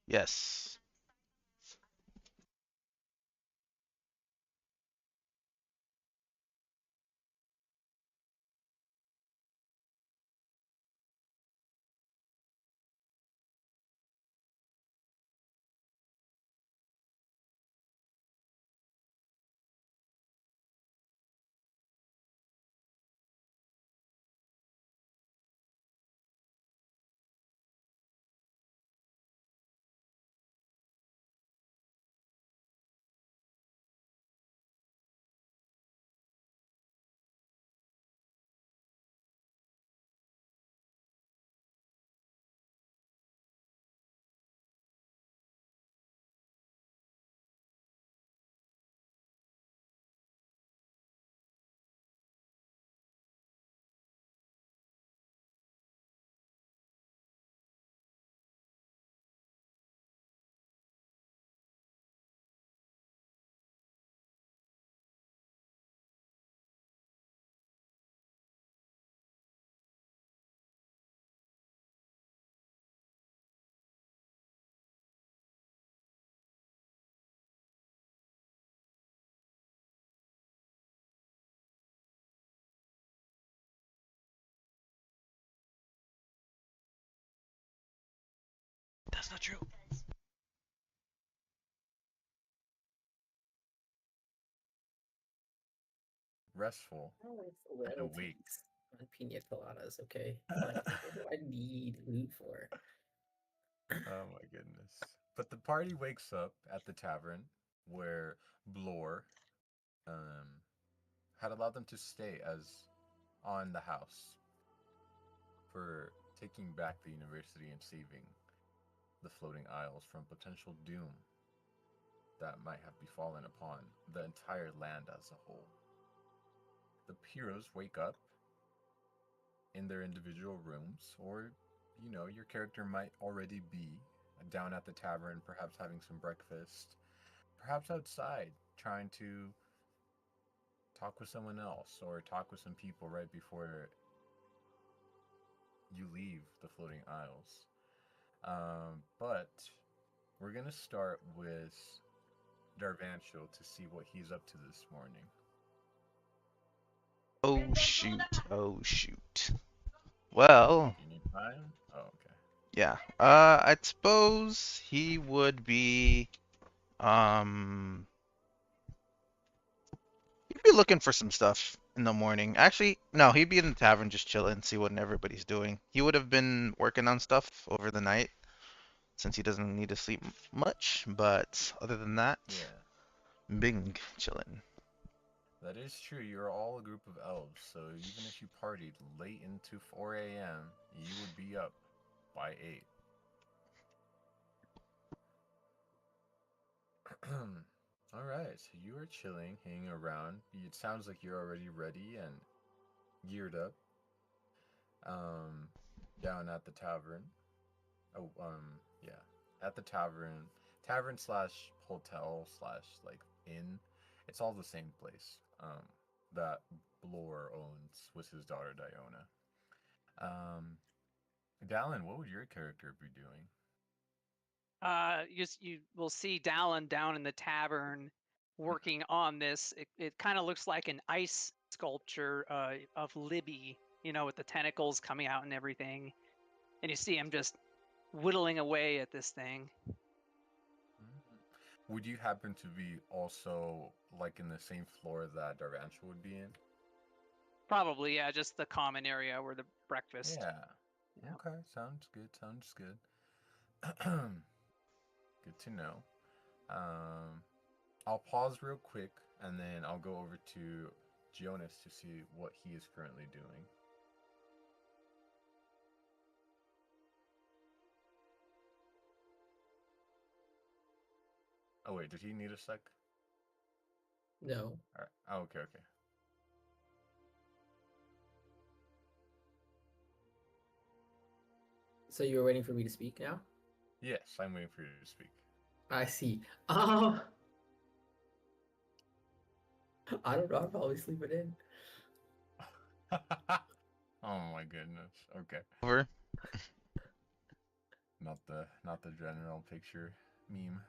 Yes. That's not true. Restful and awake. Royalties on pina coladas, okay? Like, what do I need loot for? Oh my goodness. But the party wakes up at the tavern where Blore um, had allowed them to stay as on the house for taking back the university and saving the floating isles from potential doom that might have befallen upon the entire land as a whole. The heroes wake up in their individual rooms, or your character might already be down at the tavern, perhaps having some breakfast, perhaps outside trying to talk with someone else or talk with some people right before you leave the floating isles. But we're gonna start with Darvancho to see what he's up to this morning. Oh shoot. Oh shoot. Well, You need time? Oh, okay. yeah. I suppose he would be um he'd be looking for some stuff in the morning. Actually, no, he'd be in the tavern just chilling, see what everybody's doing. He would have been working on stuff over the night since he doesn't need to sleep much, but other than that, Yeah, Bing chilling. that is true. You're all a group of elves, so even if you partied late into 4 a.m., you would be up by 8. All right, so you are chilling, hanging around. It sounds like you're already ready and geared up. Um, down at the tavern. Oh, yeah, at the tavern slash hotel slash like inn. It's all the same place. That Blore owns with his daughter Diona. Um, Dallin, what would your character be doing? You will see Dallin down in the tavern working on this. It kind of looks like an ice sculpture of Libby, with the tentacles coming out and everything. And you see him just whittling away at this thing. Would you happen to be also like in the same floor that Darvancho would be in? Probably, yeah, just the common area where the breakfast. Yeah. Yeah. Okay, sounds good. Sounds good. Good to know. Um, I'll pause real quick and then I'll go over to Jonas to see what he is currently doing. Oh wait, did he need a sec? No. All right. Oh, okay, okay. So you were waiting for me to speak now? Yes, I'm waiting for you to speak. I see. Um, I don't know. I'll probably sleep it in. Oh my goodness. Okay. Over. not the general picture meme.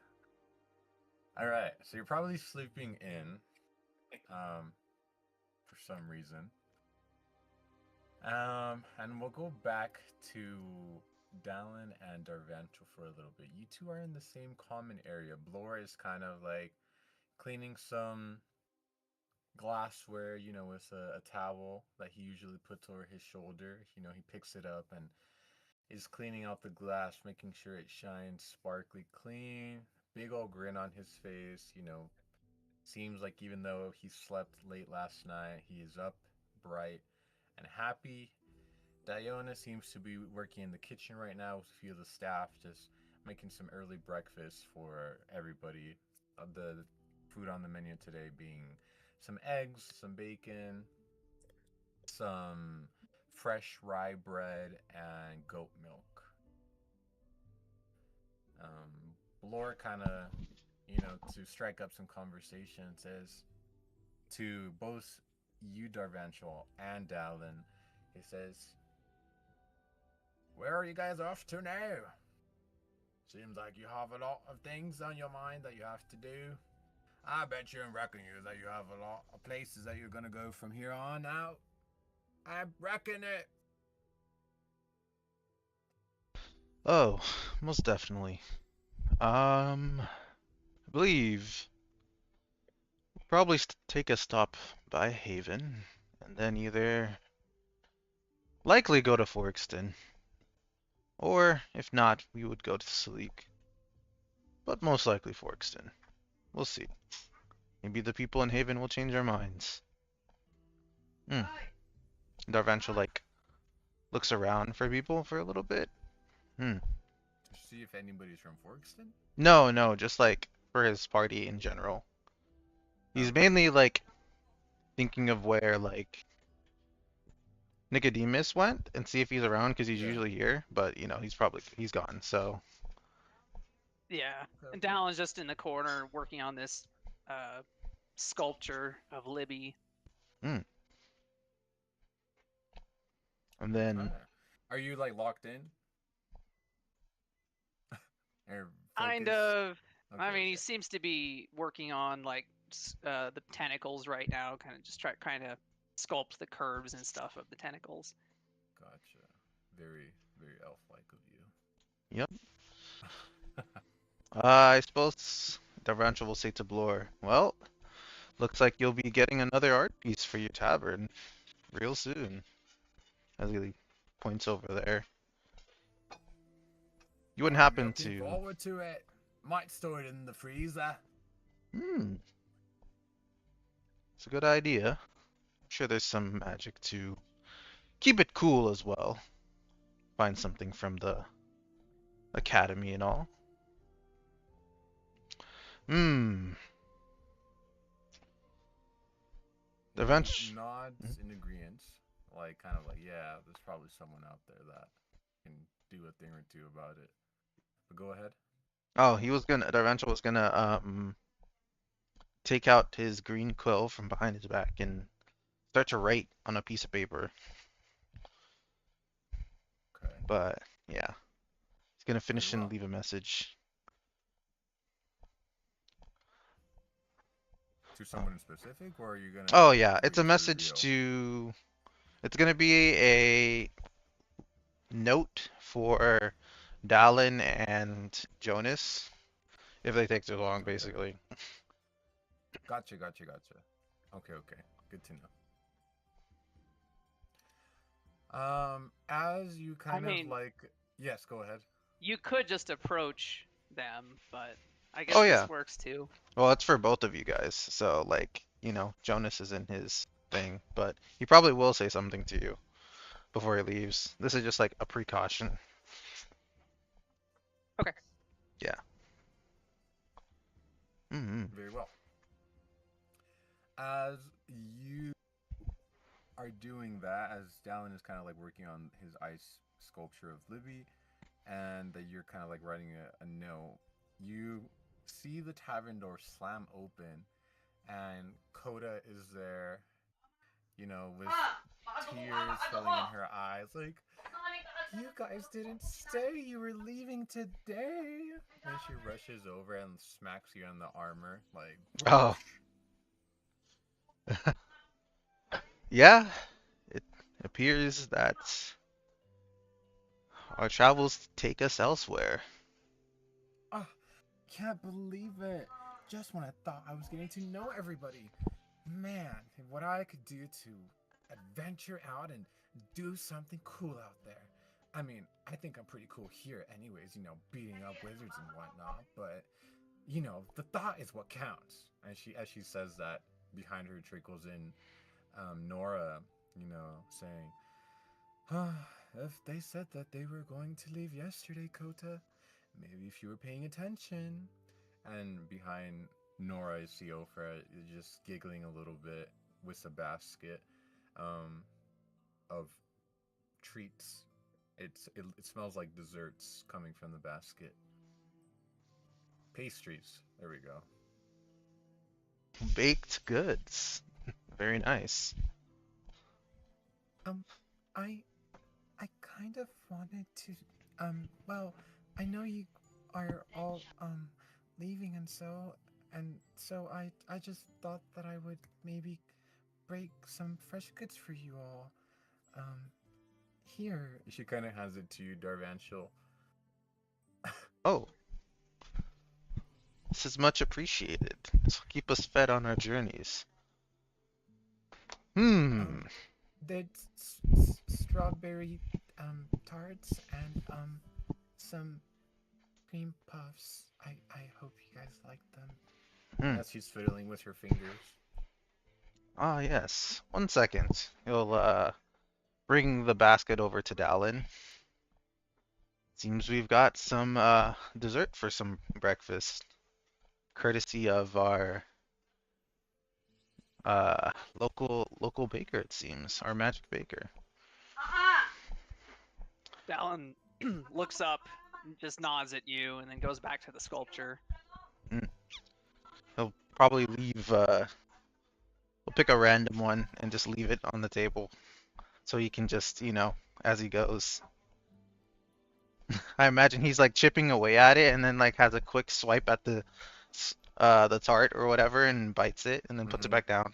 All right, so you're probably sleeping in, for some reason. And we'll go back to Dallin and Darvancho for a little bit. You two are in the same common area. Blore is kind of like cleaning some glassware, with a towel that he usually puts over his shoulder. He picks it up and is cleaning out the glass, making sure it shines sparkly clean. Big old grin on his face. Seems like even though he slept late last night, he is up, bright, and happy. Eionus seems to be working in the kitchen right now with a few of the staff, just making some early breakfast for everybody. The food on the menu today being some eggs, some bacon, some fresh rye bread, and goat milk. Blore kind of, to strike up some conversation, says to both you, Darvanchel, and Dallin, he says, "Where are you guys off to now? Seems like you have a lot of things on your mind that you have to do. I bet you and reckon you that you have a lot of places that you're gonna go from here on out. I reckon it." Oh, most definitely. I believe we'll probably take a stop by Haven, and then either likely go to Forkston, or if not, we would go to Sleek. But most likely Forkston. We'll see. Maybe the people in Haven will change their minds. Hmm. Darvancho looks around for people for a little bit. Hmm. To see if anybody's from Forkston? No, just for his party in general. He's Okay. mainly thinking of where Nicodemus went and see if he's around because he's Yeah. usually here, but he's gone. So Yeah, and Okay. Dallin's just in the corner working on this uh, sculpture of Libby. hmm. And then Alright. Are you like locked in? Or Kind focused? of. Okay, I mean, he okay. seems to be working on the tentacles right now, kind of just trying to sculpt the curves and stuff of the tentacles. Gotcha. Very, very elf-like of you. yep. I suppose Darvancho will say to Blore, "Well, looks like you'll be getting another art piece for your tavern real soon." As he points over there. You wouldn't I'm happen looking to. forward to it. Might store it in the freezer. Hmm. It's a good idea. I'm sure there's some magic to keep it cool as well. Find something from the academy and all. Hmm. The He bench. nods in agreement, like kind of like, yeah, there's probably someone out there that can do a thing or two about it. But go ahead. Oh, Darvencho was gonna take out his green quill from behind his back and start to write on a piece of paper. Okay. But yeah, he's gonna Very finish and well. leave a message. To Oh, someone in specific, or are you oh gonna yeah, it's a wait to message reveal? to. It's gonna be a note for Dallin and Jonas if they take too long, Okay. basically. Gotcha. Okay, okay. Good to know. As you I kind of mean, like, yes, go ahead. you could just approach them, but I Oh guess yeah. this works too. Well, it's for both of you guys. So Jonas is in his thing, but he probably will say something to you before he leaves. This is just like a precaution. Okay. Yeah. Mm-hmm. Very well. As you are doing that, as Dallin is kind of like working on his ice sculpture of Libby, and that you're kind of like writing a note, you see the tavern door slam open, and Coda is there, with tears filling in her eyes, like, You guys didn't stay. You were leaving today. And she rushes over and smacks you on the armor, like, Oh, whoosh. yeah. It appears that our travels take us elsewhere. Ah, can't believe it. Just when I thought I was getting to know everybody. Man, what I could do to adventure out and do something cool out there. I mean, I think I'm pretty cool here anyways, beating up wizards and whatnot, but the thought is what counts. And as she says that, behind her trickles in Nora, saying, ah, if they said that they were going to leave yesterday, Kota, maybe if you were paying attention. And behind Nora, I see Ofra just giggling a little bit with a basket um, of treats. It smells like desserts coming from the basket. Pastries. There we go. Baked goods. Very nice. Um, I I kind of wanted to well, I know you are all leaving and so I just thought that I would maybe break some fresh goods for you all. Um Here. She kind of hands it to you, Darvanshel. Oh, this is much appreciated. This will keep us fed on our journeys. Hmm. Um there's strawberry tarts and some cream puffs. I hope you guys like them. Hmm. As she's fiddling with her fingers. Ah, yes. 1 second. He'll bring the basket over to Dallin. Seems we've got some dessert for some breakfast, courtesy of our local baker, it seems, our magic baker. Dallin looks up, just nods at you, and then goes back to the sculpture. Mm. He'll probably leave. We'll pick a random one and just leave it on the table, so he can just, as he goes. I imagine he's like chipping away at it, and then like has a quick swipe at the tart or whatever, and bites it, and then puts it Mm-hmm. back down.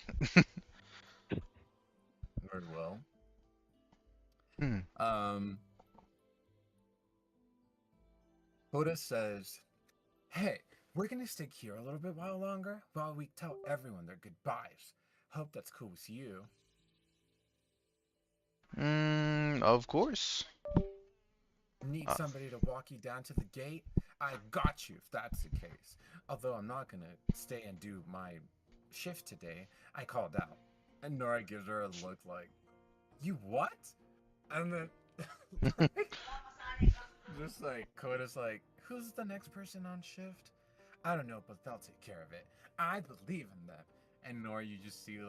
Very well. Hmm. Um, Hoda says, "Hey, we're gonna stick here a little bit while longer while we tell everyone their goodbyes. Hope that's cool with you." Of course. Need Uh, somebody to walk you down to the gate? I got you if that's the case. Although I'm not gonna stay and do my shift today, I called out. And Nora gives her a look like, "You what?" And then just like Coda's like, "Who's the next person on shift?" "I don't know, but they'll take care of it. I believe in them." And Nora, you just see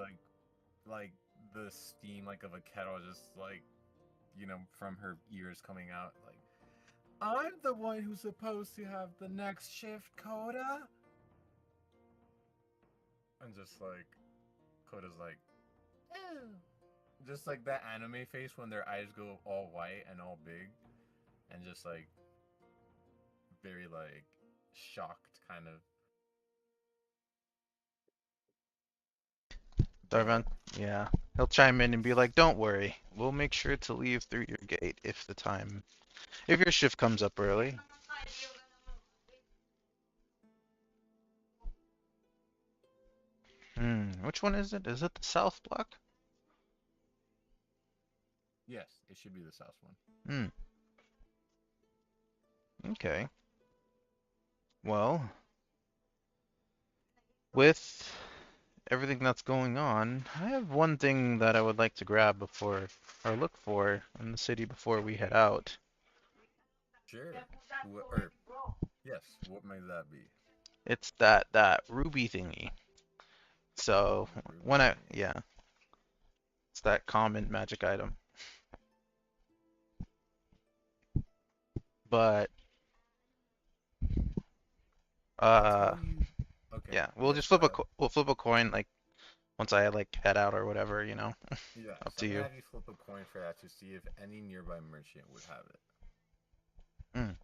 like the steam like of a kettle just like from her ears coming out like, "I'm the one who's supposed to have the next shift, Coda." And just like Coda's like, "Ew." Just like that anime face when their eyes go all white and all big and just like very like shocked kind of. Darvan, But yeah. He'll chime in and be like, "Don't worry. We'll make sure to leave through your gate if your shift comes up early." Which one is it? Is it the south block? yes, it should be the south one. Hmm. Okay. Well, with everything that's going on, I have one thing that I would like to grab before, or look for in the city before we head out. Sure. Or yes, what may that be? It's that ruby thingy. So Ruby thingy. yeah, it's that common magic item. But I'll uh, tell you. Okay. yeah, we'll Yes. just Go ahead. we'll flip a coin like once I like head out or whatever, Yes, up I'm to gonna you. have you flip a coin for that to see if any nearby merchant would have it. Mm,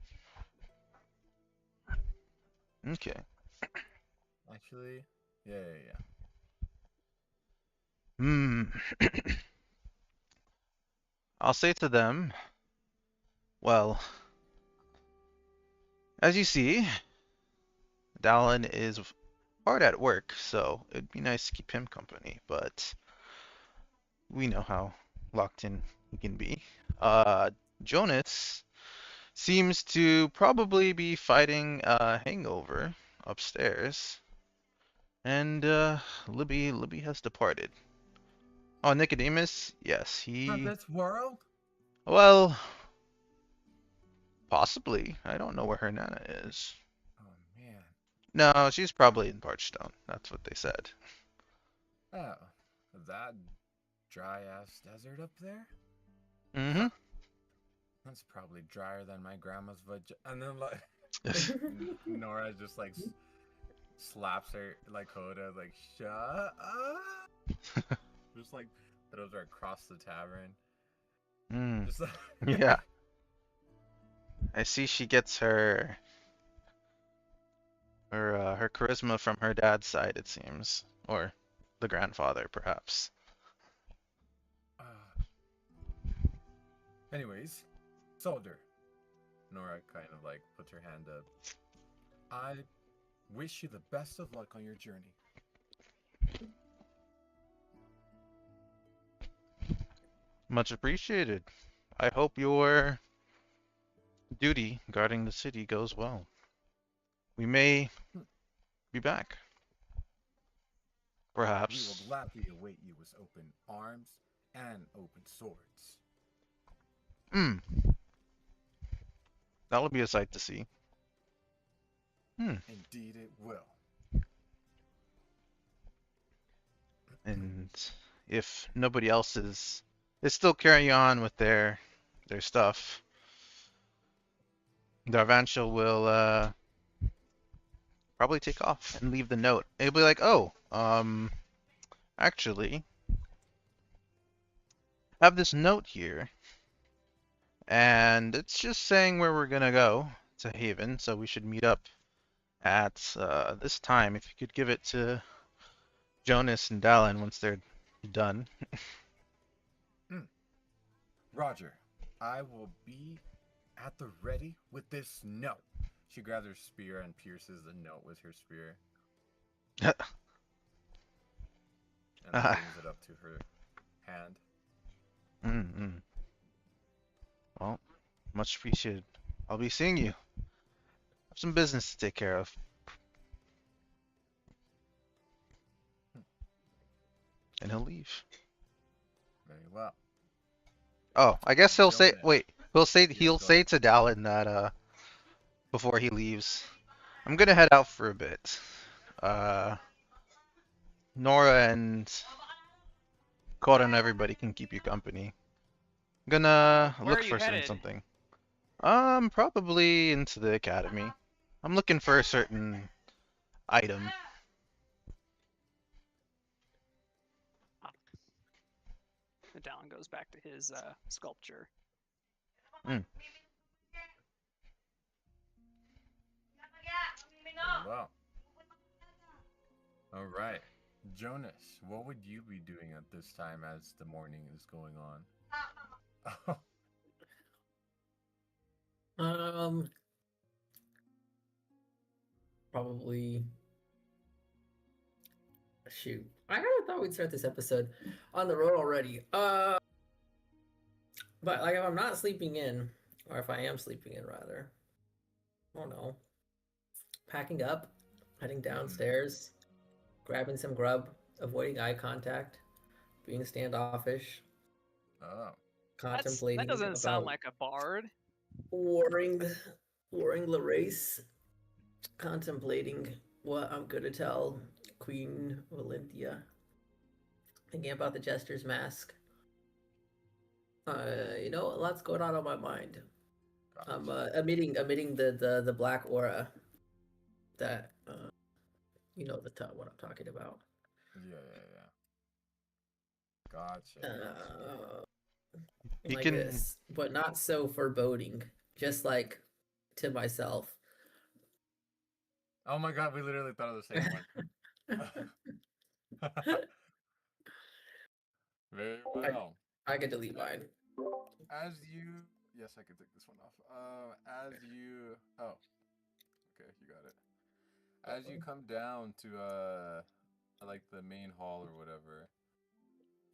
okay. Actually, yeah. Hmm. I'll say to them, well, as you see, Dallin is hard at work, so it'd be nice to keep him company, but we know how locked in he can be. Jonas seems to probably be fighting a hangover upstairs, and Libby has departed. Oh, Nicodemus, yes, From he, this world? well, possibly. I don't know where her nana is. Oh man. No, she's probably in Parchstone. That's what they said. Oh, that dry ass desert up there? Mm-hmm. That's probably drier than my grandma's And then like Nora just like slaps her like Hoda like shut up. Just like throws her across the tavern. Mm. Just like Yeah. I see she gets her charisma from her dad's side, it seems, or the grandfather, perhaps. uh, anyways, soldier. Nora kind of like puts her hand up. I wish you the best of luck on your journey. Much appreciated. I hope your duty guarding the city goes well. We may be back, We will perhaps. gladly await you with open arms and open swords. Hmm, that'll be a sight to see. Hmm, Indeed, it will. and if nobody else is still carrying on with their stuff, Darvanshel will probably take off and leave the note. It'll be like, oh, actually, I have this note here, and it's just saying where we're gonna go to Haven, so we should meet up at this time. If you could give it to Jonas and Dallin once they're done. Mm. Roger, I will be at the ready with this note. She grabs her spear and pierces the note with her spear, and then brings it up to her hand. Mm-mm. Well, much appreciated. I'll be seeing you. Have some business to take care of. And he'll leave. Very well. Oh, I guess he'll say. Jonas. Wait, he'll say Yes, he'll go say ahead. to Dallin that before he leaves, I'm gonna head out for a bit. Uh, Nora and Cora and everybody can keep you company. Gonna Where are look you for certain headed? something. Probably into the academy. I'm looking for a certain item. Ah, Dallin goes back to his sculpture. Mm. Very well. All right. Jonas, what would you be doing at this time as the morning is going on? Um, Probably shoot. I kind of thought we'd start this episode on the road already. But like if I'm not sleeping in, or if I am sleeping in rather, I don't know. Packing up, heading downstairs, grabbing some grub, avoiding eye contact, being standoffish, Oh, That contemplating doesn't sound about like a bard. warring warring the race, contemplating what I'm gonna tell Queen Valentia, thinking about the Jester's mask. A lot's going on my mind. I'm gotcha. emitting the black aura that what I'm talking about. Yeah. Gotcha. Uh, He like can. this, but not so foreboding. Just like to myself. Oh my god, we literally thought of the same one. Very I, well. I could delete mine. As you, yes, I can take this one off. As you, oh, okay, you got it. As you come down to like the main hall or whatever,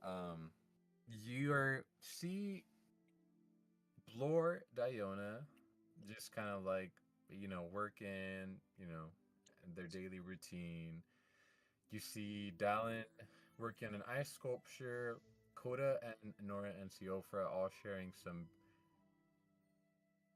um, you are see Blor Diona just kind of like working, their daily routine. You see Dallin working on an ice sculpture. Coda and Nora and Siofra all sharing some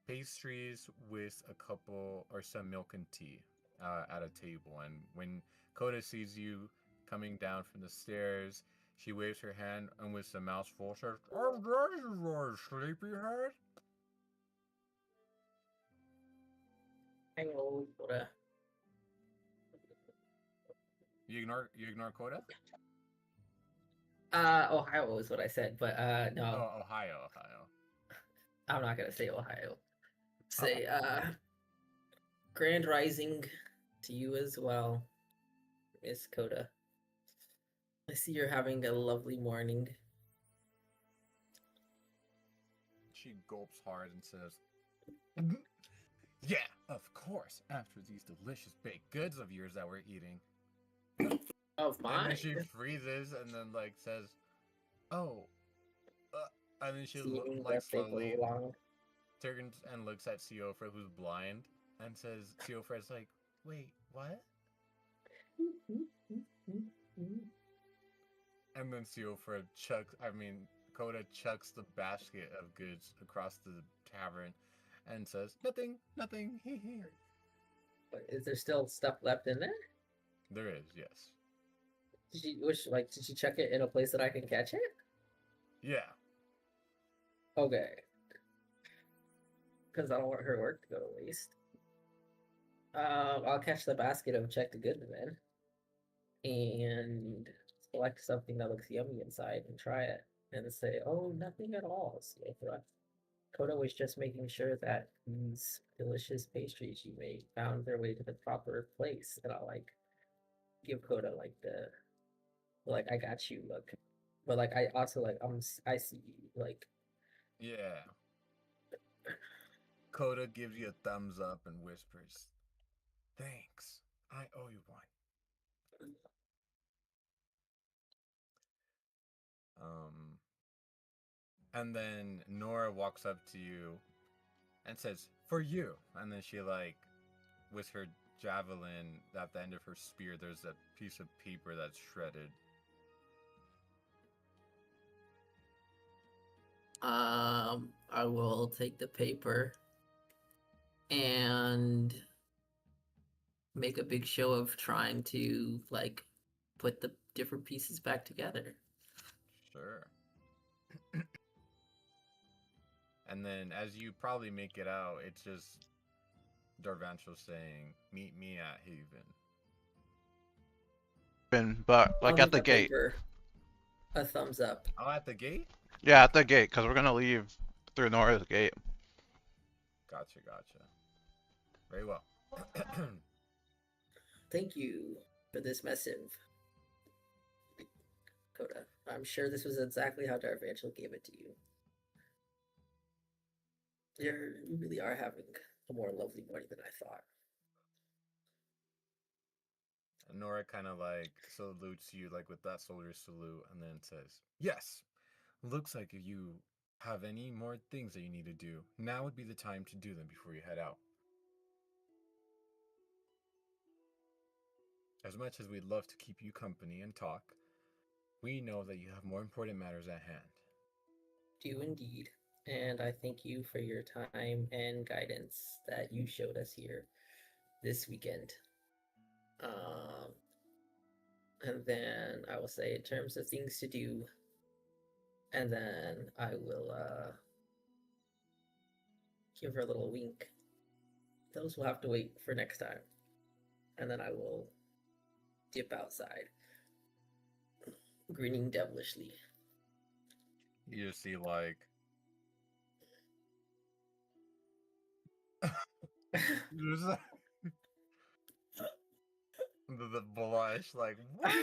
pastries with a couple or some milk and tea at a table. And when Coda sees you coming down from the stairs, she waves her hand and with a mouthful says, "Oh, this is your sleepyhead." Hang on, Coda. You ignore Coda? Ohio is what I said, but no, Oh, Ohio. I'm not gonna say Ohio. Say Grand Rising to you as well, Miss Coda. I see you're having a lovely morning. She gulps hard and says, "Mhm. Yeah, of course, after these delicious baked goods of yours that we're eating." Of And then mine. she freezes and then like says, "Oh," and then she Seeming like that they go slowly along. turns and looks at Siofra, who's blind, and says, "Siofra's like, wait, what?" And then Coda chucks the basket of goods across the tavern, and says, "Nothing, nothing, hee hee." But is there still stuff left in there? There is, yes, Did she check it in a place that I can catch it? yeah, Okay. Because I don't want her work to go to waste. I'll catch the basket of check the goods then. And select something that looks yummy inside and try it. And say, oh, nothing at all. So Coda was just making sure that these delicious pastries you made found their way to the proper place. And I'll like give Coda like the like I got you look. But like I also like I see you like yeah. Coda gives you a thumbs up and whispers, "Thanks, I owe you one." Um, and then Nora walks up to you and says, "For you." And then she like, with her javelin at the end of her spear, there's a piece of paper that's shredded. I will take the paper and make a big show of trying to like put the different pieces back together. Sure. And then as you probably make it out, it's just Darvancho saying, "Meet me at Haven." But I'll like at give the the gate. paper a thumbs up. Oh, at the gate? Yeah, at the gate, because we're gonna leave through Nora's gate. Gotcha. Very well. Thank you for this missive, Coda. I'm sure this was exactly how Darvanchel gave it to you. You really are having a more lovely morning than I thought. Nora kind of like salutes you like with that soldier salute and then says, "Yes, looks like if you have any more things that you need to do, now would be the time to do them before you head out. As much as we'd love to keep you company and talk, we know that you have more important matters at hand." Do indeed. And I thank you for your time and guidance that you showed us here this weekend. Um, and then I will say, in terms of things to do, and then I will give her a little wink. Those will have to wait for next time. And then I will dip outside, grinning devilishly. You just see like just the blush, like what?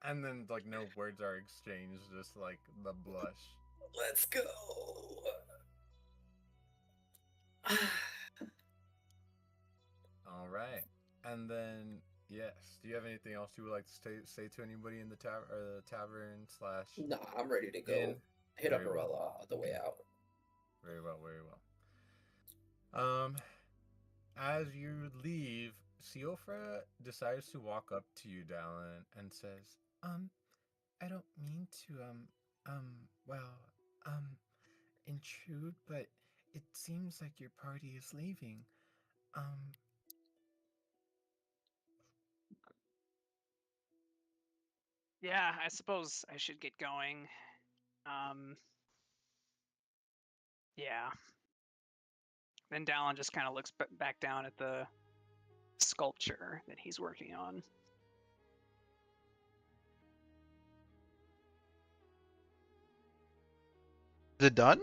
And then like no words are exchanged, just like the blush. Let's go. All right, and then yes, do you have anything else you would like to say to anybody in the tavern slash Nah, I'm ready to inn? go. Hit up Very well. Morella on the way out. Very well, very well. As you leave, Siofra decides to walk up to you, Dallin, and says, I don't mean to, well, um, intrude, but it seems like your party is leaving. Um, Yeah, I suppose I should get going. Yeah. Then Dallin just kind of looks back down at the sculpture that he's working on. Is it done?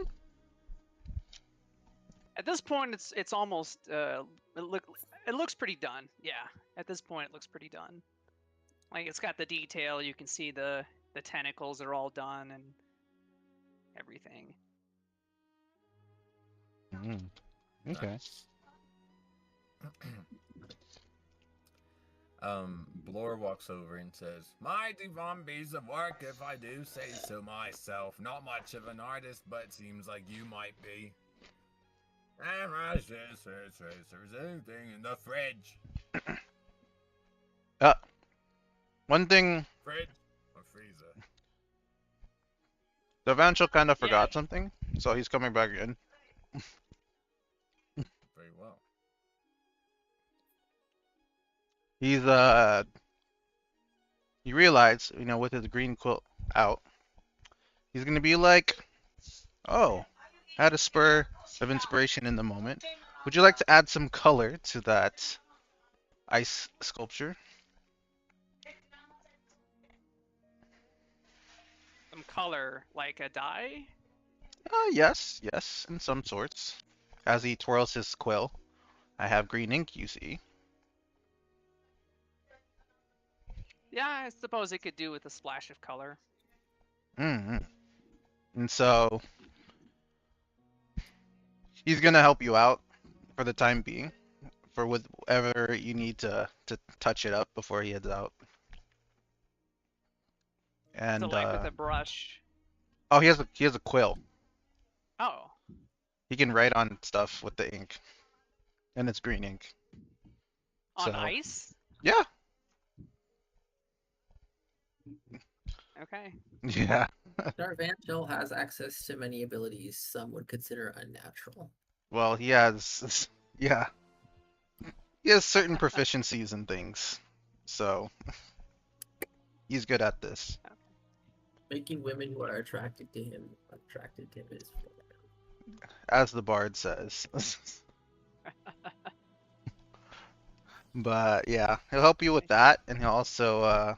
At this point, it's almost it looks pretty done. Yeah, at this point, it looks pretty done. Like it's got the detail. You can see the tentacles are all done and everything. Mm, okay. nice. Blor walks over and says, Mighty one piece of work if I do say so myself. Not much of an artist, but seems like you might be. And I says, there's anything in the fridge. One thing, Fridge or freezer? the Vancho kind of Yeah. forgot something, so he's coming back in. Very well. He's you realize, with his green quilt out, he's gonna be like, oh, had a spur of inspiration in the moment. Would you like to add some color to that ice sculpture? Some color, like a dye. Yes, in some sorts. As he twirls his quill, I have green ink, you see. Yeah, I suppose it could do with a splash of color. Mm-hmm. And so he's gonna help you out for the time being, for whatever you need to touch it up before he heads out. So And like with a brush. oh, he has a quill. Oh, He can write on stuff with the ink, and it's green ink. on So ice. yeah, Okay. yeah. Darvantil has access to many abilities some would consider unnatural. Well, he has, yeah, he has certain proficiencies in things, so he's good at this. Making women who are attracted to him is As the bard says. But yeah, he'll help you with that, and he'll also,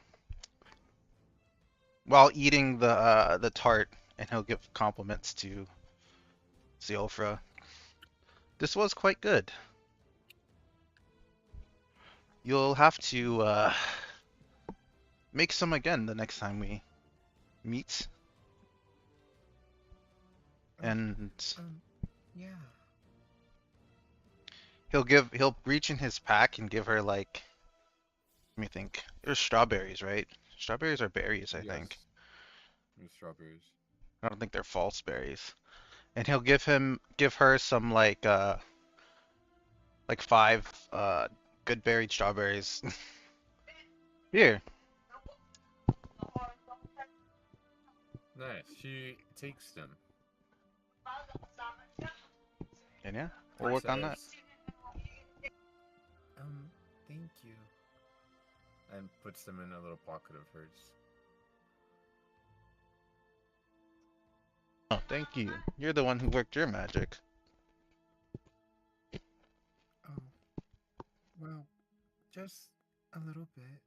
while eating the tart, and he'll give compliments to Zeofra. This was quite good. You'll have to make some again the next time we meet. And Yeah. he'll reach in his pack and give her like, let me think. There's strawberries, right? Strawberries are berries, I think. Yes. Strawberries. I don't think they're false berries. And he'll give her some like 5 good berried strawberries. Here. Nice. She takes them. And yeah, we'll work on that. Says, Thank you. And puts them in a little pocket of hers. Oh, thank you. You're the one who worked your magic. Oh, well, just a little bit.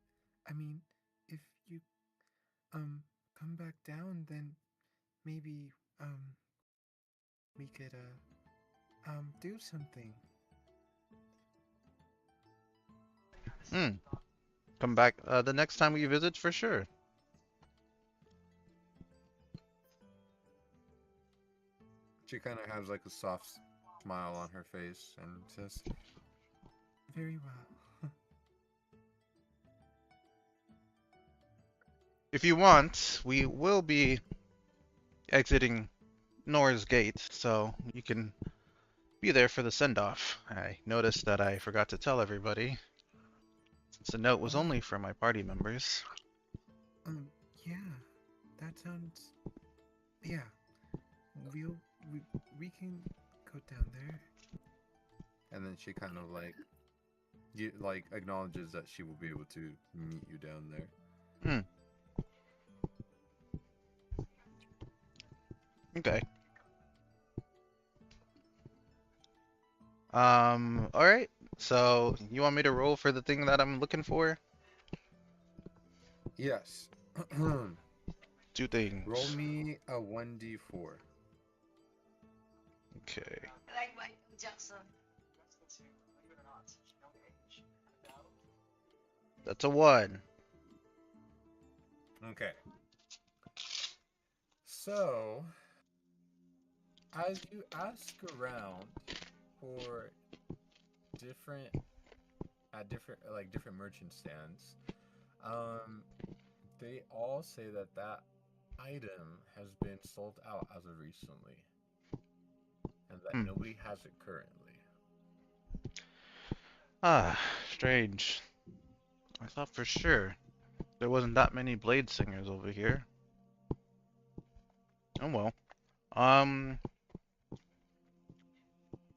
I mean, if you come back down, then maybe we could do something. Hmm. Come back the next time we visit for sure. She kind of has like a soft smile on her face and says, Very well. If you want, we will be exiting Nora's Gate, so you can be there for the send-off. I noticed that I forgot to tell everybody, since the note was Oh, only for my party members. yeah, that sounds. Yeah, we'll we we can go down there. and then she kind of like acknowledges that she will be able to meet you down there. Hmm. Okay. Alright. So, you want me to roll for the thing that I'm looking for? Yes. Two things. Roll me a 1d4. Okay. That's a 1. Okay. So, as you ask around for different different merchant stands, they all say that that item has been sold out as of recently, and that Hmm. nobody has it currently. Ah, strange. I thought for sure there wasn't that many blade singers over here. Oh well.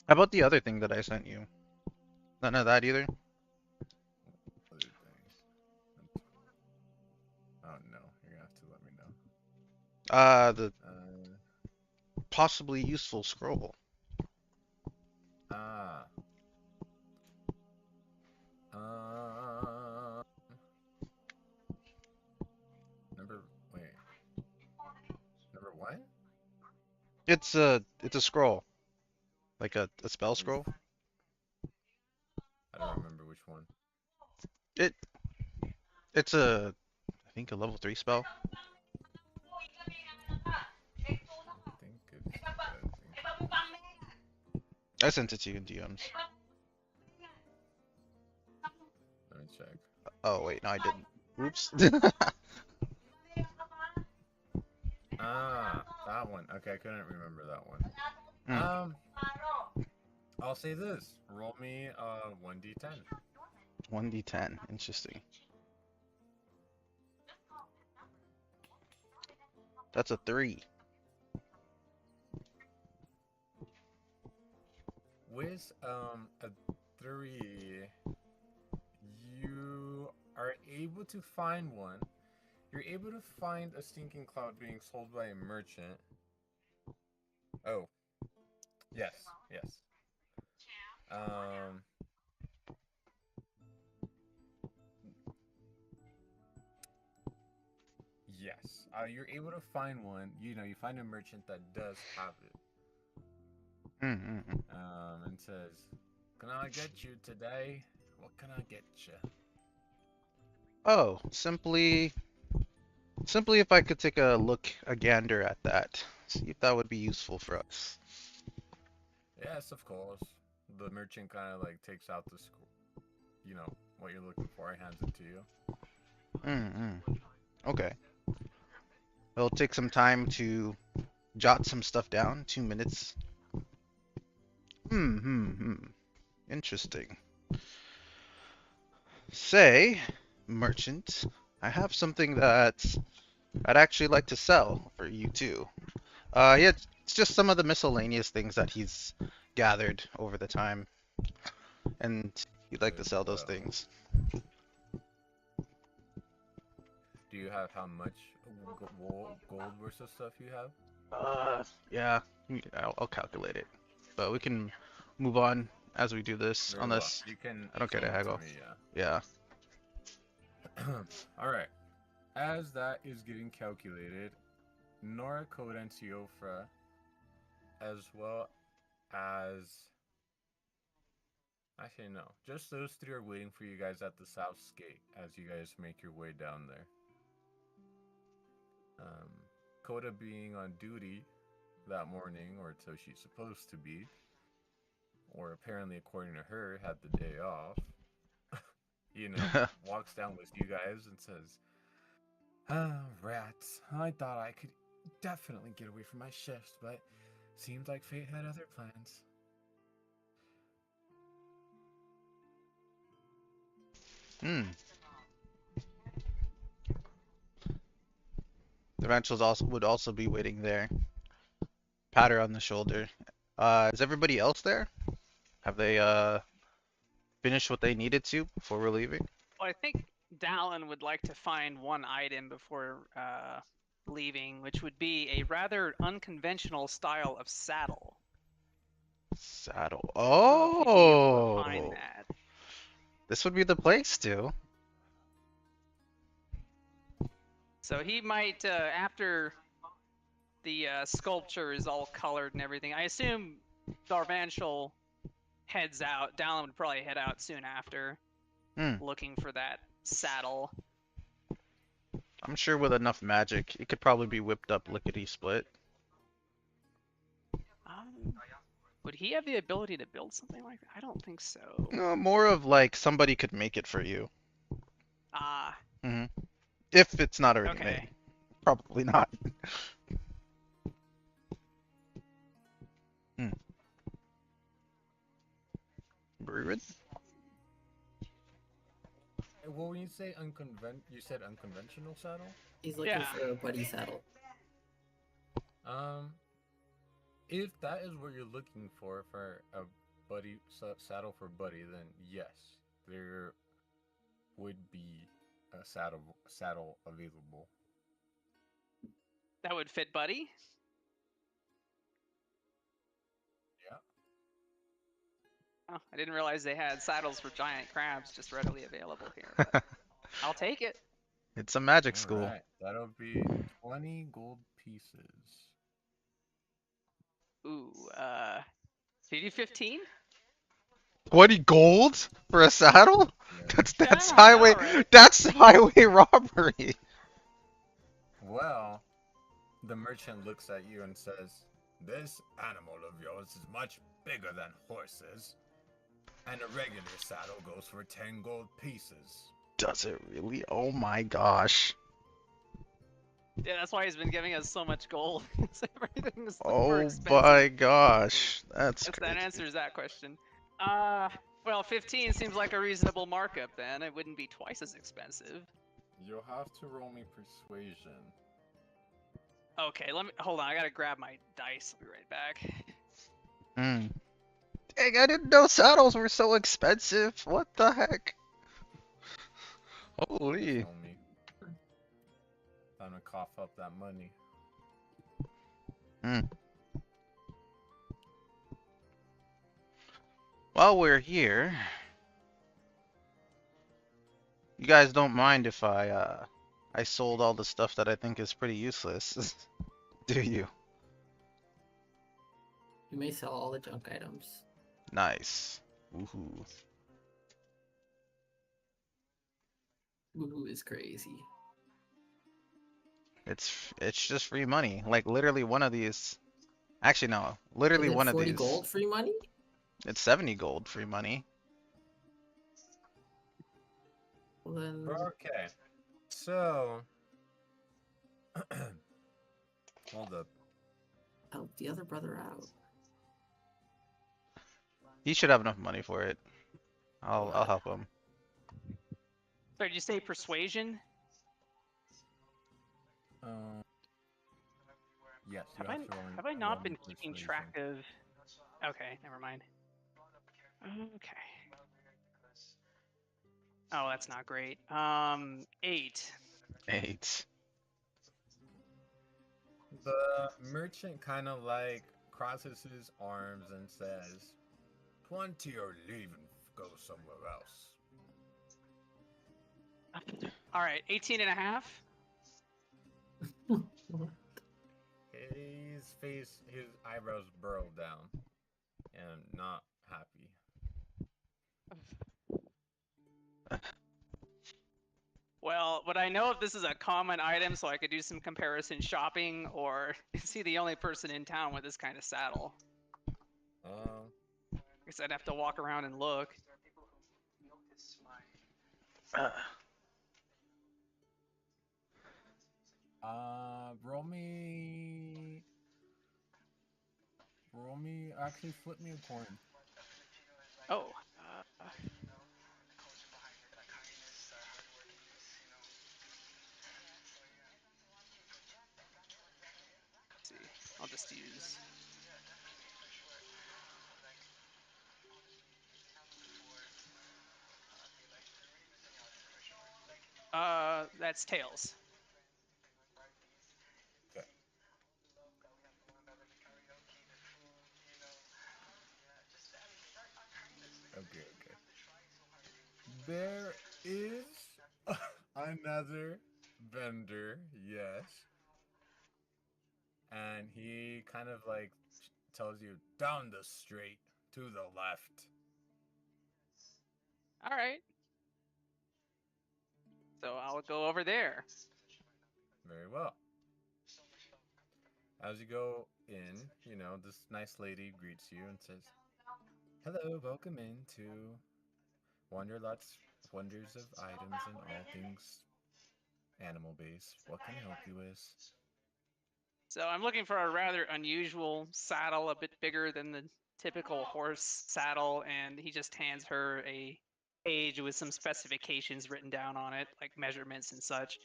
How about the other thing that I sent you? None of that either? Other things. Oh no, you're gonna have to let me know. The Uh, possibly useful scroll. ah. Um. Number. Wait. Number what? It's a scroll. Like a spell Which? scroll. I don't remember which one. It it's a I think a level 3 spell. I think it's. I think it is. I sent it to you in DMs. Let me check. Oh wait, no I didn't. Oops. Ah, that one. Okay, I couldn't remember that one. Hmm. I'll say this. Roll me 1d10. 1d10. Interesting. That's a 3. With a 3, you are able to find one. You're able to find a stinking cloud being sold by a merchant. Oh, yes, yes. Um, yes. You're able to find one. You find a merchant that does have it. Mm-hmm. And says, "Can I get you today? What can I get you?" Oh, simply if I could take a gander at that. See if that would be useful for us. Yes, of course. The merchant kind of like takes out the what you're looking for. He hands it to you. Mm-hmm. Okay. It'll take some time to jot some stuff down. 2 minutes. Hmm. Interesting. Say, merchant, I have something that I'd actually like to sell for you too. Yeah, it's just some of the miscellaneous things that he's gathered over the time, and he'd like to Good. sell those Well, things. do you have how much gold worth of stuff you have? Yeah, I'll calculate it, but we can move on as we do this, Very well. unless You can I don't care to explain it to haggle. me, Yeah. yeah. All right. As that is getting calculated, Nora, Code, and Teofra, as well as actually no, just those three are waiting for you guys at the south gate as you guys make your way down there. Um, Coda being on duty that morning, or so she's supposed to be, or apparently according to her, had the day off. You know, walks down with you guys and says, "Ah, rats! I thought I could definitely get away from my shifts, but seems like fate had other plans." Hmm. The Ranchels also would also be waiting there. Pat her on the shoulder. Is everybody else there? Have they finished what they needed to before we're leaving? Well, I think Dallin would like to find one item before leaving, which would be a rather unconventional style of saddle. Saddle. I don't know if you'd be able to find Oh, that. this would be the place to. So he might, after the sculpture is all colored and everything, I assume Darvanshel heads out. Dallin would probably head out soon after, Hmm. looking for that saddle. I'm sure with enough magic, it could probably be whipped up lickety split. Would he have the ability to build something like that? I don't think so. More of like somebody could make it for you. Ah, Hmm. If it's not already okay. made. Probably not. Hmm. Briren? Well, when you say you said unconventional saddle. He's looking Yeah. for a buddy saddle. If that is what you're looking for a buddy saddle for Buddy, then yes, there would be a saddle available. That would fit Buddy? Yeah. Oh, I didn't realize they had saddles for giant crabs just readily available here, but I'll take it. It's a magic All school. right, that'll be 20 gold pieces. Ooh, did you do 15? 20 gold for a saddle? Yeah. That's Yeah, I know, highway right? that's highway robbery. Well, the merchant looks at you and says, "This animal of yours is much bigger than horses, and a regular saddle goes for 10 gold pieces." Does it really? Oh my gosh. Yeah, that's why he's been giving us so much gold. Everything is super Oh expensive. my gosh. That's That crazy. answers that question. Well, 15 seems like a reasonable markup then. It wouldn't be twice as expensive. You'll have to roll me persuasion. Okay, hold on. I gotta grab my dice. I'll be right back. Hmm. Dang, I didn't know saddles were so expensive. What the heck? Holy. Tell me. Time to cough up that money. Hmm. While we're here, you guys don't mind if I sold all the stuff that I think is pretty useless, do you? You may sell all the junk items. Nice. Woohoo. Woohoo is crazy. It's just free money. Like literally one of these. Actually no, literally Is it one of 40 these. gold free money? It's 70 gold free money. Well then, Okay. So, hold up. help the other brother out. He should have enough money for it. I'll What? help him. Sorry, did you say persuasion? Yes. Have I not been keeping track of? Okay, never mind. Okay. Oh, that's not great. 8. 8. The merchant kind of like crosses his arms and says, 20 or leave and go somewhere else. All right, 18 and a half. face, his eyebrows burrow down, and not happy. Well, would I know if this is a common item so I could do some comparison shopping, or is he the only person in town with this kind of saddle? Um, I guess I'd have to walk around and look. roll me. Actually, flip me a coin. Oh. Let's see. I'll just use. That's tails. Okay. Okay. There is another vendor, yes, and he kind of like tells you down the street to the left. All right. So I'll go over there. Very well. As you go in, this nice lady greets you and says, "Hello, welcome into Wanderlot's Wonders of Items and all things animal based. What can I help you with?" So I'm looking for a rather unusual saddle, a bit bigger than the typical horse saddle, and he just hands her a page with some specifications written down on it, like measurements and such.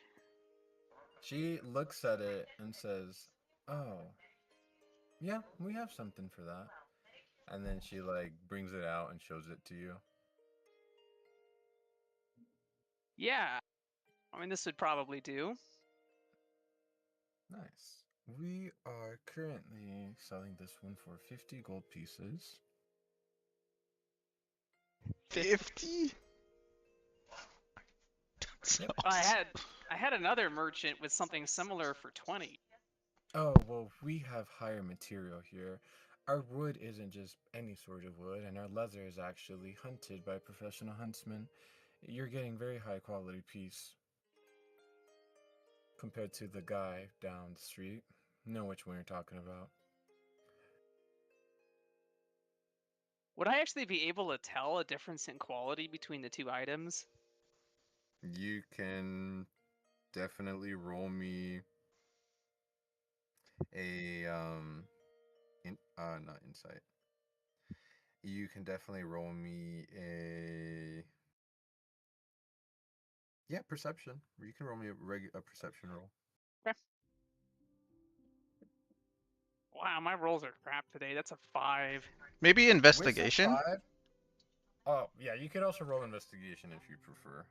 She looks at it and says, "Oh, yeah, we have something for that." And then she like brings it out and shows it to you. Yeah, I mean, this would probably do. Nice. We are currently selling this one for 50 gold pieces. 50? Yep. I had another merchant with something similar for 20. Oh, well, we have higher material here. Our wood isn't just any sort of wood, and our leather is actually hunted by professional huntsmen. You're getting very high quality piece compared to the guy down the street. Know which one you're talking about. Would I actually be able to tell a difference in quality between the two items? You can definitely roll me a not insight. You can definitely roll me a perception. You can roll me a perception roll. Okay. Wow, my rolls are crap today. That's a 5. Maybe With a investigation? 5. Oh, yeah, you could also roll investigation if you prefer.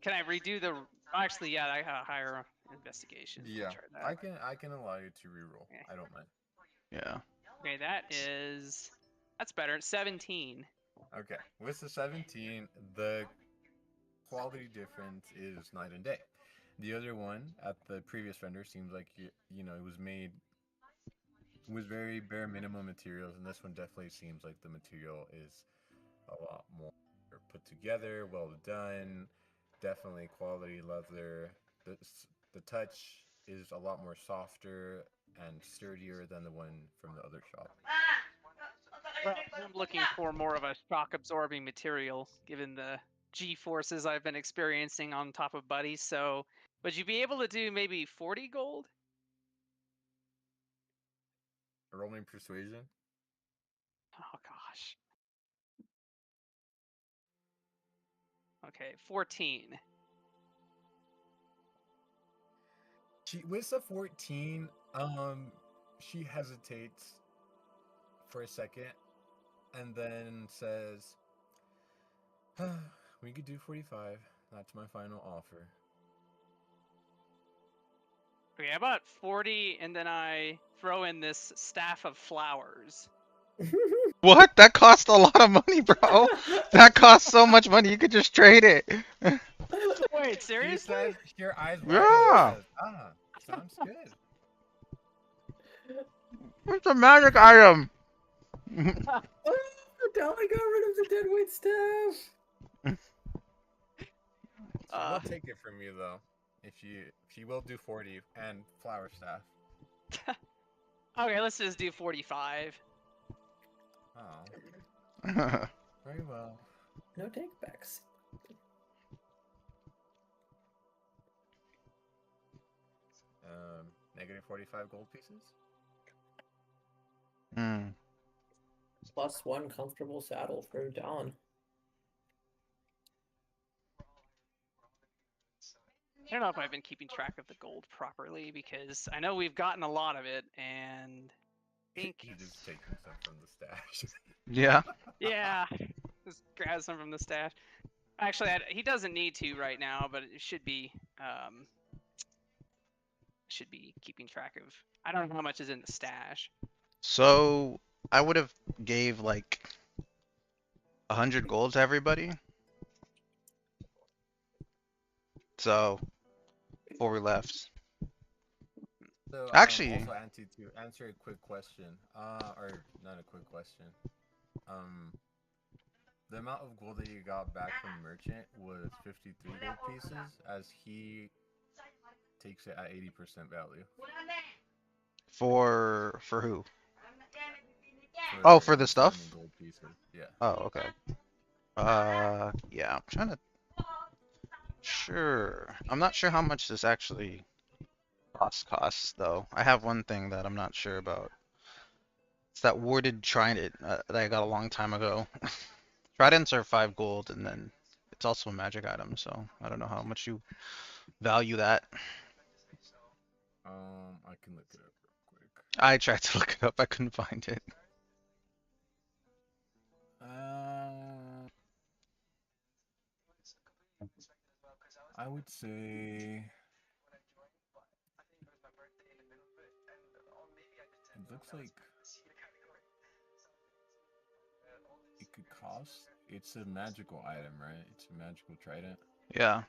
Can I redo the? Actually, yeah, I have a higher investigation. Yeah, Try that. I can allow you to reroll. Okay. I don't mind. Yeah. Okay, that's better. 17. Okay, with the 17, the quality difference is night and day. The other one at the previous vendor seems like it was made with very bare minimum materials, and this one definitely seems like the material is a lot more put together, well done. Definitely quality leather. The touch is a lot more softer and sturdier than the one from the other shop. Well, I'm looking for more of a shock-absorbing material, given the G-forces I've been experiencing on top of Buddy. So, would you be able to do maybe 40 gold? Rolling persuasion. Oh gosh. Okay, 14. She with a 14, she hesitates for a second and then says, "We could do 45. That's my final offer." Okay, how about 40, and then I throw in this staff of flowers. What? That cost a lot of money, bro. That costs so much money. You could just trade it. Wait, She seriously? says, your eyes wide Yeah. and says, "Sounds good." It's a magic item. Oh, Dolly got rid of the deadweight staff. She will take it from you though. If she will do 40 and flower staff. Okay, let's just do 45. Oh, very well. No takebacks. Negative 45 gold pieces. Hmm. +1 comfortable saddle for Dallin. I don't know if I've been keeping track of the gold properly because I know we've gotten a lot of it, and I think He's just taking some from the stash. Yeah. yeah, just grab some from the stash. Actually, he doesn't need to right now, but it should be keeping track of. I don't know how much is in the stash. So I would have gave like 100 gold to everybody. So before we left. So, Actually, also, Auntie, to answer a quick question, or not a quick question, the amount of gold that you got back from Merchant was 53 gold pieces, as he takes it at 80% value. for who? Oh, For for the each so many stuff? gold pieces. Yeah. Oh, okay. Yeah, I'm trying to. Sure. I'm not sure how much this actually costs though. I have one thing that I'm not sure about. It's that warded trident that I got a long time ago. Tridents are 5 gold, and then it's also a magic item, so I don't know how much you value that. I can look it up real quick. I tried to look it up, I couldn't find it. I would say it looks like it could cost. It's a magical item, right? It's a magical trident, Yeah.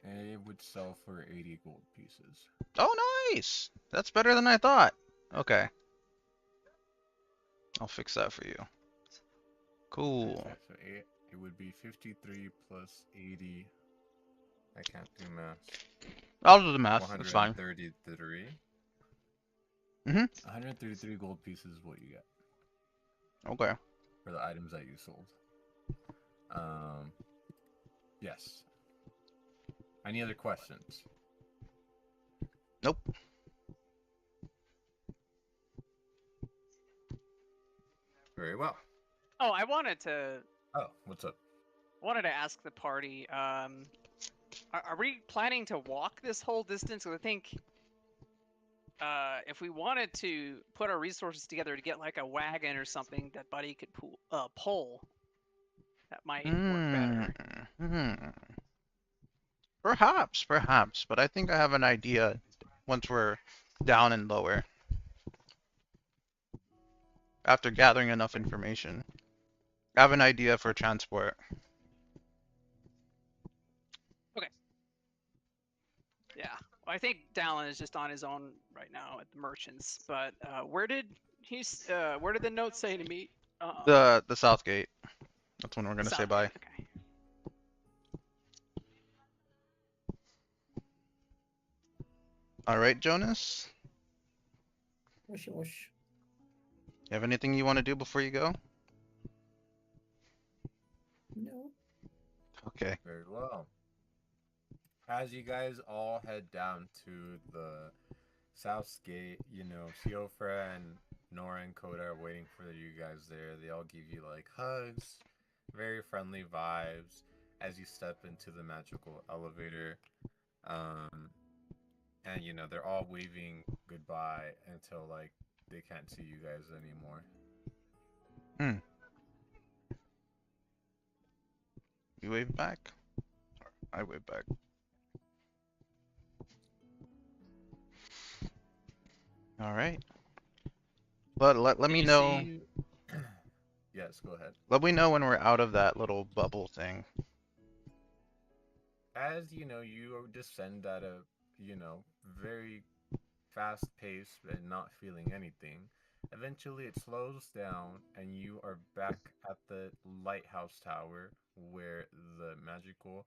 and it would sell for 80 gold pieces. Oh, nice! That's better than I thought. Okay. I'll fix that for you. Cool. Okay, so it would be 53 plus 80. I can't do math. I'll do the math. It's fine. 133. Mhm. 133 gold pieces is what you get Okay. for the items that you sold. Yes. Any other questions? Nope. Very well. Oh, I wanted to What's up? ask the party. Are we planning to walk this whole distance? 'Cause I think if we wanted to put our resources together to get like a wagon or something that Buddy could pull, that might work better. Perhaps, but I think I have an idea once we're down and lower. After gathering enough information. I have an idea for transport. Yeah, well, I think Dallin is just on his own right now at the merchants. But where did the note say to meet? The south gate. That's when we're gonna say South bye. Gate, okay. Alright, Jonas? Wishy wish. You have anything you want to do before you go? No. Okay. Very well. As you guys all head down to the South Gate, Siofra and Nora and Coda are waiting for you guys there. They all give you like hugs, very friendly vibes as you step into the magical elevator. And they're all waving goodbye until like they can't see you guys anymore. You wave back? I wave back. Alright. But let me know. Yes, go ahead. Let me know when we're out of that little bubble thing. As you descend at a very fast pace and not feeling anything. Eventually, it slows down, and you are back at the lighthouse tower where the magical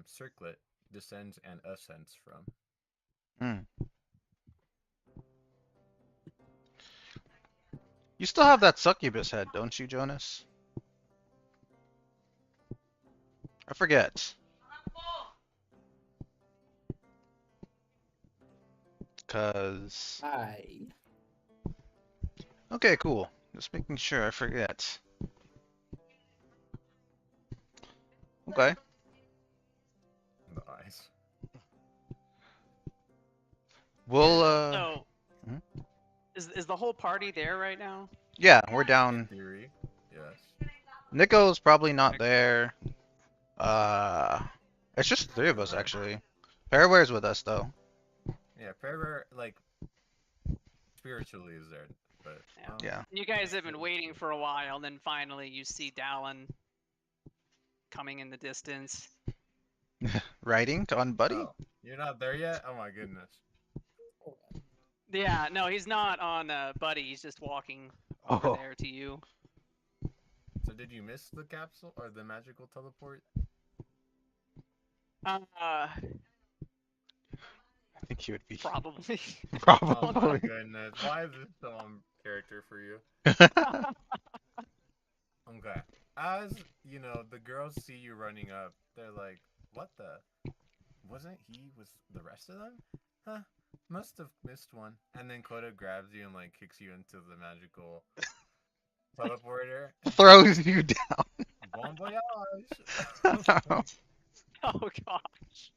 circlet descends and ascends from. Hmm. You still have that succubus head, don't you, Jonas? I forget. Cause Hi. okay, cool. Just making sure I forget. Okay. Nice. We'll So, mhm. is the whole party there right now? Yeah, we're In down. theory, yes. Nico's probably not Okay. there. Uh it's just the three of us Pairware. actually. Paraware's with us though. Yeah, Pairware, like, spiritually is there, but, Yeah. Yeah. You guys have been physically. waiting for a while, and then finally you see Dallin coming in the distance. Riding on Buddy? Oh, you're not there yet? Oh my goodness. Yeah, no, he's not on Buddy. He's just walking over Oh, there to you. So did you miss the capsule or the magical teleport? Uh, I think he would be probably. Oh my probably. goodness. Why is this so on character for you? Okay. As, the girls see you running up, they're like, what the? Wasn't he with the rest of them? Huh. Must have missed one. And then Coda grabs you and like kicks you into the magical teleporter and Throws says, you down. Bon voyage! Oh gosh.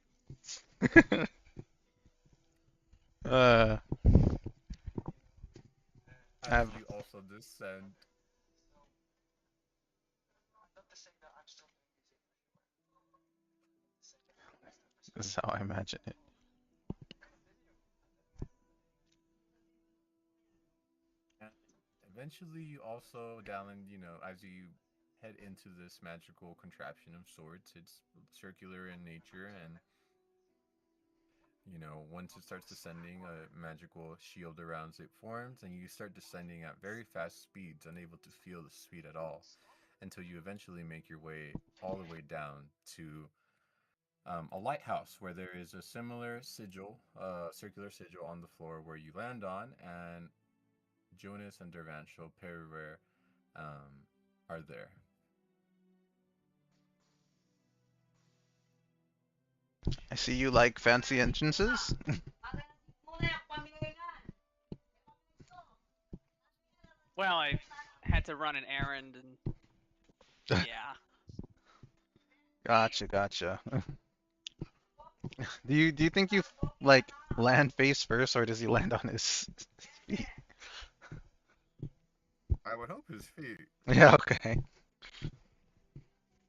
uh, As I've, you also descend. this is how I imagine it. And eventually, you also, Dallin, as you head into this magical contraption of sorts, it's circular in nature, and once it starts descending, a magical shield around it forms, and you start descending at very fast speeds, unable to feel the speed at all, until you eventually make your way all the way down to a lighthouse where there is a similar sigil, circular sigil on the floor where you land on, and Jonas and Dervancho Perrier are there. I see you like fancy entrances. Well, I had to run an errand, and yeah. Gotcha, gotcha. Do you think you like land face first, or does he land on his feet? I would hope his feet. Yeah, okay.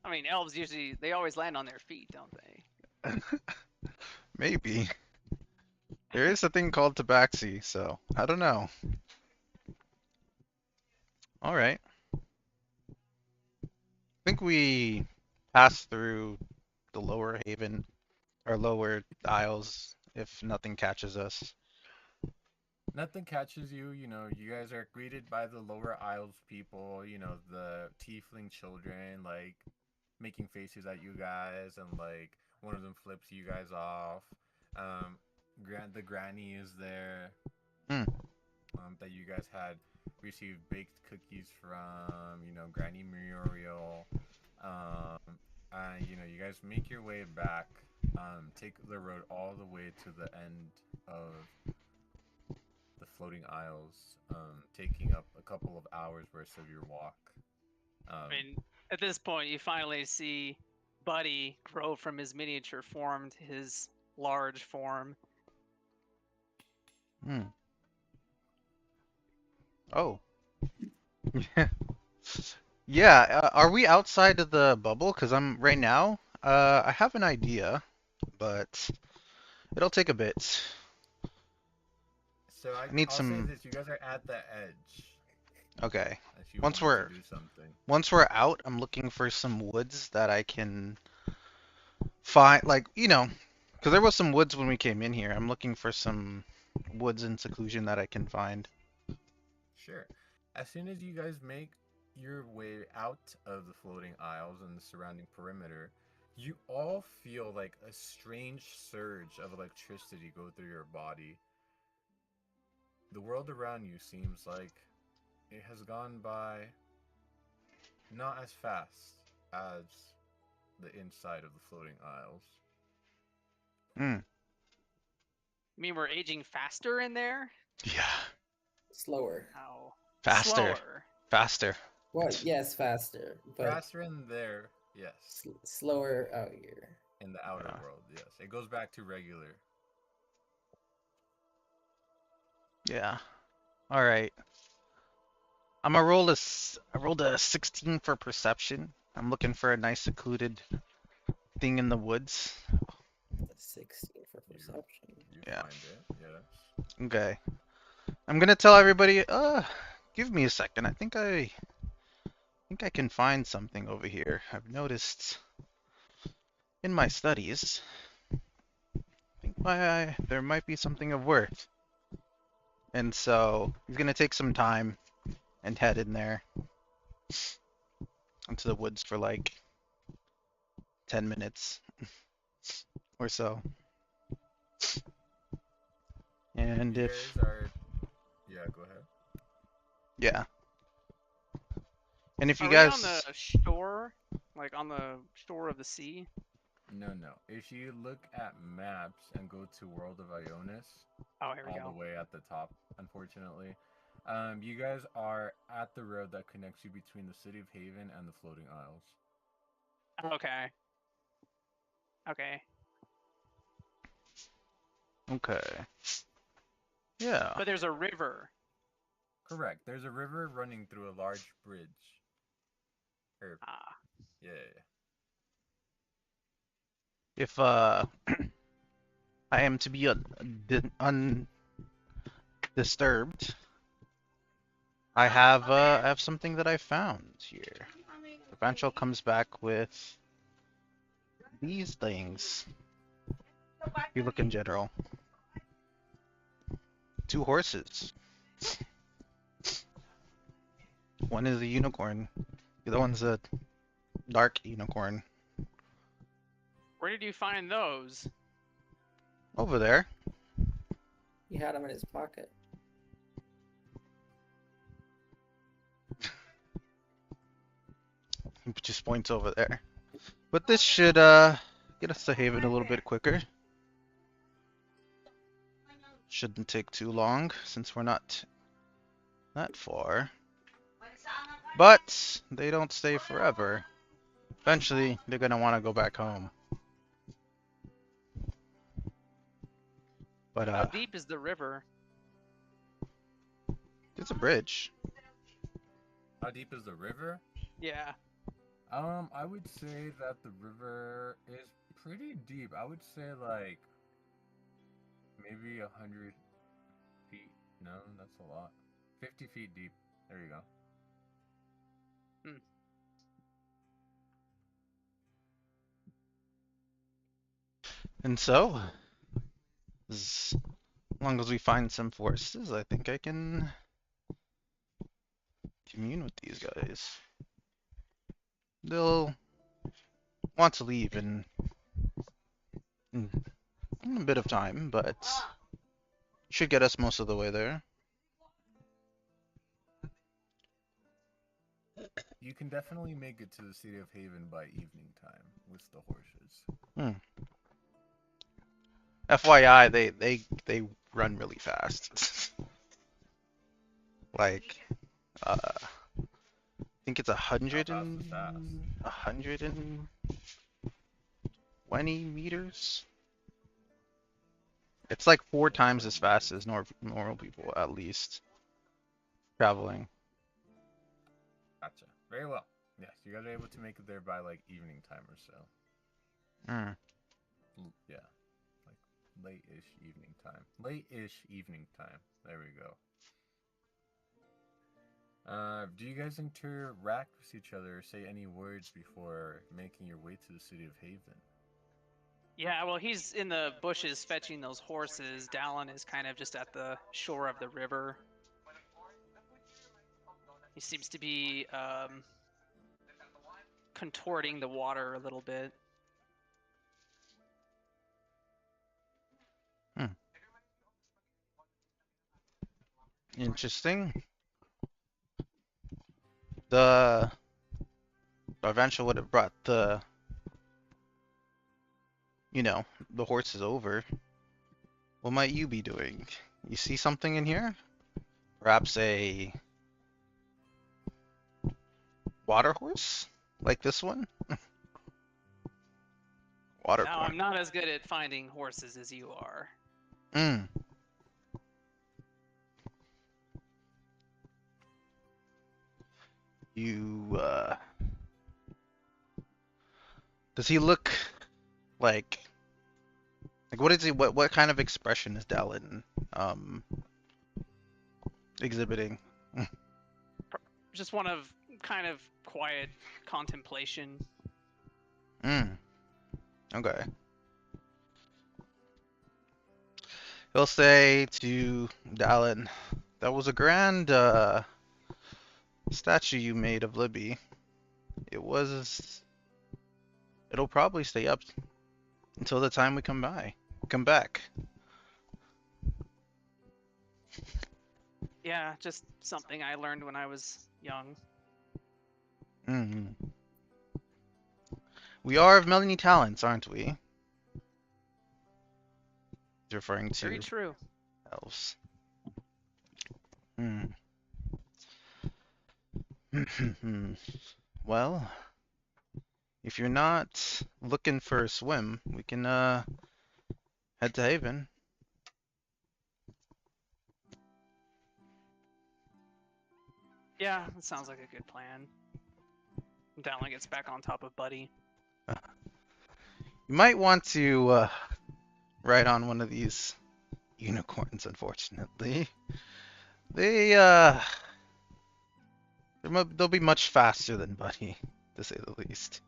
I mean, elves they always land on their feet, don't they? Maybe. There is a thing called tabaxi, so I don't know. All right. I think we pass through the lower haven or lower isles if nothing catches us. Nothing catches you, you guys are greeted by the lower isles people, the tiefling children, like, making faces at you guys, and, like, one of them flips you guys off. Um, the granny is there, Hmm. that you guys had received baked cookies from, Granny Muriel. Um, and, you guys make your way back, take the road all the way to the end of the floating isles, taking up a couple of hours worth of your walk. I mean, at this point, you finally see Buddy grow from his miniature form to his large form. Hmm. Oh. Yeah, are we outside of the bubble? Because I'm right now. I have an idea, but it'll take a bit. So I need I'll say some. this: you guys are at the edge. Okay. If you Once wanted to we're do something, once we're out, I'm looking for some woods that I can find, like, because there was some woods when we came in here. I'm looking for some woods and seclusion that I can find. Sure. As soon as you guys make your way out of the floating isles and the surrounding perimeter, you all feel like a strange surge of electricity go through your body. The world around you seems like it has gone by not as fast as the inside of the floating isles. Hmm. You mean we're aging faster in there? Yeah. Slower. Oh, Faster. slower. Faster. Well, yes, faster, but Faster in there, yes. slower out here. In the outer Yeah. world, yes. It goes back to regular. Yeah. All right. I'm gonna roll I rolled a 16 for perception. I'm looking for a nice secluded thing in the woods. 16 for perception. You Yeah. find it, yes. Okay. I'm gonna tell everybody, give me a second. I think I can find something over here. I've noticed in my studies. I think there might be something of worth. And so he's gonna take some time and head in there into the woods for like 10 minutes or so. And You if, guys are. Yeah, go ahead. yeah. And if you Are we on guys, the shore? Like on the shore of the sea? No, no. If you look at maps and go to World of Ionis, Oh, here we all go. the way at the top, unfortunately, you guys are at the road that connects you between the City of Haven and the Floating Isles. Okay. Okay. okay. Yeah. But there's a river. Correct. There's a river running through a large bridge. Ah. Yeah, yeah. If I am to be undisturbed, I have something that I found here. The Bancho comes back with these things. If you look in general. 2 horses. One is a unicorn. The other one's a dark unicorn. Where did you find those? Over there. He had them in his pocket. He just points over there. But this should get us to Haven a little bit quicker. Shouldn't take too long since we're not that far. But they don't stay forever. Eventually, they're gonna want to go back home. But How deep is the river? it's a bridge. How deep is the river? Yeah. I would say that the river is pretty deep. I would say like maybe 100 feet. No, that's a lot. 50 feet deep. There you go. Hmm. And so, as long as we find some forces, I think I can commune with these guys. They'll want to leave in a bit of time, but should get us most of the way there. You can definitely make it to the City of Haven by evening time with the horses. FYI, they run really fast. Like, I think it's How fast is fast? 120 meters. It's like 4 times as fast as normal people, at least, traveling. Gotcha. Very well. Yes, you guys are able to make it there by like evening time or so. Mm. Yeah, like late-ish evening time. Late-ish evening time. There we go. Do you guys interact with each other or say any words before making your way to the City of Haven? Yeah, well, he's in the bushes fetching those horses. Dallin is kind of just at the shore of the river. He seems to be contorting the water a little bit. Interesting. The Arventia would have brought the horses over. What might you be doing? You see something in here? Perhaps a water horse? Like this one? Water Now, point. I'm not as good at finding horses as you are. Mm. You, does he look like what is he, what kind of expression is Dallin, um, exhibiting? Just one of kind of quiet contemplation. Mm. Okay. He'll say to Dallin, that was a grand, statue you made of Libby. It'll probably stay up until the time we come back. Yeah, just something I learned when I was young. Mm. We are of many talents, aren't we? He's referring Very to true. elves. Hmm. Well, if you're not looking for a swim, we can head to Haven. Yeah, that sounds like a good plan. Dallin gets back on top of Buddy. You might want to ride on one of these unicorns, unfortunately. They they'll be much faster than Buddy, to say the least.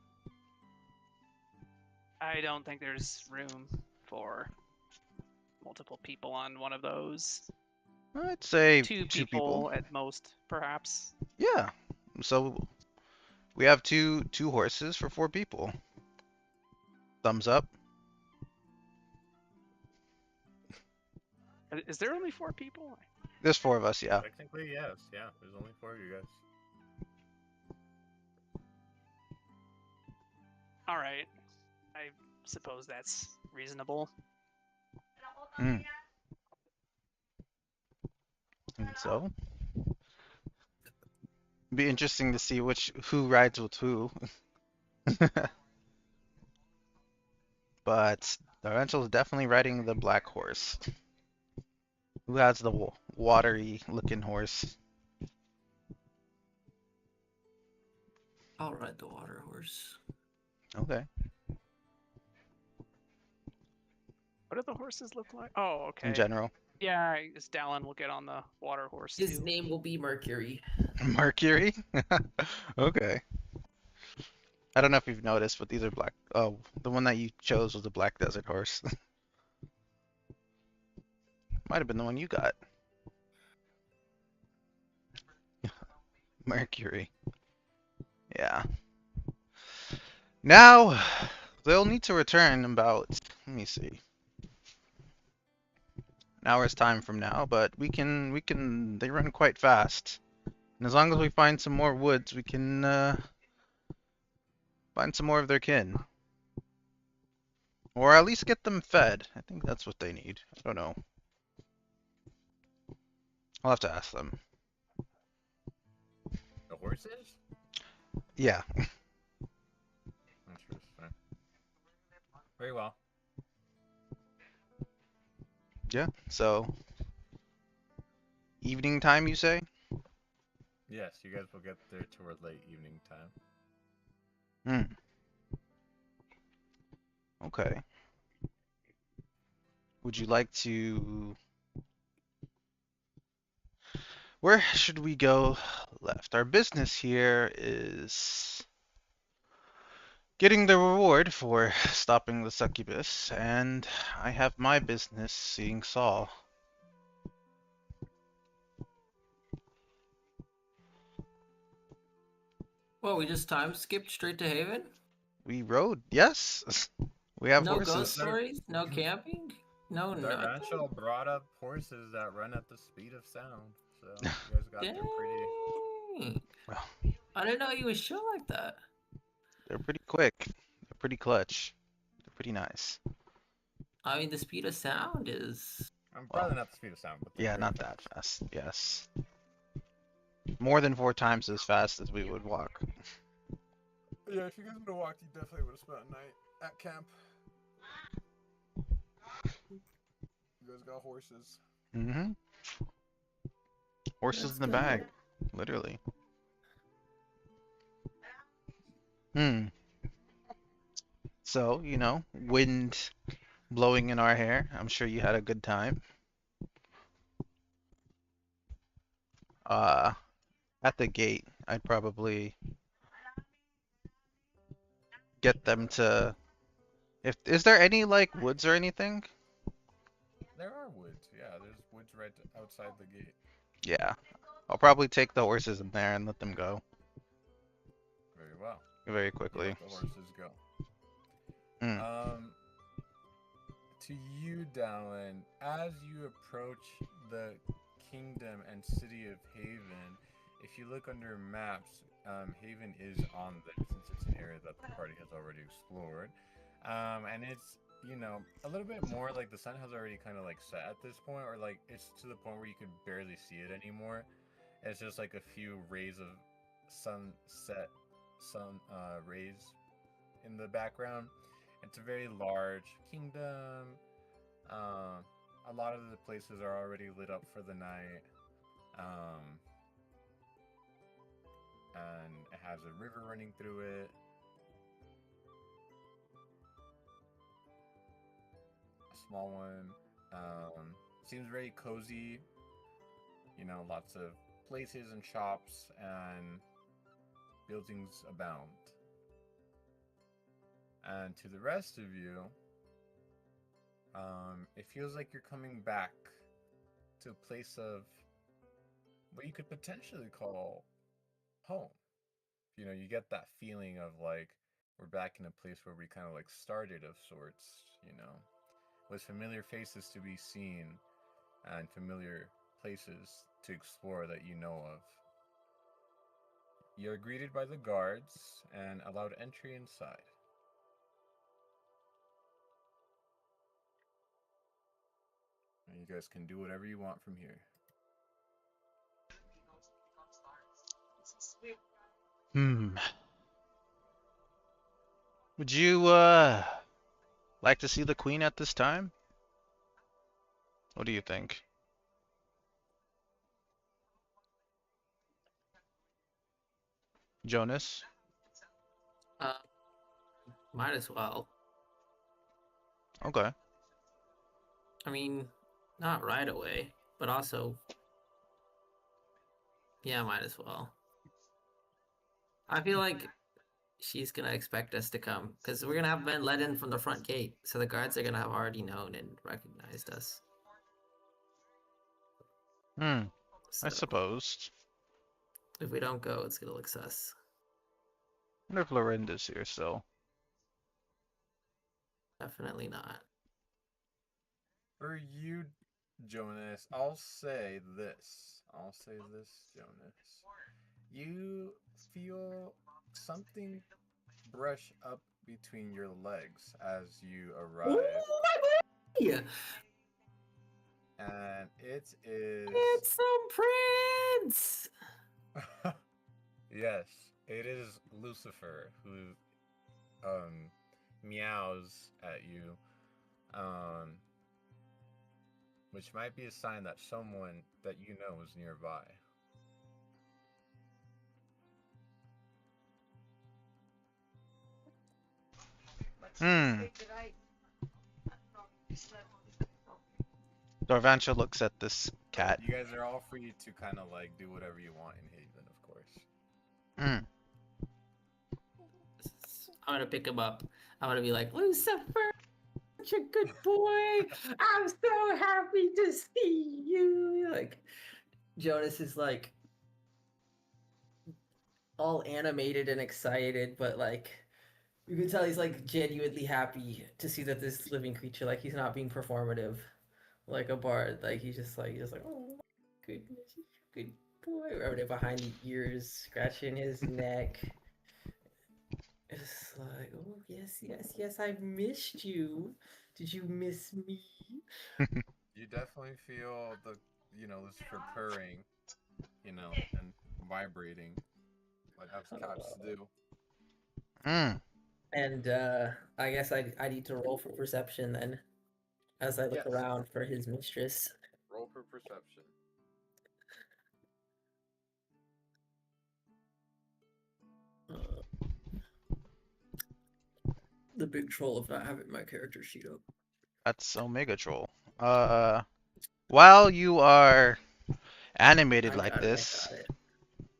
I don't think there's room for multiple people on one of those. I'd say Two two people people. at most, perhaps. Yeah. So we have two horses for 4 people. Thumbs up. Is there only 4 people? There's 4 of us, yeah. Technically, yes. Yeah, there's only 4 of you guys. All right. I suppose that's reasonable. Mm. And so, be interesting to see who rides with who. But Lorenzo's definitely riding the black horse. Who has the watery looking horse? I'll ride the water horse. Okay. What do the horses look like? Oh, okay. In general. Yeah, I guess Dallin will get on the water horse His too. name will be Mercury. Mercury? Okay. I don't know if you've noticed, but these are black. Oh, the one that you chose was a black desert horse. Might have been the one you got. Mercury. Yeah. Now, they'll need to return about, let me see, an hour's time from now, but they run quite fast. And as long as we find some more woods, we can find some more of their kin. Or at least get them fed. I think that's what they need. I don't know. I'll have to ask them. The horses? Yeah. Interesting. Very well. Yeah. So, evening time, you say? Yes, you guys will get there toward late evening time. Hmm. Okay. Would you like to... Where should we go left? Our business here is getting the reward for stopping the succubus, and I have my business seeing Saul. Well, we just time skipped straight to Haven? We rode, yes. We have No ghost horses. stories? No camping? No nothing? Darvancho brought up horses that run at the speed of sound. So you guys got there pretty. Dang. Well, I didn't know you was chill like that. they're pretty quick. They're pretty clutch. They're pretty nice. I mean, the speed of sound is. I'm probably not the speed of sound, but they're Yeah, very not that fast. fast. Yes. More than 4 times as fast as we would walk. Yeah, if you guys would have walked, you definitely would have spent a night at camp. You guys got horses. Mm-hmm. Horses Let's in the go. bag. Literally. Hmm. So, wind blowing in our hair. I'm sure you had a good time. At the gate, I'd probably get them to. Is there any like woods or anything? There are woods. Yeah, there's woods right outside the gate. Yeah. I'll probably take the horses in there and let them go Very well. very You quickly. let the horses go. Hmm. To you, Dallin, as you approach the kingdom and city of Haven, if you look under maps, Haven is on there since it's an area that the party has already explored. And it's, a little bit more like the sun has already kind of like set at this point, or like it's to the point where you can barely see it anymore. It's just like a few rays of sun rays in the background. It's a very large kingdom. A lot of the places are already lit up for the night. And it has a river running through it. A small one. Seems very cozy. Lots of places and shops and buildings abound. And to the rest of you, it feels like you're coming back to a place of what you could potentially call home. You get that feeling of like we're back in a place where we kind of like started of sorts, with familiar faces to be seen and familiar places to explore that you know of. You're greeted by the guards and allowed entry inside. And you guys can do whatever you want from here. Hmm. Would you like to see the queen at this time? What do you think? Jonas? Uh, might as well. Okay. I mean, not right away, but also. Yeah, might as well. I feel like she's gonna expect us to come because we're gonna have been let in from the front gate, so the guards are gonna have already known and recognized us. I So suppose. if we don't go, it's gonna look sus. Wonder if Lorinda's here still. Definitely not. For you, Jonas, I'll say this, Jonas. You feel something brush up between your legs as you arrive. Yeah, And it is. it's some prince. Yes, it is Lucifer who meows at you. Which might be a sign that someone that you know is nearby. Darvancha looks at this cat. You guys are all free to kind of like do whatever you want in Haven, of course. I'm gonna pick him up. I'm gonna be like, Lucifer, such a good boy. I'm so happy to see you. Like Jonas is like all animated and excited, but like you can tell he's like genuinely happy to see that this living creature, like he's not being performative like a bard. Like he's just like, oh my goodness, good boy. Rubbing it behind the ears, scratching his neck. It's like, oh yes, yes, yes, I've missed you. Did you miss me? You definitely feel the, Lucifer purring, and vibrating, like as cats do. Mm. And I guess I need to roll for perception then, as I look Yes. around for his mistress. Roll for perception. The big troll of not having my character sheet up. That's Omega Troll. While you are animated I like got it. I this, got it.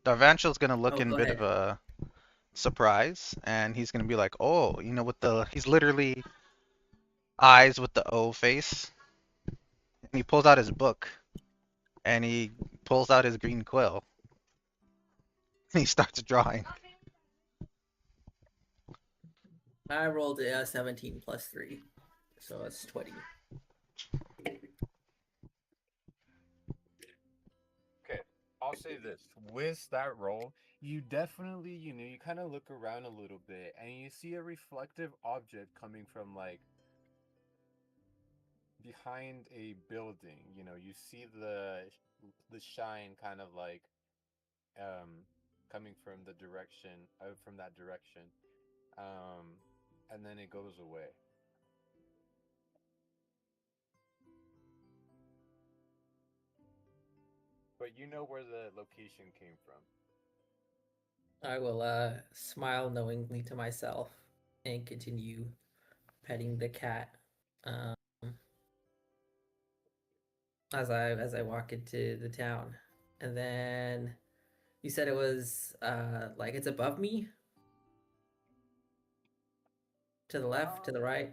Darvanchel's gonna look Oh, in a go bit of ahead. a surprise, and he's gonna be like, "Oh, he's literally eyes with the O face." And he pulls out his book, and he pulls out his green quill, and he starts drawing. I rolled a 17 plus 3, so it's 20. Okay, I'll say this. With that roll, you definitely, you kind of look around a little bit and you see a reflective object coming from like behind a building. You see the shine kind of like coming from the direction from that direction. Um and then it goes away. But you know where the location came from. I will smile knowingly to myself and continue petting the cat um, as I walk into the town. And then you said it was like it's above me, to the left, to the right.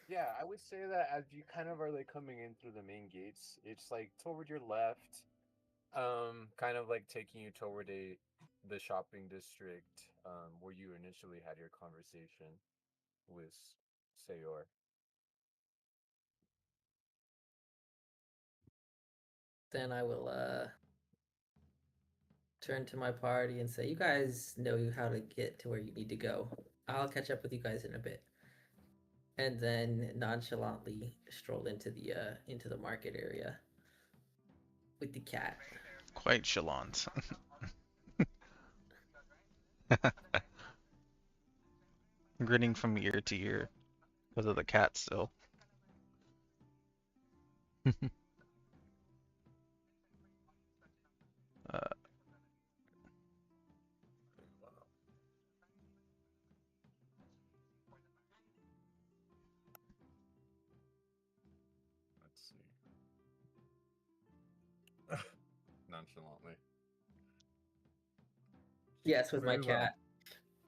Yeah, I would say that as you kind of are like coming in through the main gates, it's like toward your left, kind of like taking you toward the shopping district, where you initially had your conversation with Sayor. Then I will turn to my party and say, "You guys know how to get to where you need to go. I'll catch up with you guys in a bit." And then nonchalantly stroll into the market area with the cat. Quite chalant. Grinning from ear to ear because of the cat still. uh, Wow. Let's see. Nonchalantly. Yes, with my Very well. cat.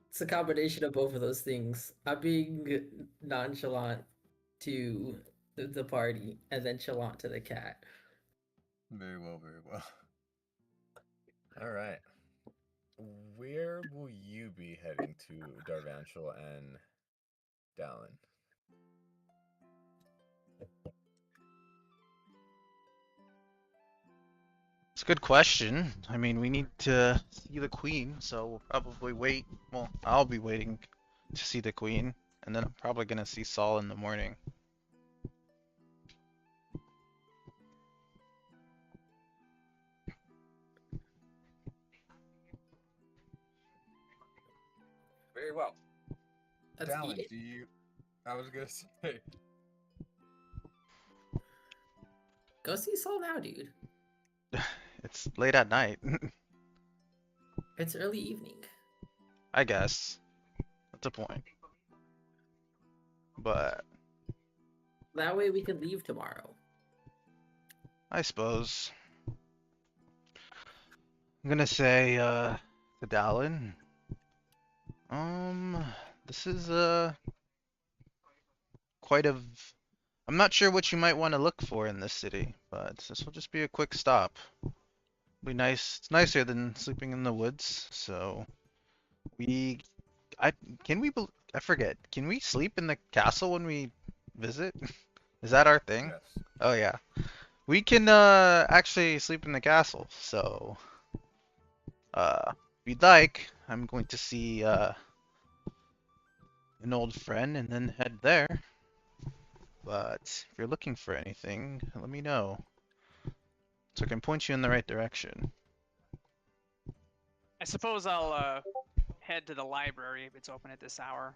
It's a combination of both of those things. I'm being nonchalant to the party and then chalant to the cat. Very well, very well. All right. Where will you be heading to, Darvanchel and Dallin? it's a good question. I mean, we need to see the queen, so we'll probably wait. Well, I'll be waiting to see the queen, and then I'm probably gonna see Saul in the morning. Very well. That's Dallin, it. do you? I was gonna say. Go see Saul now, dude. It's late at night, It's early evening. I guess. That's a point. But That way we can leave tomorrow. I suppose I'm gonna say to Dallin, This is quite a. I'm not sure what you might want to look for in this city, but this will just be a quick stop. Be nice. It's nicer than sleeping in the woods. So we, I can we? I forget. Can we sleep in the castle when we visit? Is that our thing? Yes. Oh yeah. We can actually sleep in the castle. So if you'd like, I'm going to see an old friend and then head there. But if you're looking for anything, let me know so I can point you in the right direction. I suppose I'll head to the library if it's open at this hour.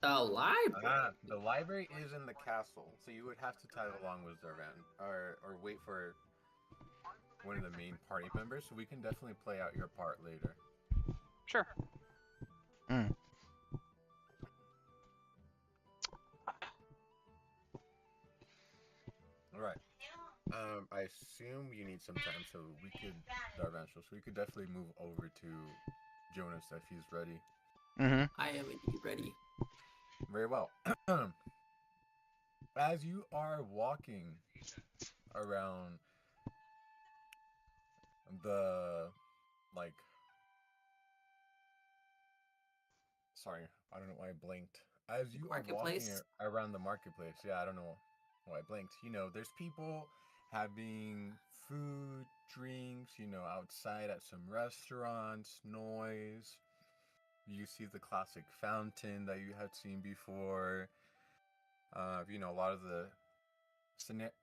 Oh, library. The library is in the castle, so you would have to tag along with Zarvan, or wait for one of the main party members. So we can definitely play out your part later. Sure. Mm. All right. I assume you need some time, so we could, Zarvan, so we could definitely move over to Jonas if he's ready. Mm-hmm. I am indeed ready. Very well. As you are walking around the, like, sorry, I don't know why I blinked. As you are walking Marketplace? around the marketplace, yeah, I don't know why I blinked. You know, there's people having food, drinks, you know, outside at some restaurants, noise. You see the classic fountain that you had seen before. You know, a lot of the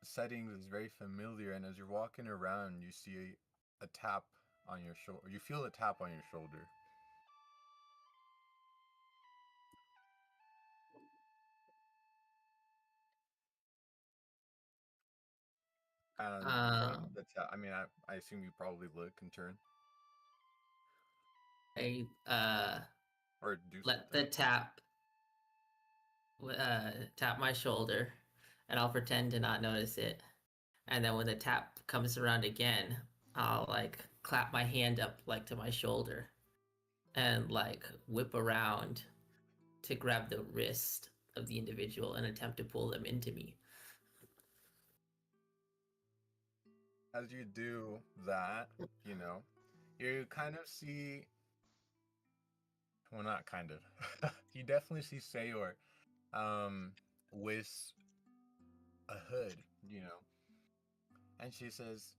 settings is very familiar, and as you're walking around, you see a tap on your shoulder. You feel a tap on your shoulder. And from Um, the tap, I mean, I assume you probably look and turn I or do let something. the tap my shoulder, and I'll pretend to not notice it. And then when the tap comes around again, I'll like clap my hand up like to my shoulder and like whip around to grab the wrist of the individual and attempt to pull them into me. As you do that, you know, you kind of see, well, not kind of, you definitely see Sayor, um, with a hood, you know, and she says,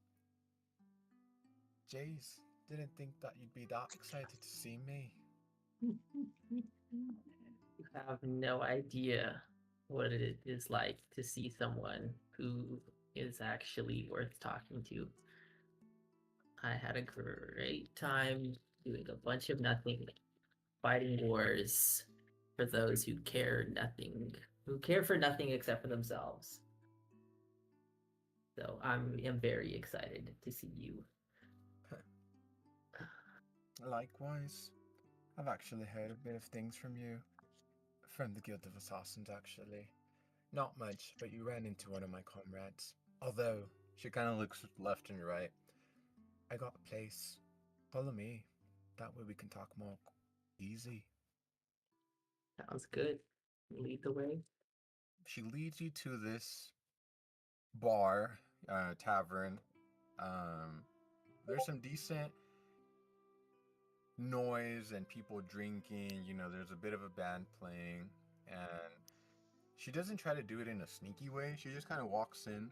Jace, didn't think that you'd be that excited to see me. You have no idea what it is like to see someone who is actually worth talking to. I had a great time doing a bunch of nothing, fighting wars for those who care for nothing except for themselves. So am very excited to see you. Likewise, I've actually heard a bit of things from you. From the Guild of Assassins, actually. Not much, but you ran into one of my comrades. Although, she kind of looks left and right. I got a place. Follow me. That way we can talk more easy. Sounds good. Lead the way. She leads you to this bar, tavern. Um, there's some decent noise and people drinking. You know, there's a bit of a band playing, and she doesn't try to do it in a sneaky way. She just kind of walks in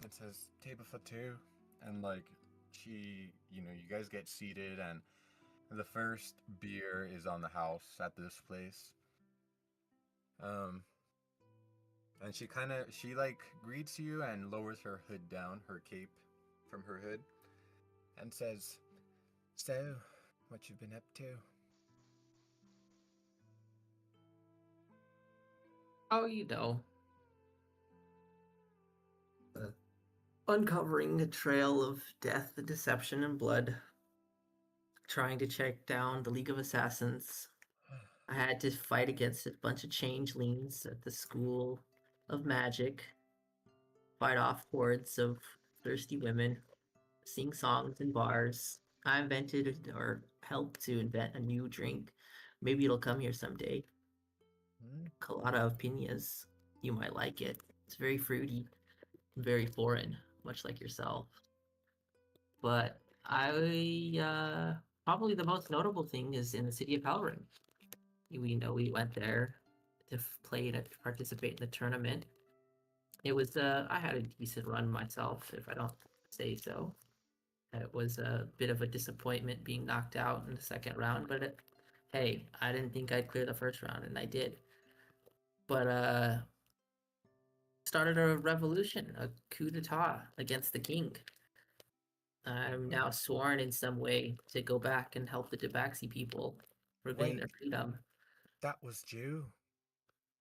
and says, "Table for two," and like she, you know, you guys get seated, and the first beer is on the house at this place. Um, and she like greets you and lowers her hood down, her cape from her hood, and says, "So, what you been up to?" Oh, uncovering a trail of death, deception, and blood, trying to check down the League of Assassins. I had to fight against a bunch of changelings at the School of Magic, fight off hordes of thirsty women, sing songs in bars. I invented or helped to invent a new drink Maybe it'll come here someday. Hmm? Colada of Pinas. You might like it. It's very fruity, very foreign, much like yourself. But probably the most notable thing is in the city of Halrin. We went there to play and participate in the tournament. It was I had a decent run myself, if I don't say so. It was a bit of a disappointment being knocked out in the second round, but hey, I didn't think I'd clear the first round, and I did. But started a revolution, a coup d'état against the king. I'm now sworn in some way to go back and help the Tabaxi people regain Wait, their freedom. that was due.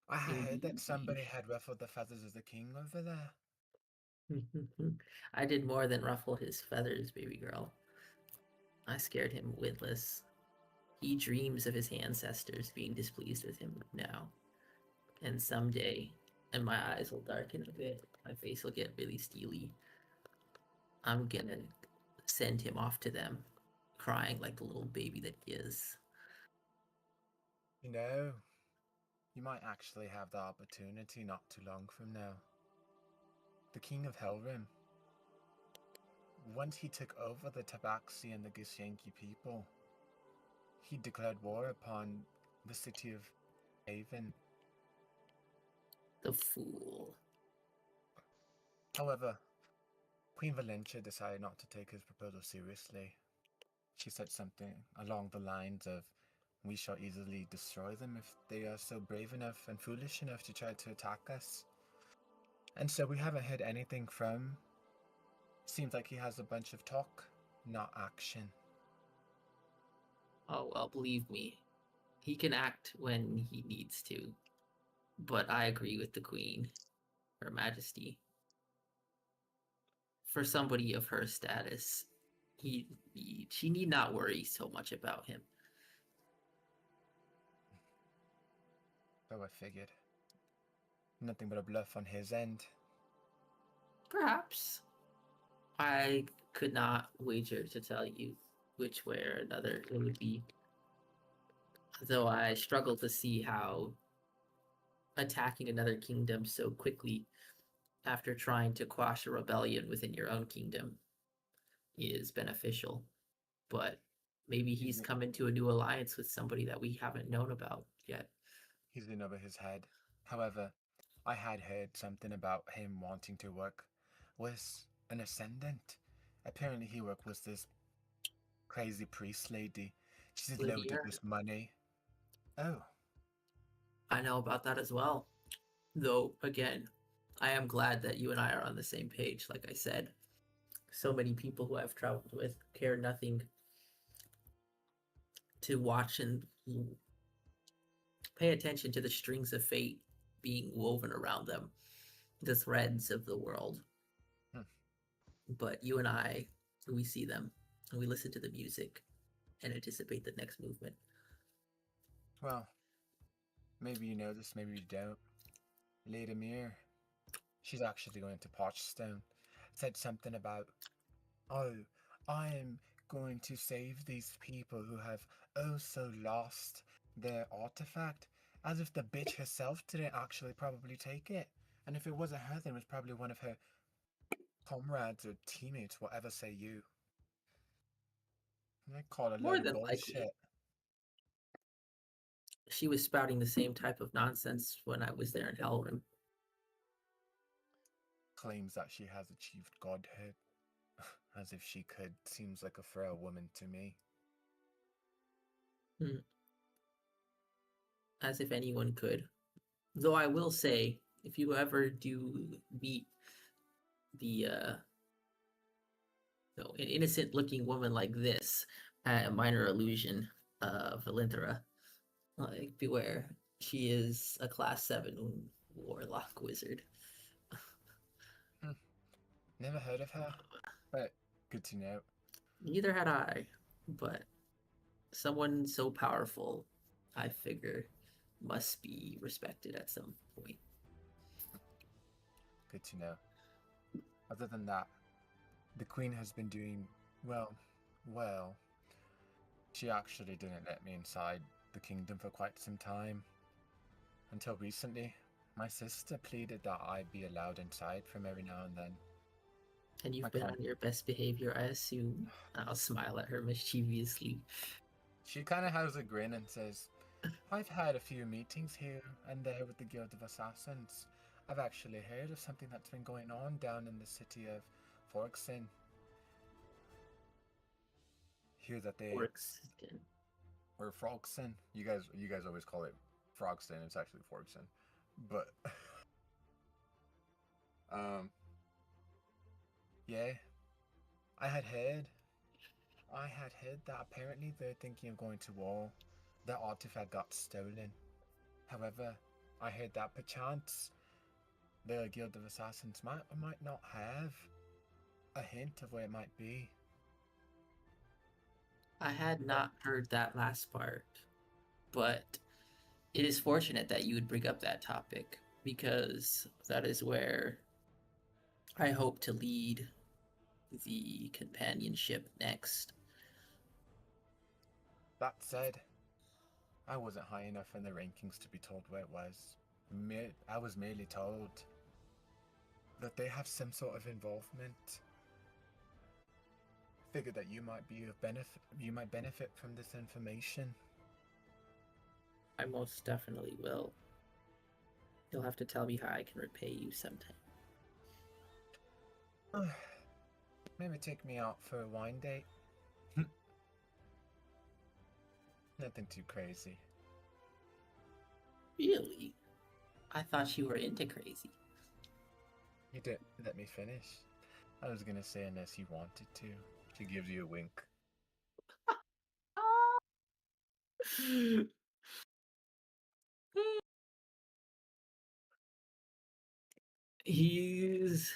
I heard that Indeed. somebody had ruffled the feathers of the king over there. I did more than ruffle his feathers, baby girl. I scared him witless. He dreams of his ancestors being displeased with him now. And someday, and my eyes will darken a bit, my face will get really steely. I'm gonna send him off to them, crying like the little baby that he is. You know, you might actually have the opportunity not too long from now. The king of Helrim, once he took over the Tabaxi and the Gishenki people, he declared war upon the city of Avon. The fool. However, Queen Valentia decided not to take his proposal seriously. She said something along the lines of, "We shall easily destroy them if they are so brave enough and foolish enough to try to attack us." And so we haven't heard anything from. Seems like he has a bunch of talk, not action. Oh, well, believe me, he can act when he needs to. But I agree with the Queen, Her Majesty. For somebody of her status, she need not worry so much about him. So I figured. Nothing but a bluff on his end. Perhaps. I could not wager to tell you which way or another it would be. Though I struggle to see how attacking another kingdom so quickly after trying to quash a rebellion within your own kingdom is beneficial. But maybe he's come into a new alliance with somebody that we haven't known about yet. He's in over his head. However, I had heard something about him wanting to work with an ascendant. Apparently he worked with this crazy priest lady. She's loaded Lydia, with money. Oh, I know about that as well. Though, again, I am glad that you and I are on the same page, like I said. So many people who I've traveled with care nothing to watch and pay attention to the strings of fate being woven around them, the threads of the world. Hmm. But you and I, we see them, and we listen to the music and anticipate the next movement. well, maybe you know this, maybe you don't. Lady Mir, she's actually going to Potchstone. Said something about, "Oh, I am going to save these people who have oh so lost their artifact," as if the bitch herself didn't actually probably take it. And if it wasn't her, then it was probably one of her comrades or teammates, whatever say you. And I call it a More load of than likely, bullshit. she was spouting the same type of nonsense when I was there in Helrim. Claims that she has achieved godhood. As if she could. Seems like a frail woman to me. As if anyone could. Though I will say, if you ever do meet the an innocent looking woman like this at a minor illusion of Valinthera, like beware. She is a class 7 warlock wizard. Never heard of her, but good to know. Neither had I, but someone so powerful, I figure, must be respected at some point. Good to know. Other than that, the Queen has been doing well. She actually didn't let me inside the kingdom for quite some time. Until recently, my sister pleaded that I be allowed inside from every now and then. And you've My been con- on your best behavior, I assume. I'll smile at her mischievously. She kind of has a grin and says, I've had a few meetings here and there with the Guild of Assassins. I've actually heard of something that's been going on down in the city of Forkson. Hear that they Works. or Frogson. You guys always call it Frogston. It's actually Forkson. But yeah, I had heard. I had heard that apparently they're thinking of going to war. The artifact got stolen. However, I heard that perchance the Guild of Assassins might or might not have a hint of where it might be. I had not heard that last part, but it is fortunate that you would bring up that topic because that is where I hope to lead the companionship next. That said, I wasn't high enough in the rankings to be told where it was. I was merely told that they have some sort of involvement. Figured that you might be of benefit. You might benefit from this information. I most definitely will. You'll have to tell me how I can repay you sometime. Maybe take me out for a wine date. Nothing too crazy. Really? I thought you were into crazy. You didn't let me finish. I was gonna say unless you wanted to. She gives you a wink. He's.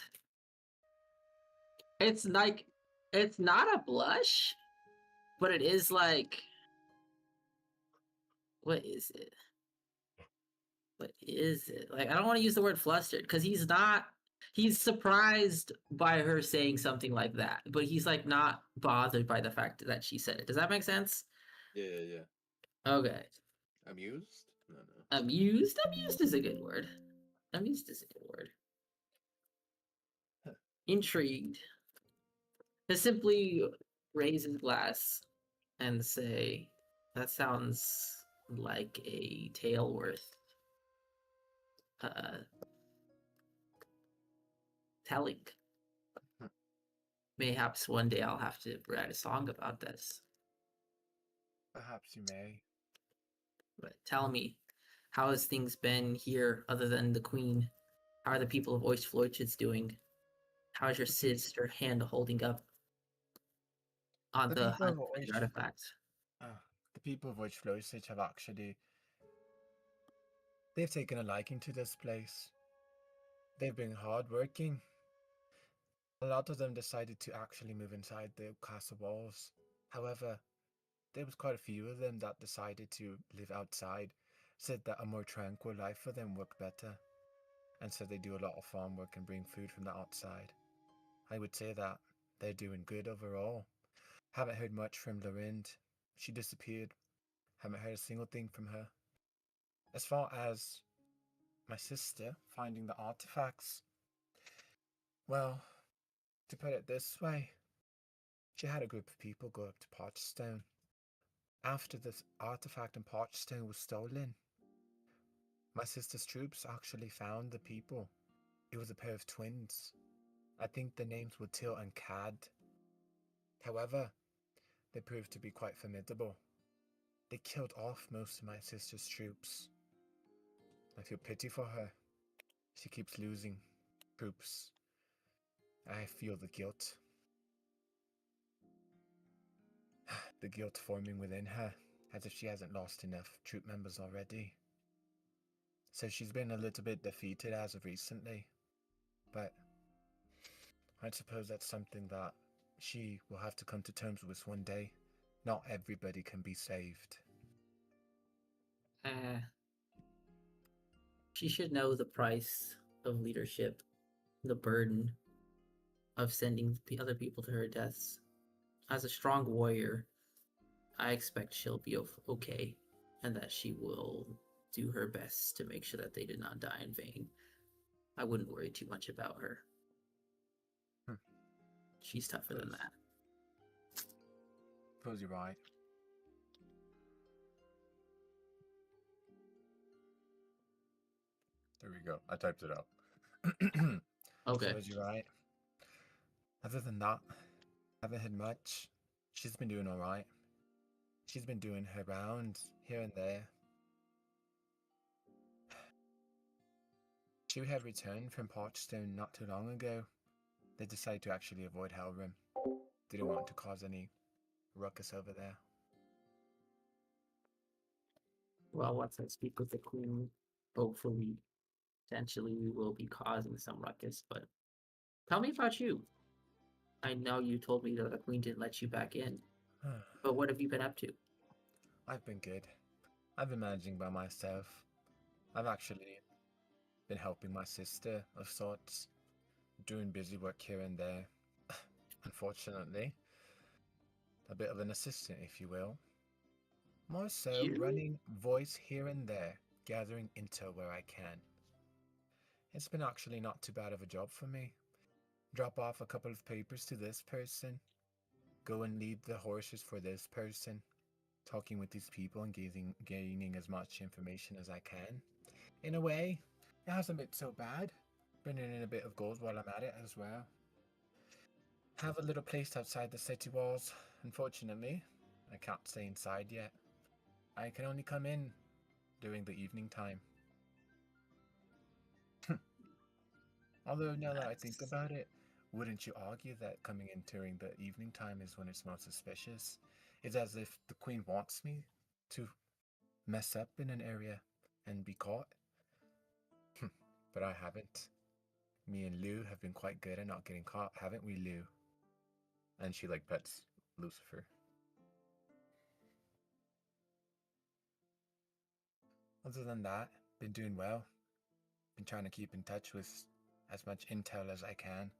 It's like. It's not a blush, but it is like. What is it? What is it? Like, I don't want to use the word flustered because he's not. He's surprised by her saying something like that, but he's like not bothered by the fact that she said it. Does that make sense? Yeah. Okay. Amused? No. Amused? Amused is a good word. Amused is a good word. Intrigued. To simply raise his glass and say, that sounds like a tale worth telling. Mayhaps one day I'll have to write a song about this. Perhaps you may. But tell me, how has things been here other than the Queen? How are the people of Oistflorchits doing? How is your sister hand holding up on The the people hunt of for the Oish- artifacts? The people of Oistflorchits have actually. They've taken a liking to this place. They've been hardworking. A lot of them decided to actually move inside the castle walls. However, there was quite a few of them that decided to live outside, said that a more tranquil life for them worked better, and so they do a lot of farm work and bring food from the outside. I would say that they're doing good overall. Haven't heard much from Lorind. She disappeared. Haven't heard a single thing from her. As far as my sister finding the artifacts, well, to put it this way, she had a group of people go up to Parchstone. After the artifact in Parchstone was stolen, my sister's troops actually found the people. It was a pair of twins. I think the names were Till and Cad. However, they proved to be quite formidable. They killed off most of my sister's troops. I feel pity for her. She keeps losing troops. I feel the guilt. The guilt forming within her, as if she hasn't lost enough troop members already. So she's been a little bit defeated as of recently. But I suppose that's something that she will have to come to terms with one day. Not everybody can be saved. She should know the price of leadership, the burden of sending other people to her deaths. As a strong warrior, I expect she'll be okay. and that she will do her best to make sure that they did not die in vain. I wouldn't worry too much about her. Hmm. She's tougher than that. Suppose you're right. There we go. I typed it out. Okay. Suppose you're right. Other than that, haven't had much. She's been doing alright. She's been doing her rounds here and there. She had returned from Parchstone not too long ago. They decided to actually avoid Helrim. Didn't want to cause any ruckus over there. Well, once I speak with the queen, hopefully, potentially, we will be causing some ruckus. But tell me about you. I know you told me that the queen didn't let you back in, but what have you been up to? I've been good. I've been managing by myself. I've actually been helping my sister of sorts, doing busy work here and there. Unfortunately, a bit of an assistant, if you will. More so, You? running voice here and there, gathering intel where I can. It's been actually not too bad of a job for me. Drop off a couple of papers to this person, go and lead the horses for this person, talking with these people and gaining as much information as I can. In a way, it hasn't been so bad. Bringing in a bit of gold while I'm at it as well. Have a little place outside the city walls. Unfortunately, I can't stay inside yet. I can only come in during the evening time. Although now that I think about it, wouldn't you argue that coming in during the evening time is when it's most suspicious? It's as if the queen wants me to mess up in an area and be caught. But I haven't. Me and Lou have been quite good at not getting caught, haven't we, Lou? And she like pets Lucifer. Other than that, been doing well. Been trying to keep in touch with as much intel as I can.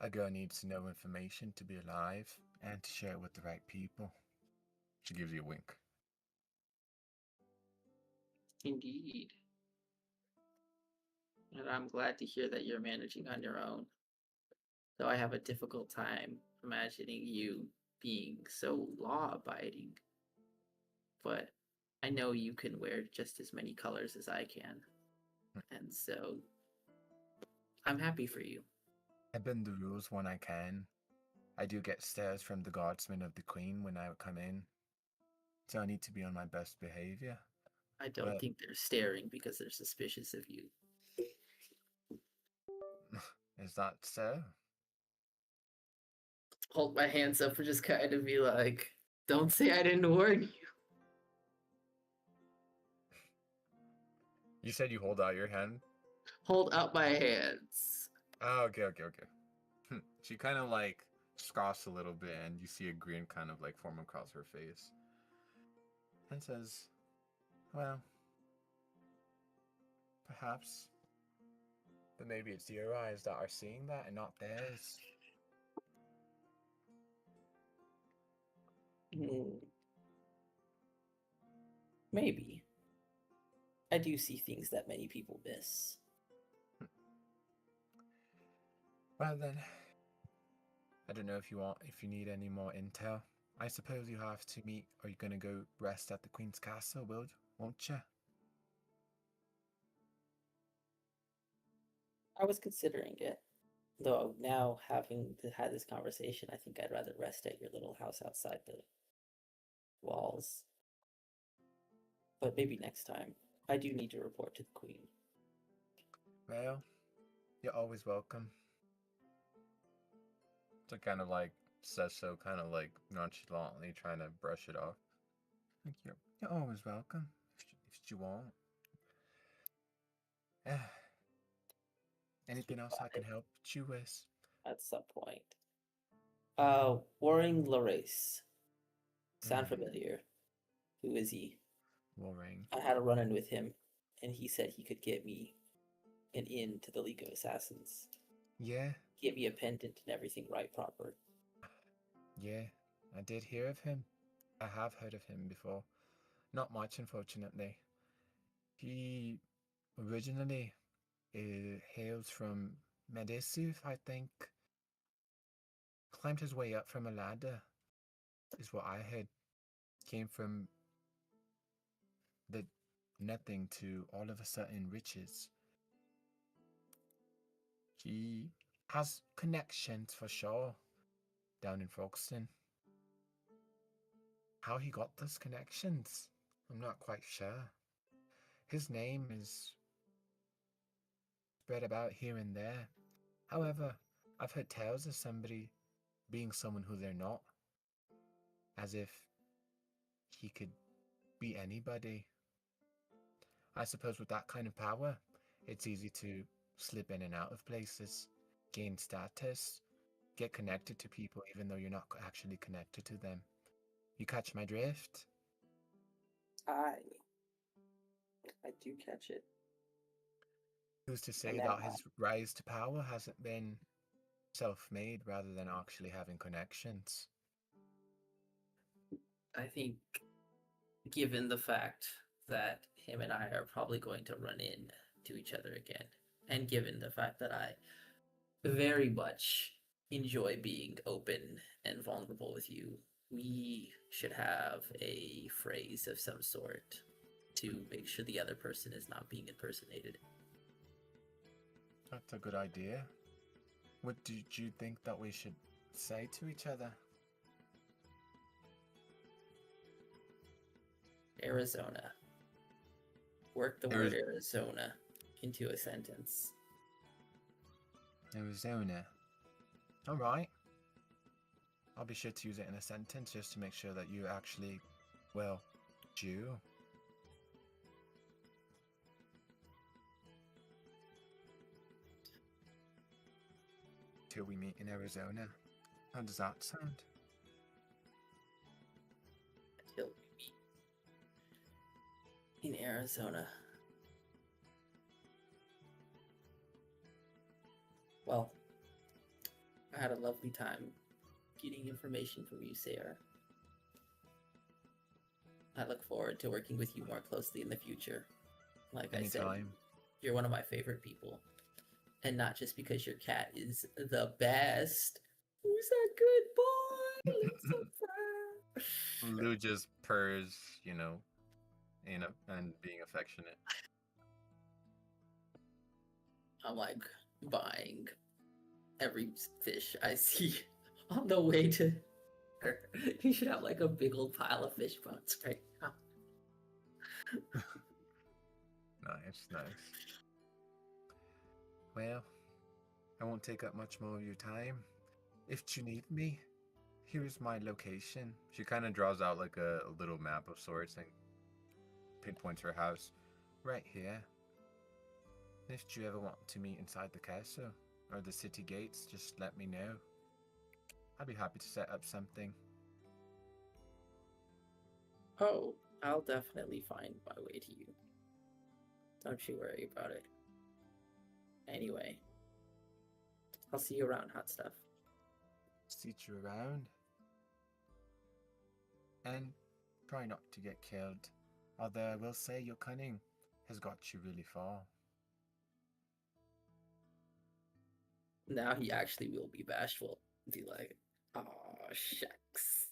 A girl needs to know information to be alive and to share it with the right people. She gives you a wink. Indeed. And I'm glad to hear that you're managing on your own. Though I have a difficult time imagining you being so law abiding. But I know you can wear just as many colors as I can. And so I'm happy for you. I bend the rules when I can. I do get stares from the guardsmen of the queen when I come in. So I need to be on my best behavior. I don't But think they're staring because they're suspicious of you. is that so? Hold my hands up and just kind of be like, don't say I didn't warn you. You said you hold out your hand? Hold out my hands. Oh, okay. She kind of like scoffs a little bit and you see a grin kind of like form across her face. And says, well, perhaps. But maybe it's your eyes that are seeing that and not theirs. Maybe. I do see things that many people miss. Well then, I don't know if you need any more intel. I suppose you have to meet, or you're gonna go rest at the Queen's Castle, won't you? I was considering it. Though now, having had this conversation, I think I'd rather rest at your little house outside the walls. But maybe next time. I do need to report to the Queen. Well, you're always welcome. So kind of like says so, kind of like nonchalantly trying to brush it off. Like you're always welcome if you want. Anything else I can help you with? At some point. Warring Larace. Sound familiar? Who is he? Warring. I had a run-in with him, and he said he could get me an in to the League of Assassins. Yeah. Get me a pendant and everything right proper. Yeah, I did hear of him. I have heard of him before. Not much, unfortunately. He originally hails from Medisuf, I think. Climbed his way up from a ladder, is what I heard. Came from the nothing to all of a sudden riches. He has connections for sure down in Folkestone. How he got those connections, I'm not quite sure. His name is spread about here and there. However, I've heard tales of somebody being someone who they're not, as if he could be anybody. I suppose with that kind of power, it's easy to slip in and out of places, gain status, get connected to people even though you're not actually connected to them. You catch my drift? I do catch it. Who's to say And that now his rise to power hasn't been self-made rather than actually having connections? I think, given the fact that him and I are probably going to run into each other again, and given the fact that I very much enjoy being open and vulnerable with you, we should have a phrase of some sort to make sure the other person is not being impersonated. That's a good idea. What did you think that we should say to each other? Arizona. Work the word Arizona into a sentence. Arizona. Alright. I'll be sure to use it in a sentence just to make sure that you actually, well, Jew. Till we meet in Arizona. How does that sound? Until we meet in Arizona. Well, I had a lovely time getting information from you, Sarah. I look forward to working with you more closely in the future. Like I said, Anytime. you're one of my favorite people. And not just because your cat is the best. Who's that good boy? Looks so proud. Lou just purrs, and being affectionate. I'm like buying every fish I see on the way to her. You should have like a big old pile of fish bones right now. Nice, nice. Well, I won't take up much more of your time. If you need me, here's my location. She kind of draws out like a little map of sorts and pinpoints her house. Right here. If you ever want to meet inside the castle or the city gates, just let me know. I'd be happy to set up something. Oh, I'll definitely find my way to you. Don't you worry about it. Anyway, I'll see you around, hot stuff. See you around. And try not to get killed. Although I will say your cunning has got you really far. Now he actually will be bashful. Be like, oh shucks.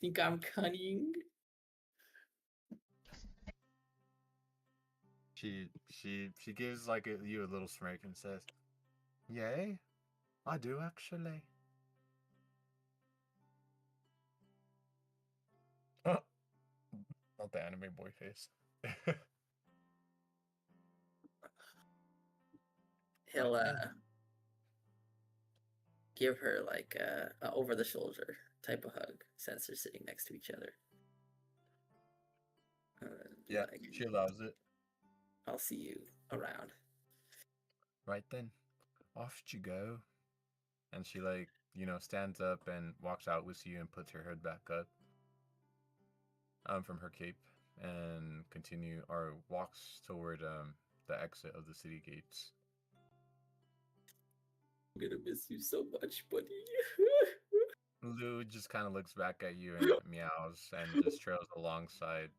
Think I'm cunning? She gives like you a little smirk and says, Yay? I do actually. "Oh, not the anime boy face." He'll give her like a over the shoulder type of hug since they're sitting next to each other. Yeah, like, she allows it. I'll see you around. Right then, off you go. And she stands up and walks out with you and puts her hood back up from her cape and walks toward the exit of the city gates. I'm gonna miss you so much, buddy. Lou just kind of looks back at you and meows and just trails alongside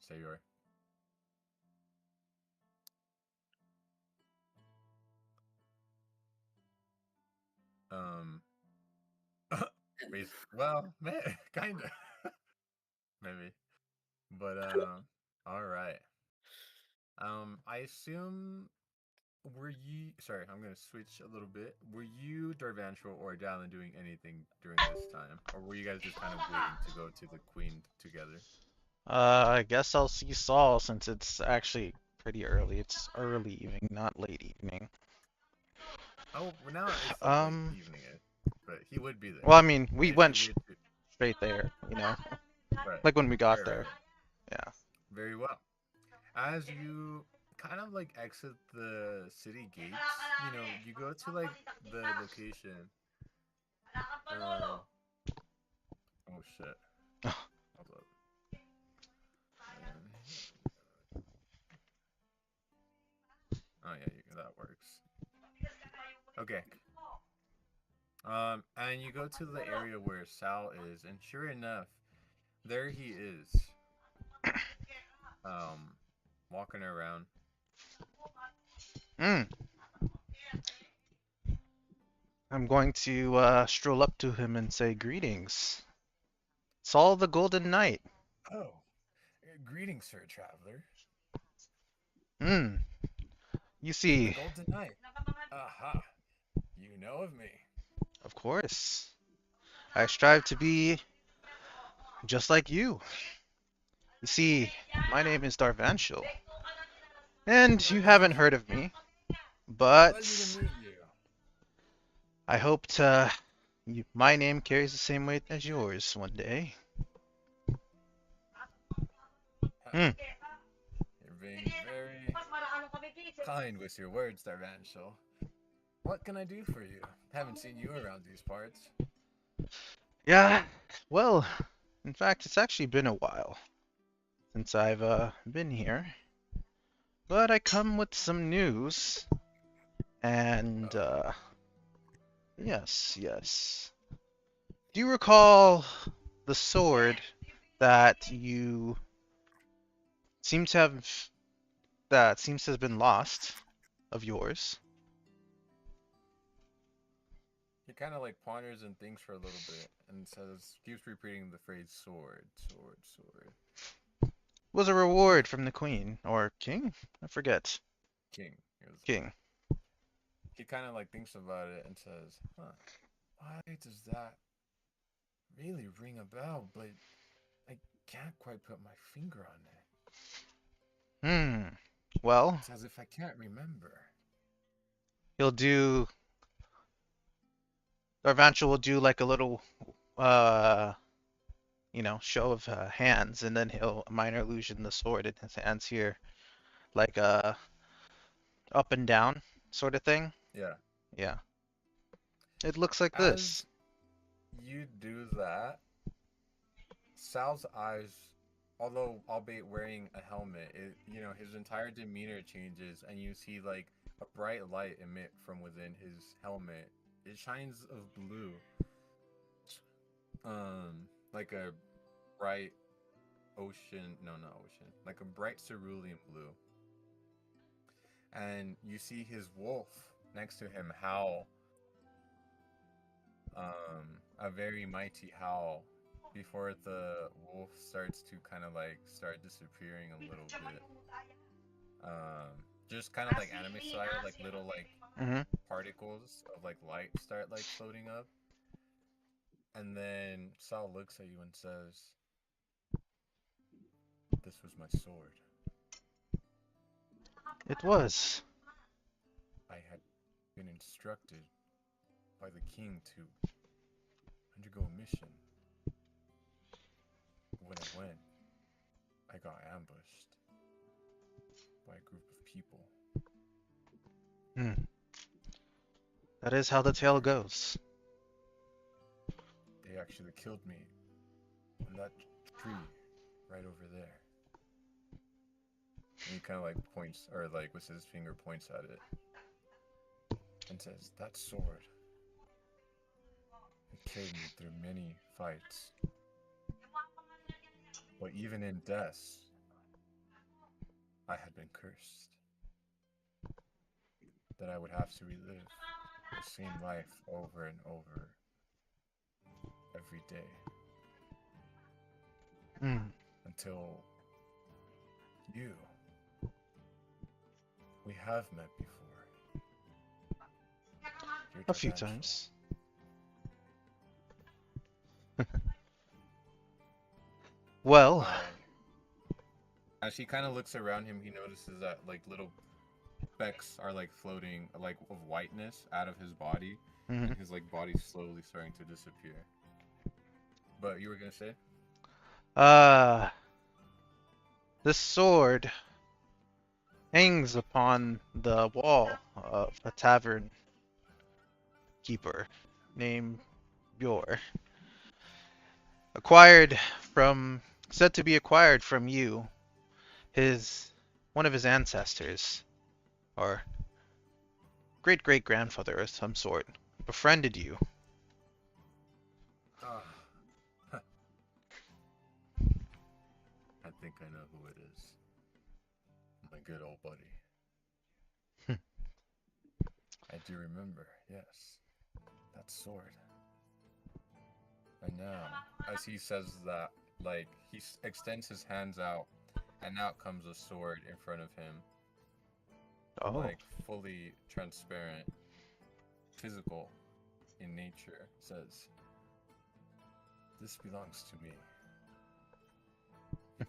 Sayur. Um, well, man, kind of, maybe, but all right. I assume were you? Sorry, I'm gonna switch a little bit. Were you, Darvancho, or Dallin doing anything during this time, or were you guys just kind of waiting to go to the Queen together? I guess I'll see Saul since it's actually pretty early. It's early evening, not late evening. Oh, well, now it's like late Um, evening, but he would be there. well, I mean, And we if he went were to, straight there, you know, right, like when we got right, right, there. right. Yeah. Very well. As you kind of like exit the city gates, you go to like the location. Um, oh shit. Hold up. Oh yeah, that works. Okay. And you go to the area where Sal is, and sure enough, there he is. Um, walking around. Hmm. I'm going to stroll up to him and say greetings. Saul the Golden Knight. Oh, greetings, sir traveler. Hmm. You The see, Golden Knight. Aha. You know of me. of course, I strive to be just like you. You see, my name is Darvanshil, and you Pleasure haven't to heard of me, but pleasure to meet you. I hope my name carries the same weight as yours one day. Hmm. You're being very kind with your words, Darvanshel. What can I do for you? Haven't seen you around these parts. Yeah, well, in fact, it's actually been a while since I've been here, but I come with some news, and Oh, yes, yes. Do you recall the sword that you seem to have that seems to have been lost of yours? he kind of like ponders and thinks for a little bit and keeps repeating the phrase sword, sword, sword. Was a Huh, reward from the queen or king? I forget. king. King. He kind of like thinks about it and says, huh, why does that really ring a bell? But I can't quite put my finger on it. Hmm. Well, It's as if I can't remember. he'll do. Darvancha will do like a little, uh, show of hands, and then he'll minor illusion the sword in his hands here, like up and down sort of thing. Yeah. Yeah. It looks like this. As you do that, Sal's eyes, although albeit wearing a helmet, his entire demeanor changes, and you see like a bright light emit from within his helmet. It shines of blue, like a bright ocean. No, not ocean. Like a bright cerulean blue. And you see his wolf next to him howl, a very mighty howl before the wolf starts to kind of like start disappearing a little bit. Just kind of like anime style, like little like Mm-hmm. particles of like light start like floating up, and then Sal looks at you and says, "This was my sword. It was. I had been instructed by the king to undergo a mission. When I went, I got ambushed by a group of people. Hmm. That is how the tale goes. They actually killed me on that tree right over there." And he kind of like points, or like with his finger points at it, and says, "That sword, it carried me through many fights. But even in death, I had been cursed. That I would have to relive the same life over and over every day Hmm. until you. We have met before. You're A few Tarantula. times. Well, As he kind of looks around him, he notices that like little specks are like floating, like of whiteness, out of his body, mhm. and his like body's slowly starting to disappear. But you were gonna say? uh, this sword hangs upon the wall of a tavern keeper named Bjor. Acquired from, said to be acquired from you, one of his ancestors, or great great grandfather of some sort, befriended you. Ah, I think I know who it is. My good old buddy. I do remember, yes. That sword. And now, as he says that, like, extends his hands out, and out comes a sword in front of him, Oh, like, fully transparent, physical in nature, says, "This belongs to me.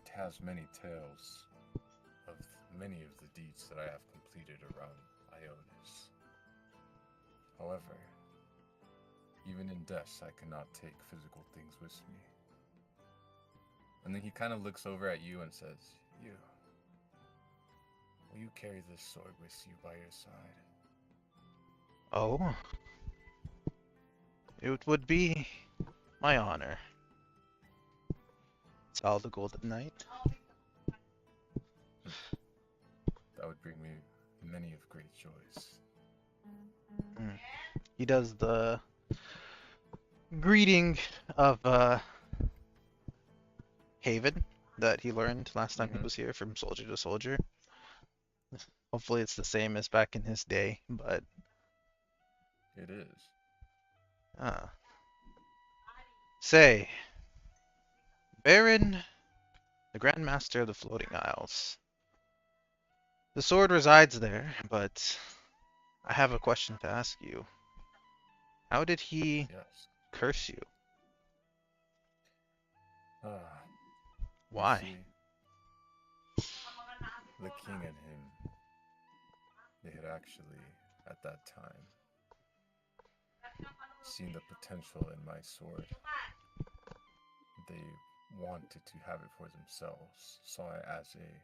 It has many tales of many of the deeds that I have completed around Eionus. However, even in death, I cannot take physical things with me." And then he kind of looks over at you and says, "You, will you carry this sword with you by your side?" oh, it would be my honor. Sal the Golden Knight. That would bring me many of great joys. Mm. He does the greeting of Haven that he learned last time he Mhm. was here from soldier to soldier. Hopefully it's the same as back in his day, but It is. uh say, Baron, the Grand Master of the Floating Isles. The sword resides there, but I have a question to ask you. How did he Yes. curse you? Ah, you Why? see, the king and him, they had actually, at that time, seen the potential in my sword. They wanted to have it for themselves, saw it as a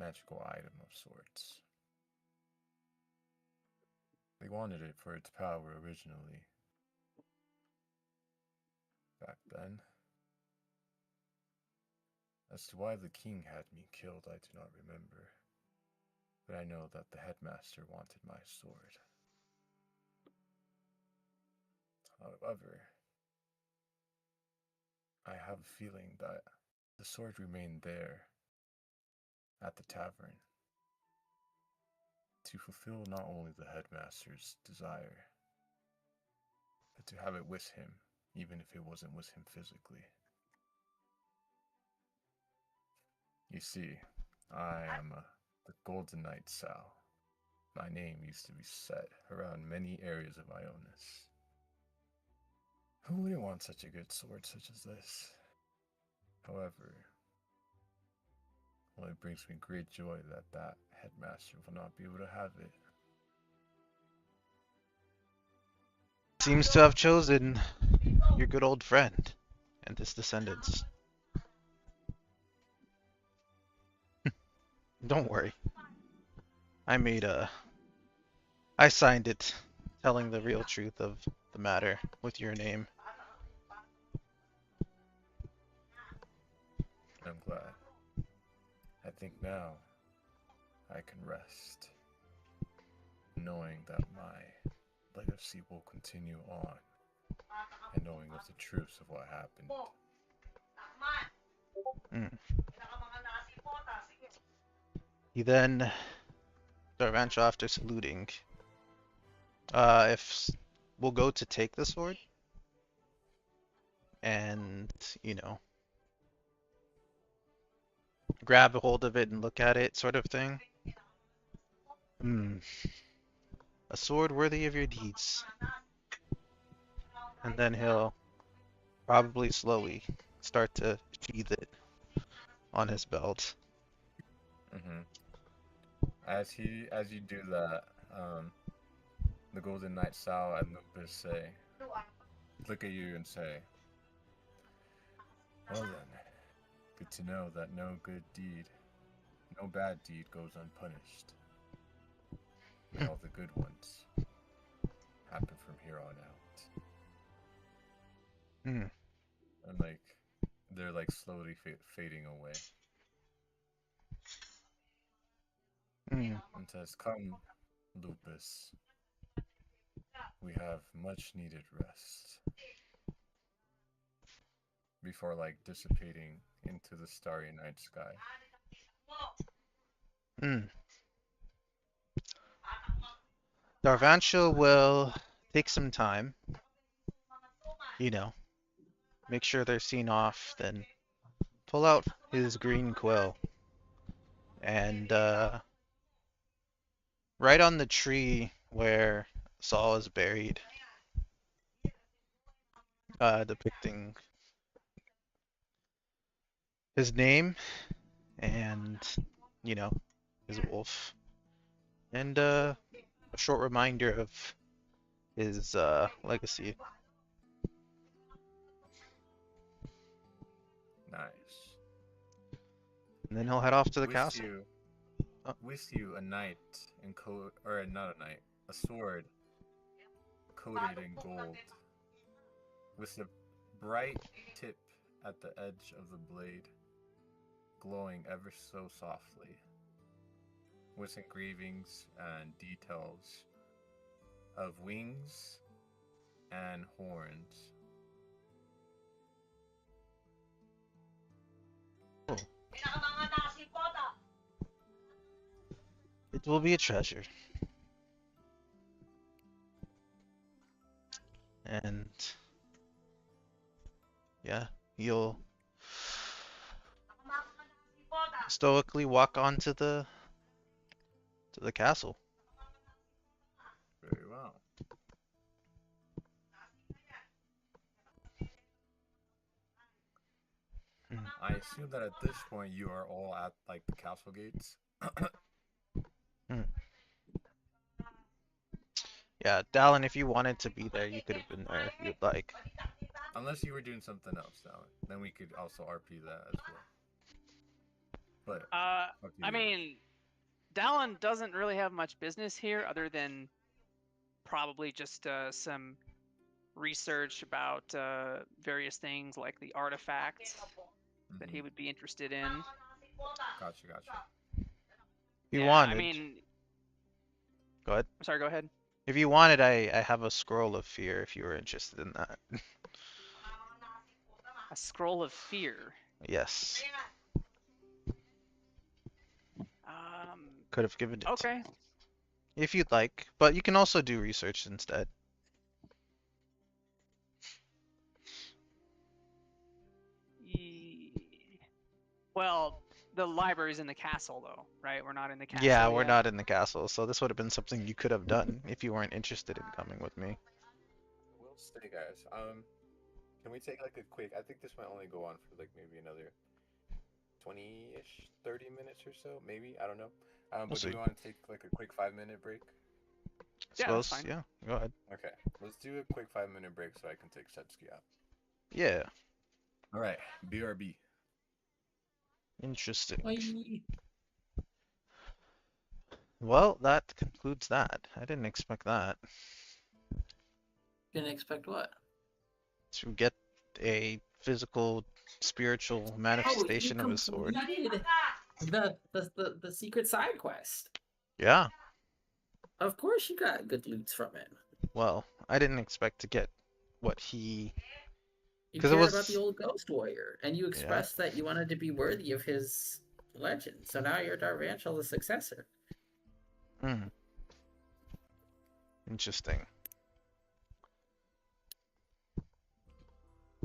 magical item of sorts. They wanted it for its power originally, back then. As to why the king had me killed, I do not remember, but I know that the headmaster wanted my sword. However, I have a feeling that the sword remained there at the tavern to fulfill not only the headmaster's desire, but to have it with him, even if it wasn't with him physically. You see, I am the Golden Knight Sal. My name used to be set around many areas of Eionus. Who wouldn't want such a good sword such as this? However, well, it brings me great joy that that headmaster will not be able to have it. Seems to have chosen your good old friend and his descendants. Don't worry. I made a I signed it telling the real truth of the matter with your name. I'm glad. I think now I can rest, knowing that my legacy will continue on and knowing of the truth of what happened. Mm. He then, Darvancho, after saluting, we'll go to take the sword, and you know, grab a hold of it and look at it, sort of thing. Hmm. A sword worthy of your deeds. And then he'll probably slowly start to sheath it on his belt. Mm-hmm. As you do that, the Golden Knight Sal and Lupus look at you and say, "Well then, good to know that no bad deed goes unpunished. May all the good ones happen from here on out." Hmm. And like they're like slowly fading away. Hmm. And says, "Come, Lupus. We have much needed rest." Before like dissipating into the starry night sky. Hmm. Darvancho will take some time, you know, make sure they're seen off, then pull out his green quill and right on the tree where Saul is buried, depicting his name and, you know, his wolf, and a short reminder of his legacy. Nice. And then he'll head off to the With castle. you, Oh. with you, a knight in or not a knight, a sword coated in gold, with a bright tip at the edge of the blade, glowing ever so softly, with engravings and details of wings and horns. Oh. It will be a treasure. And yeah, you'll stoically walk onto the castle. Very well. Hmm. I assume that at this point you are all at like the castle gates. Hmm. Yeah, Dallin, if you wanted to be there, you could have been there if you'd like. Unless you were doing something else, then we could also RP that as well. But up to I you. mean, Dallin doesn't really have much business here other than probably just some research about various things like the artifacts that he would be interested in. Gotcha. If you Yeah, wanted, I mean, go ahead. I'm sorry, go ahead. If you wanted, I have a scroll of fear if you were interested in that. A scroll of fear. Yes, Um, could have given it to okay. you if you'd like, but you can also do research instead. Well, the library's in the castle, though, right? We're not in the castle Yeah, we're yet. not in the castle, so this would have been something you could have done if you weren't interested in coming with me. We'll stay, guys. Can we take like a quick? I think this might only go on for like maybe another 20-ish, 30 minutes or so, maybe. I don't know. We'll But do see. we want to take like a quick 5-minute break? Yeah, that's Suppose, fine. yeah, go ahead. Okay, let's do a quick 5-minute break so I can take Setsuki out. Yeah, All right, BRB. interesting. Bye. Well, that concludes that. I didn't expect that. Didn't expect what? To get a physical, spiritual manifestation of a sword. Completed the secret side quest. Yeah, Of course, you got good loots from it. well, I didn't expect to get what he, You because it cared about the was, old ghost warrior, and you yeah. expressed that you wanted to be worthy of his legend. So now you're Darvanshel, the successor. Mm, interesting.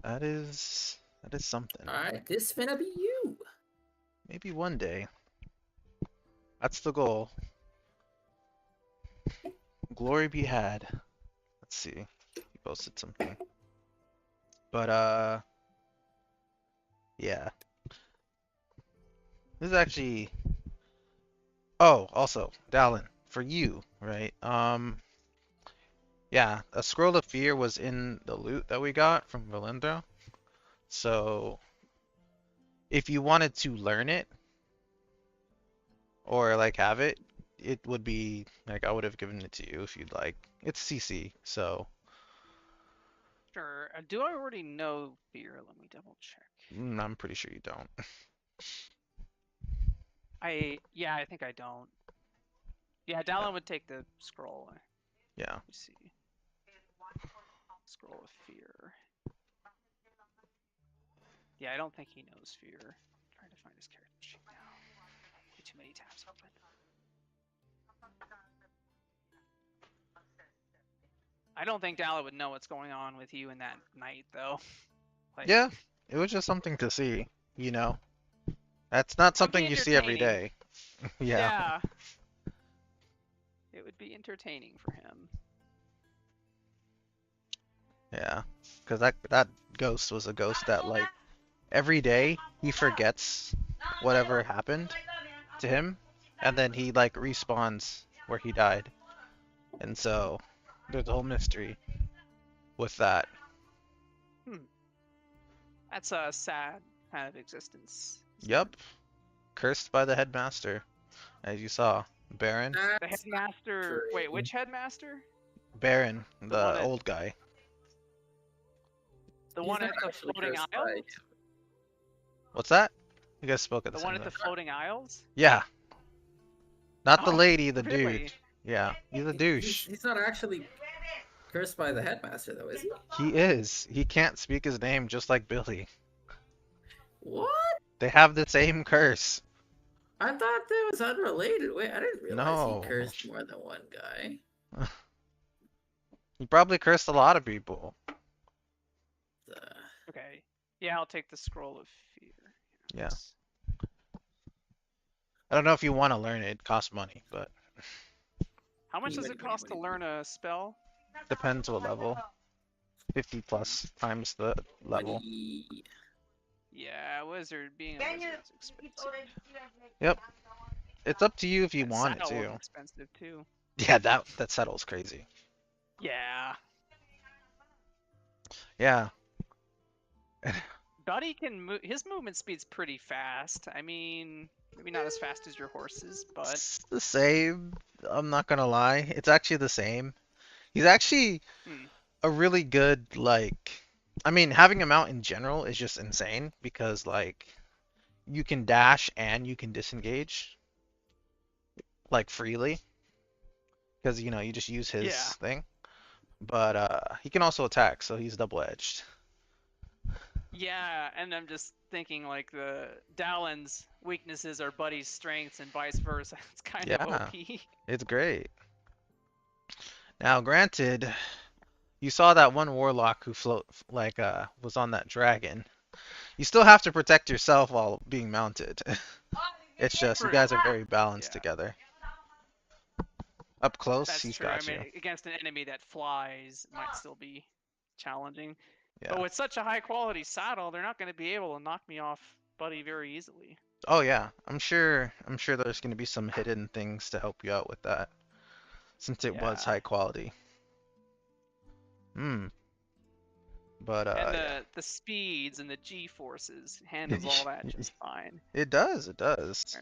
That is something. All right, this finna be you. Maybe one day. That's the goal. Glory be had. Let's see. He posted something. But yeah. This is actually. Oh, also, Dallin, for you, right? Yeah, a scroll of fear was in the loot that we got from Valindra. So if you wanted to learn it or like have it, it would be like I would have given it to you if you'd like. It's CC, so Sure. Do I already know fear? Let me double check. I'm pretty sure you don't. Yeah, I think I don't. Yeah, Yeah. Dallin would take the scroll. Let Yeah. me see. Scroll of fear. Yeah, I don't think he knows fear. Trying to find his character sheet now. Way too many tabs open. I don't think Dallin would know what's going on with you in that night, though. Like, Yeah, it was just something to see, you know. That's not it would be something you see every entertaining. day. Yeah. Yeah. It would be entertaining for him. Yeah. Because that ghost was a ghost that like every day he forgets whatever happened to him and then he like respawns where he died. And so there's a whole mystery with that. That's a sad kind of existence. Yep. Cursed by the headmaster, as you saw. Baron. The That's headmaster. Wait, true. which headmaster? Baron, The one the at old guy. the He's one not at the actually floating cursed by isles. him. What's that? You guys spoke at The the one same at the time. floating isles. Yeah. Not the Oh, lady, the really? dude. Yeah. He's a He's douche. he's not actually cursed by the headmaster, though, is he? He is. He can't speak his name just like Billy. What? They have the same curse. I thought that was unrelated. Wait, I didn't realize he No. cursed more than one guy. He probably cursed a lot of people. Uh, Okay. Yeah, I'll take the scroll of fear. Yeah. I don't know if you want to learn it. It costs money, but How much does Money, it money, cost to money, learn a spell? depends what level. 50 plus times the level. money. Yeah, wizard being a wizard is expensive. Yep. It's up to you if you That want it saddle was too. expensive too. Yeah, that settles crazy. Yeah. Yeah. Buddy can move. His movement speed's pretty fast. I mean, maybe not as fast as your horses, but It's the same. I'm not gonna lie. It's actually the same. He's actually hmm. a really good, like, I mean, having him out in general is just insane because, like, you can dash and you can disengage, like, freely because, you know, you just use his Yeah. thing. But he can also attack, so he's double-edged. Yeah, and I'm just thinking like the Dowlin's weaknesses are Buddy's strengths and vice versa. It's kind of Yeah, OP. it's great. Now, granted, you saw that one warlock who was on that dragon. You still have to protect yourself while being mounted. It's just you True. guys are very balanced Yeah, together. Up close, that's he's true. I got mean, you. against an enemy that flies it might still be challenging. Yeah. But with such a high quality saddle, they're not going to be able to knock me off Buddy very easily. Oh yeah, I'm sure there's gonna be some hidden things to help you out with that, since it was Yeah. high quality. Hmm. But And yeah. the speeds and the G forces handles all that just fine. It does, it does.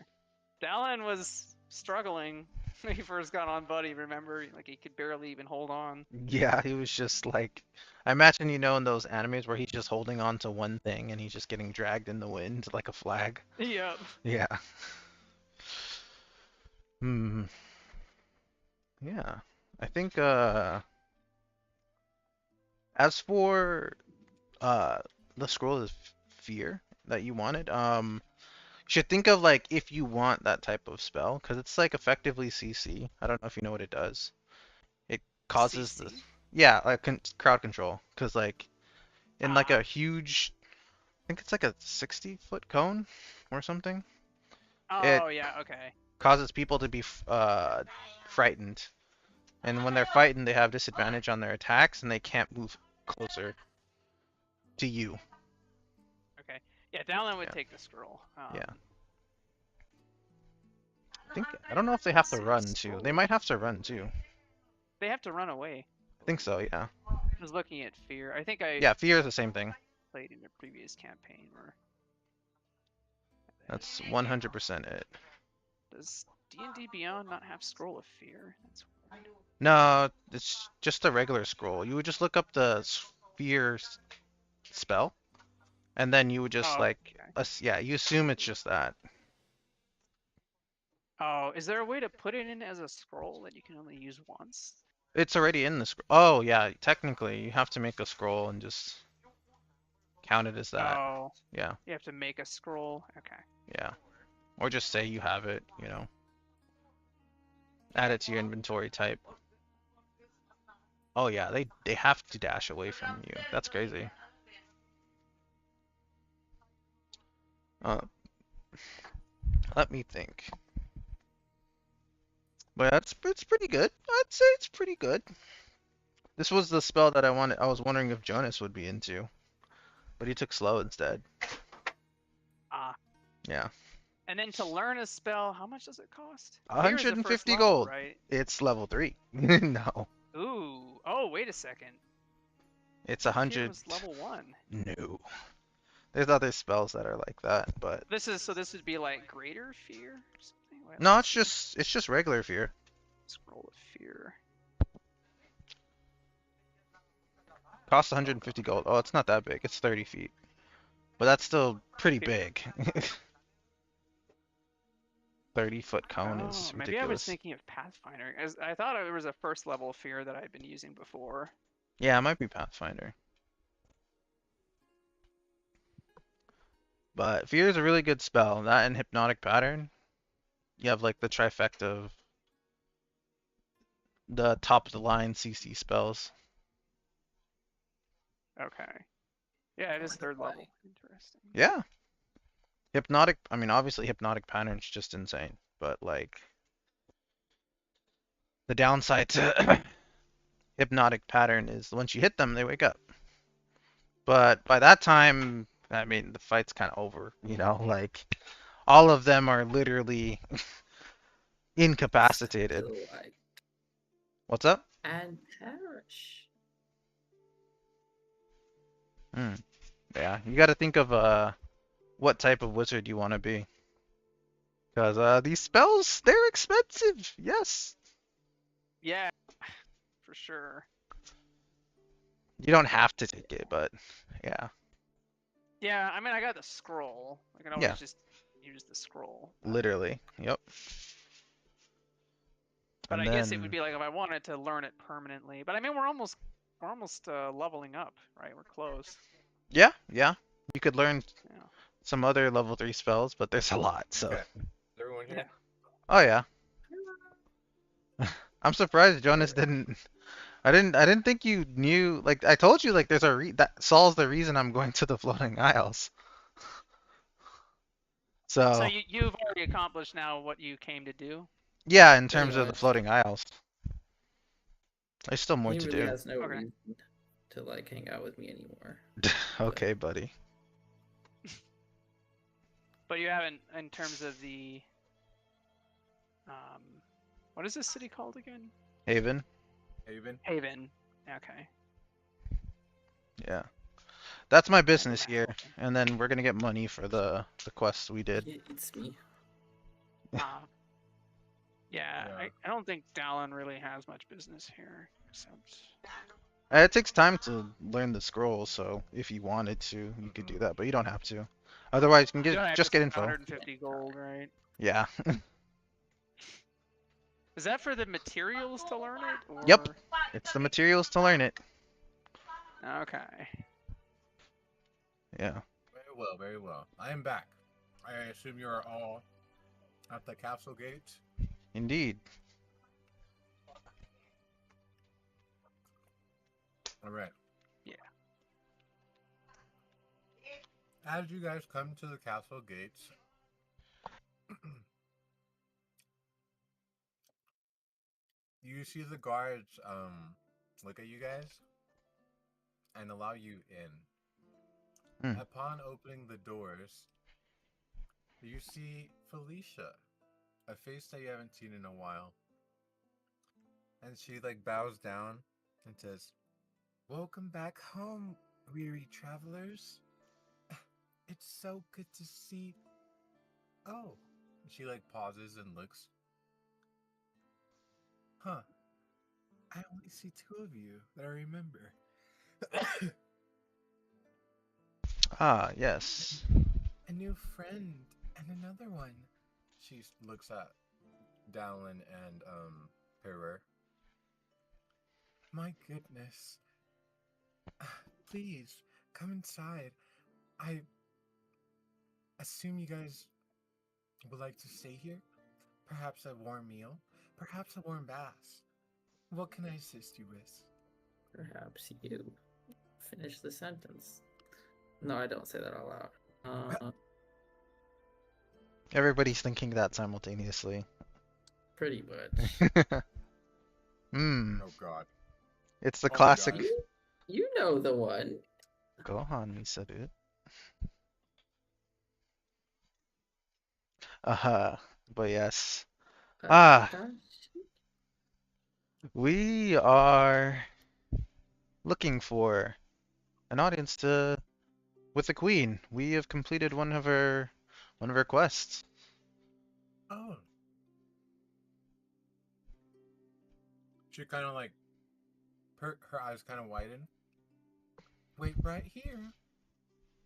Dallin was struggling when he first got on Buddy, remember? Like he could barely even hold on. Yeah, he was just like, I imagine in those animes where he's just holding on to one thing and he's just getting dragged in the wind like a flag. Yep. Yeah. Hmm. Yeah. I think As for uh the scroll of fear that you wanted, you should think of like if you want that type of spell, because it's like effectively CC. I don't know if you know what it does. It causes the CC. yeah, like crowd control, because like in like Ah. a huge, I think it's like a 60-foot cone or something. It Oh yeah. Okay. causes people to be frightened, and when they're frightened, they have disadvantage on their attacks, and they can't move closer to you. Okay. Yeah. Dowland would Yeah, take the scroll. yeah. I don't know if they have Let's to see. run too. They Scroll. might have to run too. They have to run away. I think so, yeah. I was looking at fear. I think I Yeah, fear is the same thing. played in a previous campaign where. That's 100% it. Does D&D Beyond not have Scroll of Fear? That's weird. No, it's just a regular scroll. You would just look up the fear spell, and then you would just Oh, like, okay. yeah, you assume it's just that. Oh, is there a way to put it in as a scroll that you can only use once? It's already in the scroll. Oh, yeah, technically, you have to make a scroll and just count it as that. Oh, Yeah, you have to make a scroll. Okay. yeah. Or just say you have it, you know. Add it to your inventory type. Oh yeah, they have to dash away from you. That's crazy. Uh, let me think. But it's pretty good. I'd say it's pretty good. This was the spell that I wanted. I was wondering if Jonas would be into, but he took slow instead. Ah. Yeah. And then to learn a spell, how much does it cost? Fear is the first 150 level, gold. right? It's level 3. No. Ooh. Oh, wait a second. It's Thought Fear 100. was level 1. No. There's other spells that are like that, but This would be like Greater Fear or something? Wait, no, let's see. it's just regular fear. Scroll of Fear. Costs 150 gold. Oh, it's not that big. It's 30 feet. But that's still pretty Fear. big. 30-foot cone Oh, is maybe I was ridiculous. thinking of Pathfinder. As I thought it was a first level fear that I'd been using before. Yeah, it might be Pathfinder. But fear is a really good spell. That and hypnotic pattern. You have like the trifecta of the top of the line CC spells. Okay. Yeah, it is third Why? level. Interesting. Yeah. Hypnotic, I mean, obviously hypnotic pattern's just insane, but like the downside to hypnotic pattern is once you hit them, they wake up. But by that time, I mean, the fight's kind of over, you know, like all of them are literally incapacitated. Delight What's up? and perish. Hmm. Yeah, you got to think of what type of wizard you want to be. Because these spells, they're expensive. Yes. Yeah, for sure. You don't have to take it, but yeah. Yeah, I mean, I got the scroll. I can Yeah. always just use the scroll. Literally. Yep. But And I guess it would then be like if I wanted to learn it permanently. But I mean, we're almost leveling up, right? We're close. yeah, yeah. You could learn Yeah. some other level 3 spells, but there's a lot, so. Okay. Is everyone here? Yeah. Oh yeah. I'm surprised Jonas didn't I didn't think you knew, like I told you, like there's that Saul's the reason I'm going to the floating isles. So So, you've already accomplished now what you came to do. yeah, in Pretty terms of the much. floating isles. There's still more He to really do. has no Okay. reason to like hang out with me anymore. Okay, buddy. But you haven't, in terms of the, what is this city called again? Haven. Haven? Haven. Okay. Yeah. That's my Haven business here, Haven. and then we're gonna get money for the quests we did. It's me. Yeah, Yeah. I don't think Dallin really has much business here, except. It takes time to learn the scroll, so if you wanted to, you could do that, but you don't have to. Otherwise, you can You don't have just to get spend info. 150 gold, right? Yeah. Is that for the materials to learn it? Or... Yep. It's the materials to learn it. Okay. Yeah. Very well, very well. I am back. I assume you are all at the castle gates. Indeed. All right. Yeah. As you guys come to the castle gates, you see the guards look at you guys and allow you in. Hmm. Upon opening the doors, you see Felicia, a face that you haven't seen in a while. And she like bows down and says, "Welcome back home, weary travelers. It's so good to see." Oh, she like pauses and looks. Huh, I only see two of you that I remember. Ah, yes. A new friend and another one. She looks at Dallin and Perer. My goodness. Please come inside. I assume you guys would like to stay here. Perhaps a warm meal, perhaps a warm bath. What can I assist you with? Perhaps you finish the sentence. No, I don't say that out loud. Everybody's thinking that simultaneously. Pretty much. Hmm. Oh God. It's the Oh my classic. God. You know the one. Gohan Misaru. But yes. Ah, we are looking for an audience to with the queen. We have completed one of her quests. Oh. She kind of like her eyes kind of widen. Wait, right here.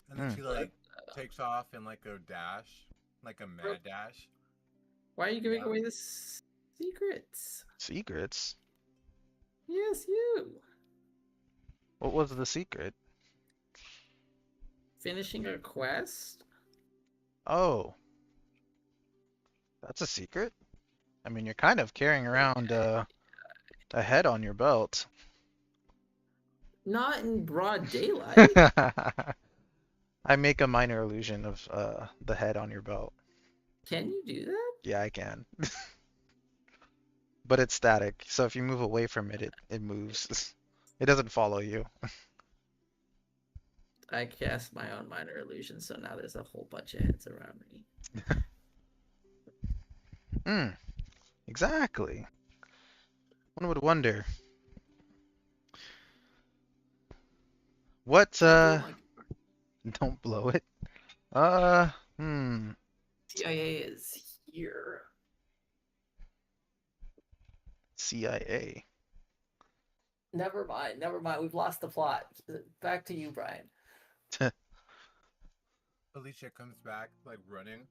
And then Hmm. she like takes off in like a dash, like a mad dash. Why are you giving Yeah. away the secrets? Secrets? Yes, you. What was the secret? Finishing a quest? Oh, that's a secret? I mean, you're kind of carrying around a head on your belt. Not in broad daylight. I make a minor illusion of the head on your belt. Can you do that? Yeah, I can. But it's static, so if you move away from it, it moves. It doesn't follow you. I cast my own minor illusion, so now there's a whole bunch of heads around me. Hmm, exactly. One would wonder. What, Don't like don't blow it. Hmm. CIA is here. CIA. Never mind. We've lost the plot. Back to you, Brian. Alicia comes back like running,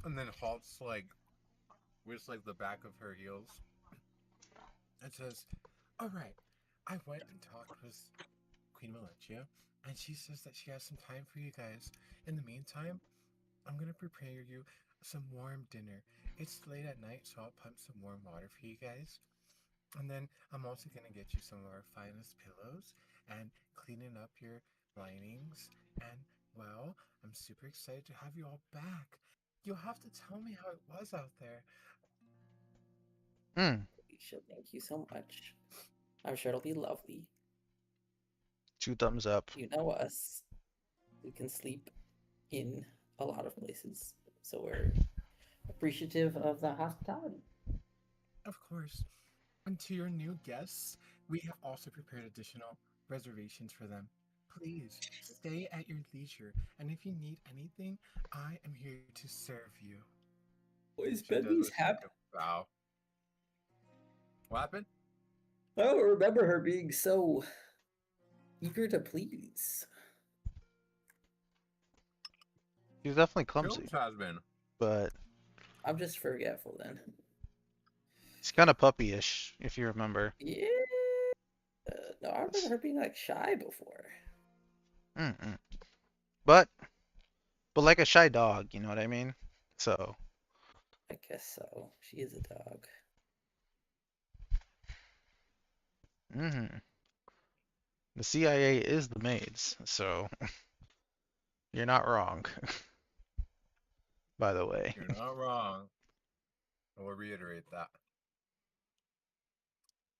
and then halts like with like the back of her heels. And says, "All right, I went and talked with Queen Valencia, and she says that she has some time for you guys. In the meantime, I'm gonna prepare you some warm dinner. It's late at night, so I'll pump some warm water for you guys. And then I'm also gonna get you some of our finest pillows and cleaning up your linings. And well, I'm super excited to have you all back. You'll have to tell me how it was out there." Hmm. Thank you so much. I'm sure it'll be lovely. 2 thumbs up. You know us. We can sleep in a lot of places, so we're appreciative of the hospitality. Of course. And to your new guests, we have also prepared additional reservations for them. Please stay at your leisure, and if you need anything, I am here to serve you. Is She does Bendy's like happy? a bow. What happened? I don't remember her being so eager to please. He's definitely clumsy, Jones has been. but I'm just forgetful then. he's kind of puppyish, if you remember. Yeah. No, I remember her being like shy before. Mm-mm. But like a shy dog, you know what I mean? So, I guess so. She is a dog. hmm the CIA is the maids, so you're not wrong. By the way. You're not wrong. I will reiterate that.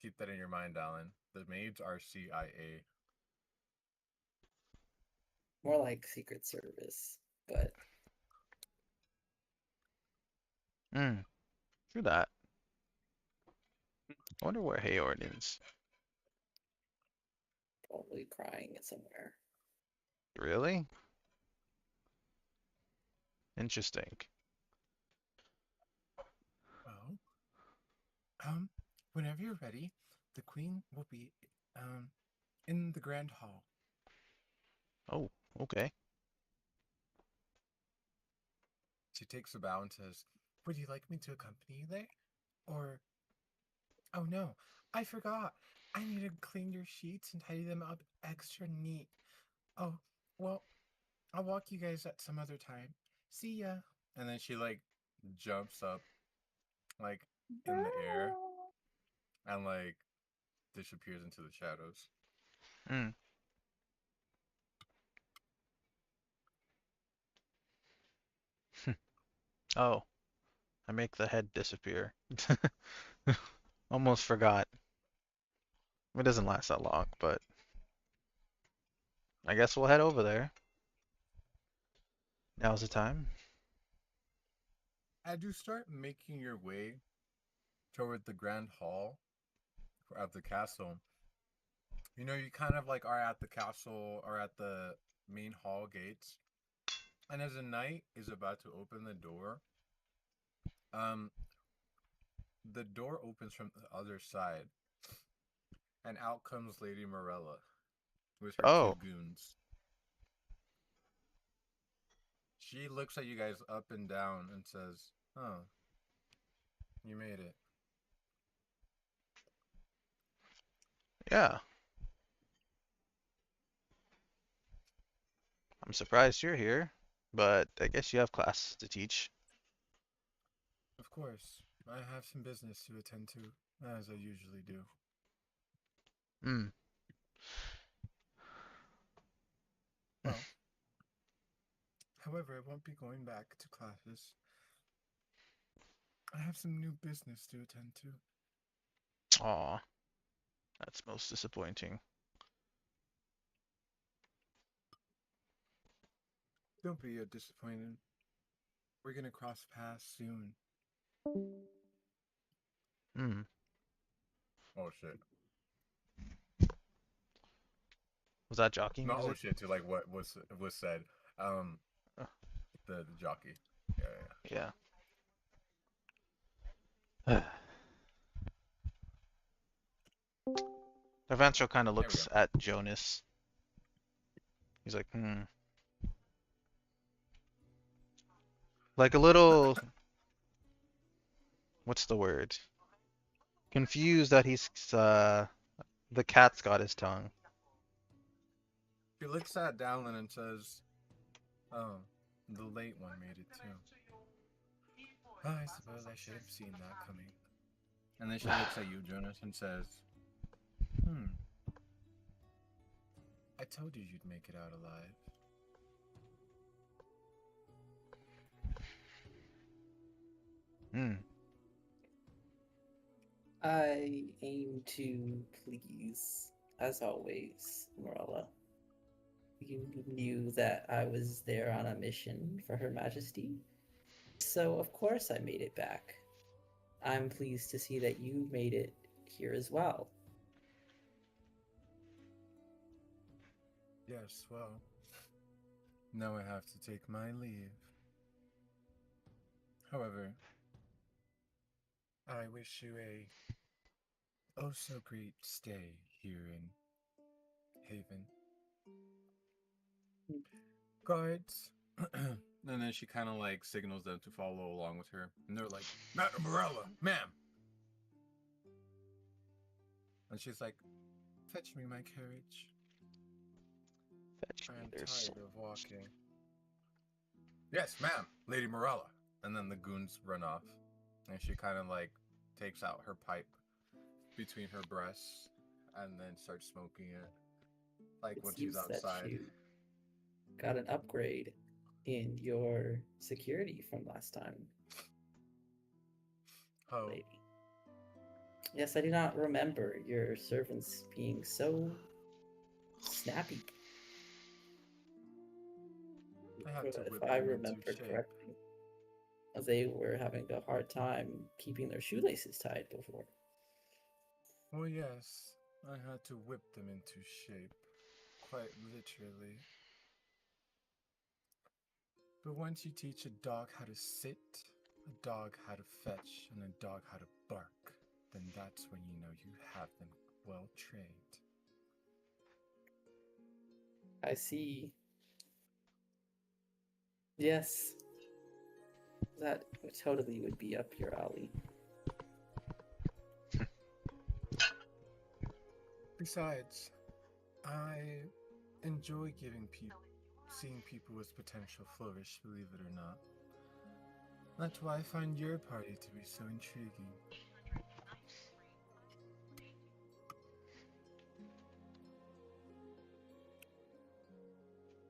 Keep that in your mind, Alan. The maids are CIA. More like Secret Service, but Mm, true that. I wonder where Hayward is. probably crying somewhere. Really? Interesting. Well, whenever you're ready, the queen will be in the grand hall. Oh, okay. She takes a bow and says, "Would you like me to accompany you there? Or, oh no, I forgot. I need to clean your sheets and tidy them up extra neat. Oh, well, I'll walk you guys at some other time. See ya." And then she like jumps up like in the air and like disappears into the shadows. Mm. Oh, I make the head disappear. Almost forgot. It doesn't last that long, but I guess we'll head over there. Now's the time. As you start making your way toward the grand hall of the castle, you know, you kind of like are at the castle or at the main hall gates. And as the knight is about to open um, the door opens from the other side, and out comes Lady Morella with her two Oh, goons. She looks at you guys up and down and says, "Oh, you made it." yeah. I'm surprised you're here, but I guess you have class to teach. Of course, I have some business to attend to, as I usually do. Hmm. Well, however, I won't be going back to classes. I have some new business to attend to. Aw, that's most disappointing. Don't be disappointed. We're gonna cross paths soon. Hmm. Oh shit! Was that jockey Not oh music? shit to like what was said. Um, Uh, the jockey. Yeah, yeah. yeah. Evancho kind of There we go. looks at Jonas. He's like, hmm. Like a little, what's the word? Confused that the cat's got his tongue. She looks at Dallin and says, "Oh, the late one made it too." I suppose I should have seen that coming. And then she looks at you, Jonas, and says, "Hmm, I told you you'd make it out alive. Hmm. I aim to please, as always, Morella. You knew that I was there on a mission for Her Majesty, so of course I made it back. I'm pleased to see that you made it here as well. Yes, well, now I have to take my leave. However, I wish you a oh so great stay here in Haven. guards." And then she kind of like signals them to follow along with her. And they're like, "Madam Morella, ma'am." And she's like, Fetch me my carriage. Fetch I me am their tired of walking. Yes, ma'am, Lady Morella. And then the goons run off. And she kind of like takes out her pipe between her breasts and then starts smoking it. Like It when she's seems that outside. you got an upgrade in your security from last time, Oh, lady. Yes, I do not remember your servants being so snappy. I have to If whip I them into remember shape. correctly, they were having a hard time keeping their shoelaces tied before. Oh, yes, I had to whip them into shape. Quite literally. But once you teach a dog how to sit, a dog how to fetch, and a dog how to bark, then that's when you know you have them well trained. I see. Yes, that totally would be up your alley. Besides, I enjoy seeing people with potential flourish, believe it or not. That's why I find your party to be so intriguing.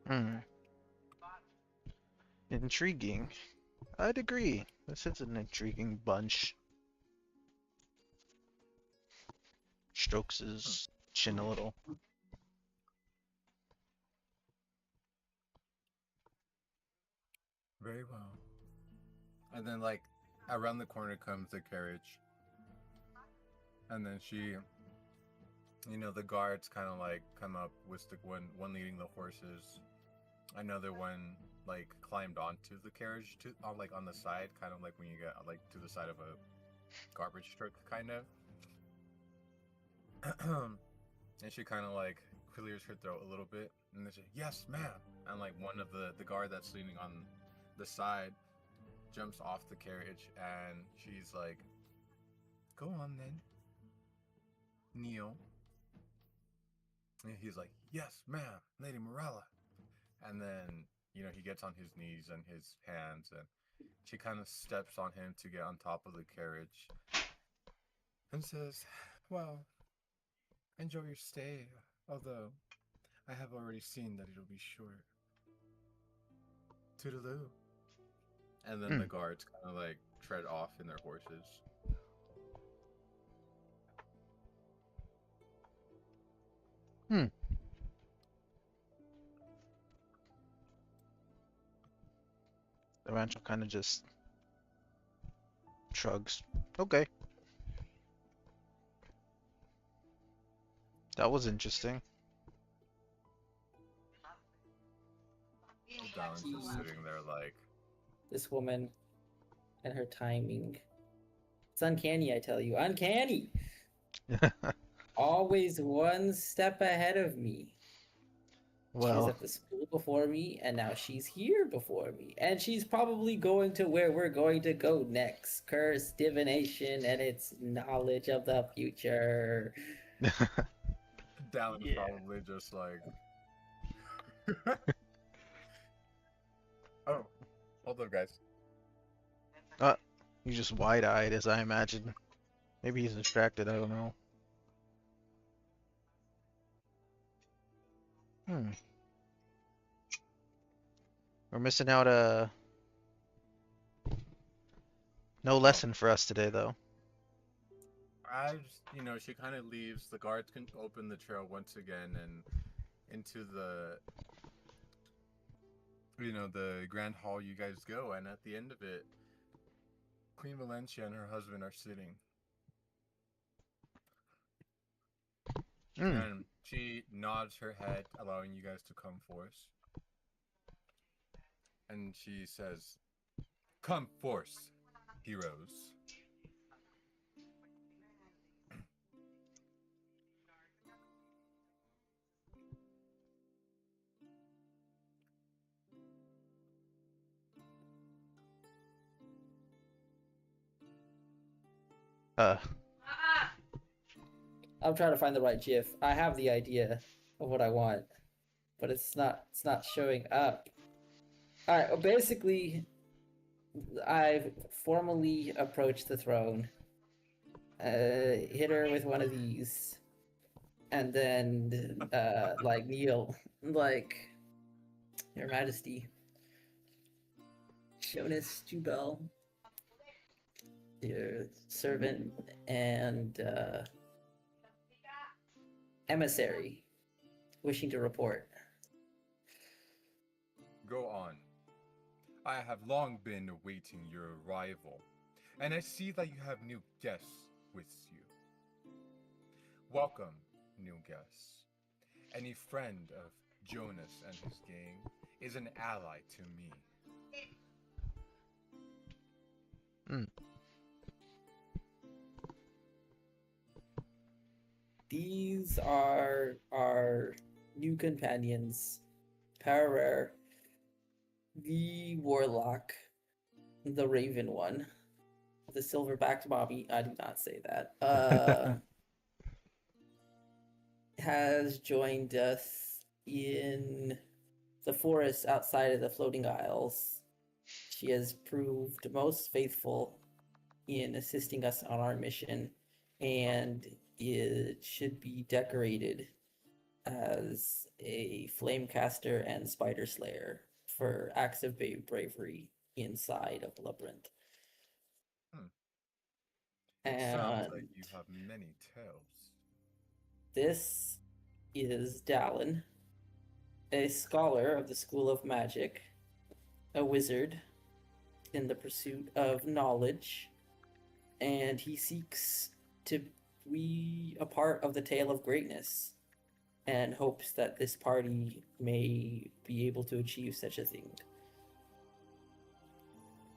Hmm. Intriguing. I'd agree. This is an intriguing bunch. Strokes his chin a little. Very well. And then, like, around the corner comes the carriage. And then she, the guards kind of like come up with the one leading the horses. Another one like climbed onto the carriage on the side, kind of like when you get like to the side of a garbage truck, kind of. And she kind of like clears her throat a little bit, and they say, "Yes, ma'am." And like one of the guard that's leaning on the side jumps off the carriage, and she's like, "Go on then, kneel." And he's like, "Yes, ma'am, Lady Morella." And then he gets on his knees and his hands, and she kind of steps on him to get on top of the carriage, and says, "Well, enjoy your stay, although I have already seen that it'll be short. Toodaloo." And then the guards kind of like tread off in their horses. Hmm. The rancho kind of just shrugs. Okay. That was interesting. Dallin's just sitting there like, This woman and her timing. It's uncanny, I tell you. Uncanny! Always one step ahead of me. She was Well, at the school before me, and now she's here before me. And she's probably going to where we're going to go next. Curse, divination, and its knowledge of the future. Dallin is probably just like, "Oh, hold up, guys." he's just wide-eyed, as I imagine. Maybe he's distracted, I don't know. Hmm. We're missing out no lesson for us today, though. She kind of leaves. The guards can open the trail once again and into the grand hall you guys go. And at the end of it, Queen Valencia and her husband are sitting. And she nods her head, allowing you guys to come forth. And she says, "Come forth, heroes." Uh, I'm trying to find the right GIF. I have the idea of what I want, but it's not showing up. All right. Well, basically, I've formally approached the throne, hit her with one of these, and then like kneel, like Your Majesty, Jonas Jubel, your servant and emissary, wishing to report. Go on. I have long been awaiting your arrival, and I see that you have new guests with you. Welcome, new guests. Any friend of Jonas and his gang is an ally to me. Hmm. These are our new companions, Parar, the Warlock, the Raven one, the Silverbacked Bobby. I did not say that. Has joined us in the forest outside of the Floating Isles. She has proved most faithful in assisting us on our mission, and it should be decorated as a flamecaster and spider slayer for acts of bravery inside of Labyrinth. It sounds like And you have many tales. this is Dallin, a scholar of the School of Magic, a wizard in the pursuit of knowledge, and he seeks to be a part of the tale of greatness and hopes that this party may be able to achieve such a thing.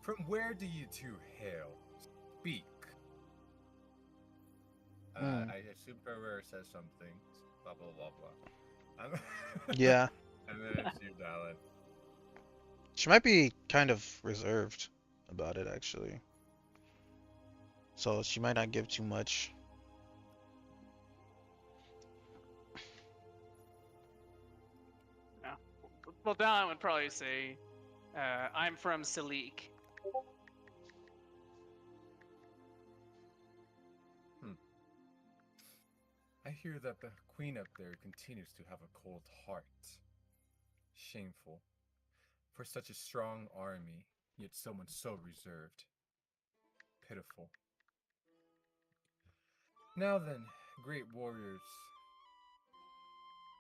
From where do you two hail? Speak. I assume Ferrer says something. Blah blah blah blah. Yeah. And then it's you, Dallin. She might be kind of reserved about it, actually. So she might not give too much. Yeah. Well, Don would probably say, I'm from Salik. I hear that the queen up there continues to have a cold heart. Shameful. For such a strong army, yet someone so reserved. Pitiful. Now then, great warriors,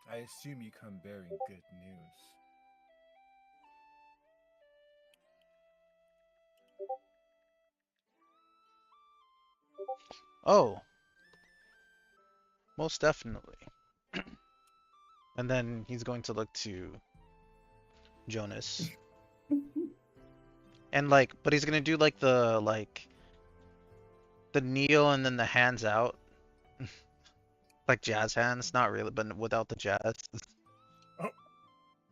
I assume you come bearing good news. Oh, most definitely. And then he's going to look to Jonas. And like, but he's gonna do like the kneel and then the hands out. Like jazz hands, not really, but without the jazz. Oh.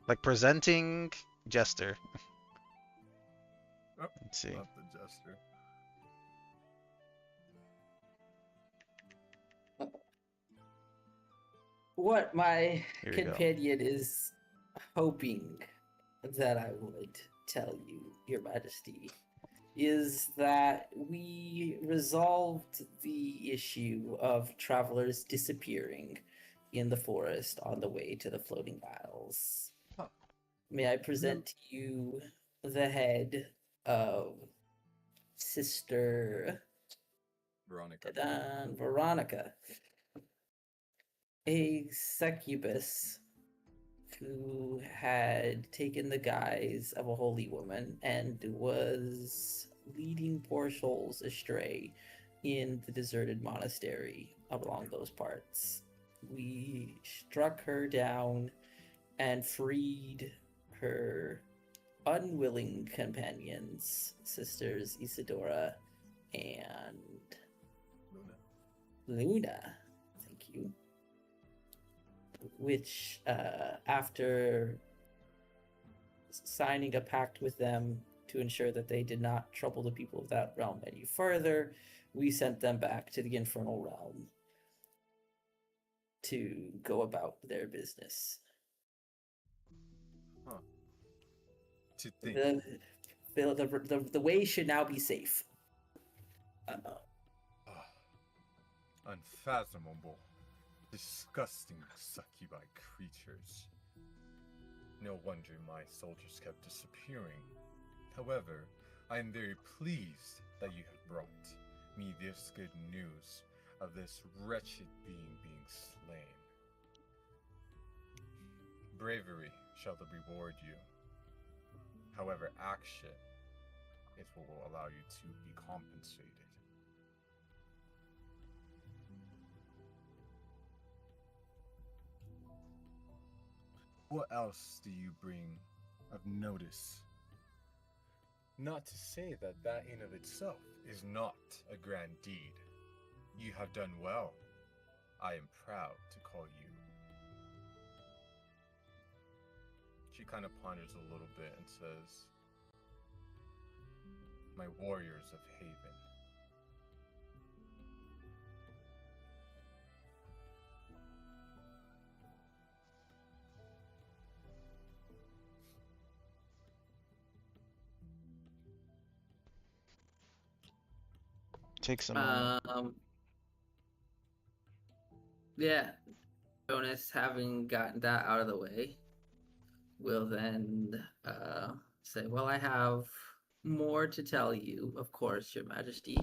Like presenting jester. Oh, Let's see. not the jester. What my Here we go. companion is hoping that I would tell you, Your Majesty, is that we resolved the issue of travelers disappearing in the forest on the way to the Floating Isles. Huh. May I present to you the head of Sister Veronica. Veronica, a succubus who had taken the guise of a holy woman and was leading poor souls astray in the deserted monastery along those parts. We struck her down and freed her unwilling companions, sisters Isadora and Luna. Thank you. Which, after signing a pact with them to ensure that they did not trouble the people of that realm any further, we sent them back to the infernal realm. to go about their business. Huh. To think. The way should now be safe. Unfathomable. Disgusting succubi creatures. No wonder my soldiers kept disappearing. However, I am very pleased that you have brought me this good news of this wretched being slain. Bravery shall reward you. However, action is what will allow you to be compensated. What else do you bring of notice? Not to say that that in of itself is not a grand deed. You have done well. I am proud to call you. She kind of ponders a little bit and says, my warriors of Haven. Takes a moment. Yeah. Jonas, having gotten that out of the way, will then say, well, I have more to tell you, of course, Your Majesty.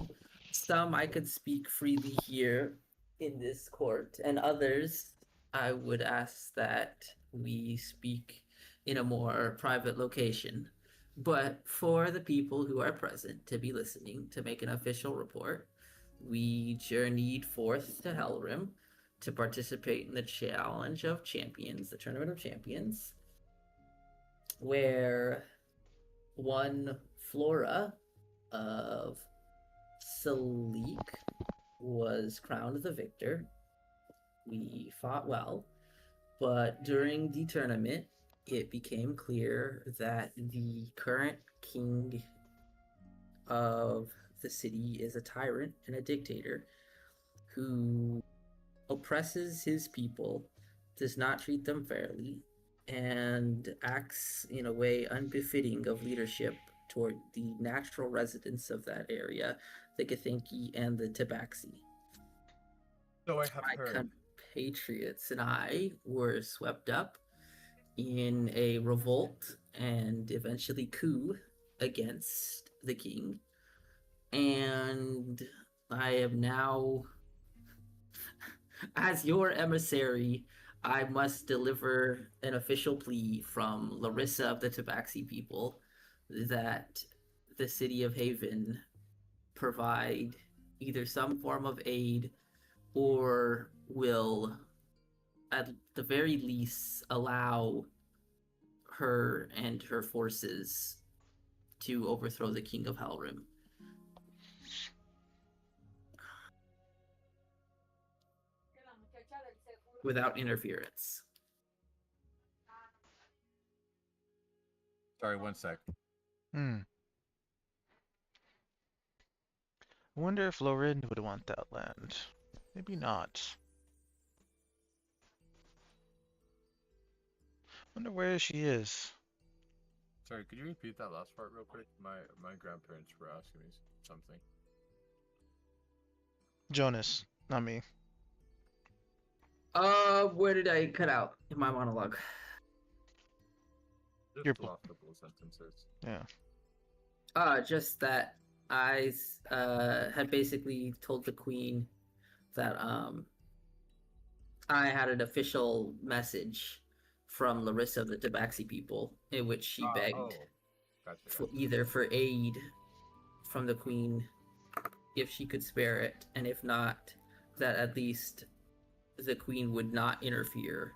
Some I could speak freely here in this court, and others I would ask that we speak in a more private location. But for the people who are present to be listening to make an official report, we journeyed forth to Helrim to participate in the Challenge of Champions, the Tournament of Champions, where one Flora of Salik was crowned the victor. We fought well, but during the tournament, it became clear that the current king of the city is a tyrant and a dictator who oppresses his people, does not treat them fairly, and acts in a way unbefitting of leadership toward the natural residents of that area, the Githyanki and the Tabaxi. So I have My heard. compatriots and I were swept up in a revolt and eventually coup against the king. And I am now, as your emissary, I must deliver an official plea from Larissa of the Tabaxi people that the city of Haven provide either some form of aid or will, at the very least, allow her and her forces to overthrow the King of Helrim. Without interference. Sorry, one sec. I wonder if Lorin would want that land. Maybe not. Wonder where she is. Sorry, could you repeat that last part real quick? My grandparents were asking me something. Jonas, not me. Where did I cut out in my monologue? Just Your the last couple of sentences. Yeah. Just that I had basically told the queen that I had an official message from Larissa of the Tabaxi people in which she begged Gotcha. either for aid from the queen if she could spare it, and if not, that at least the queen would not interfere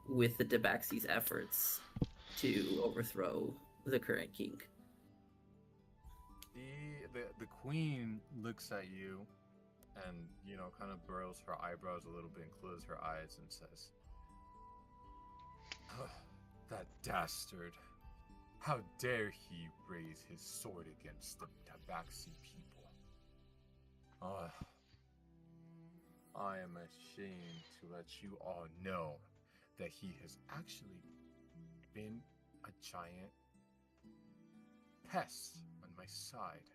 with the Tabaxi's efforts to overthrow the current king. The queen looks at you and, kind of burrows her eyebrows a little bit and closes her eyes and says, that dastard. How dare he raise his sword against the Tabaxi people? I am ashamed to let you all know that he has actually been a giant pest on my side.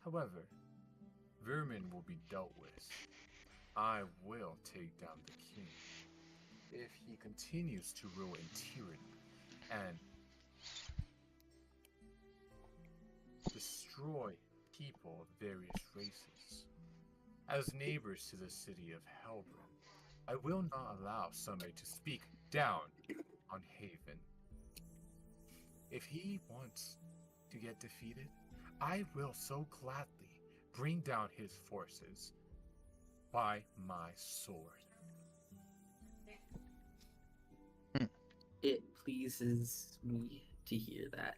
However, vermin will be dealt with. I will take down the king if he continues to rule in tyranny and destroy people of various races. As neighbors to the city of Helbron, I will not allow somebody to speak down on Haven. If he wants to get defeated, I will so gladly bring down his forces by my sword. It pleases me to hear that,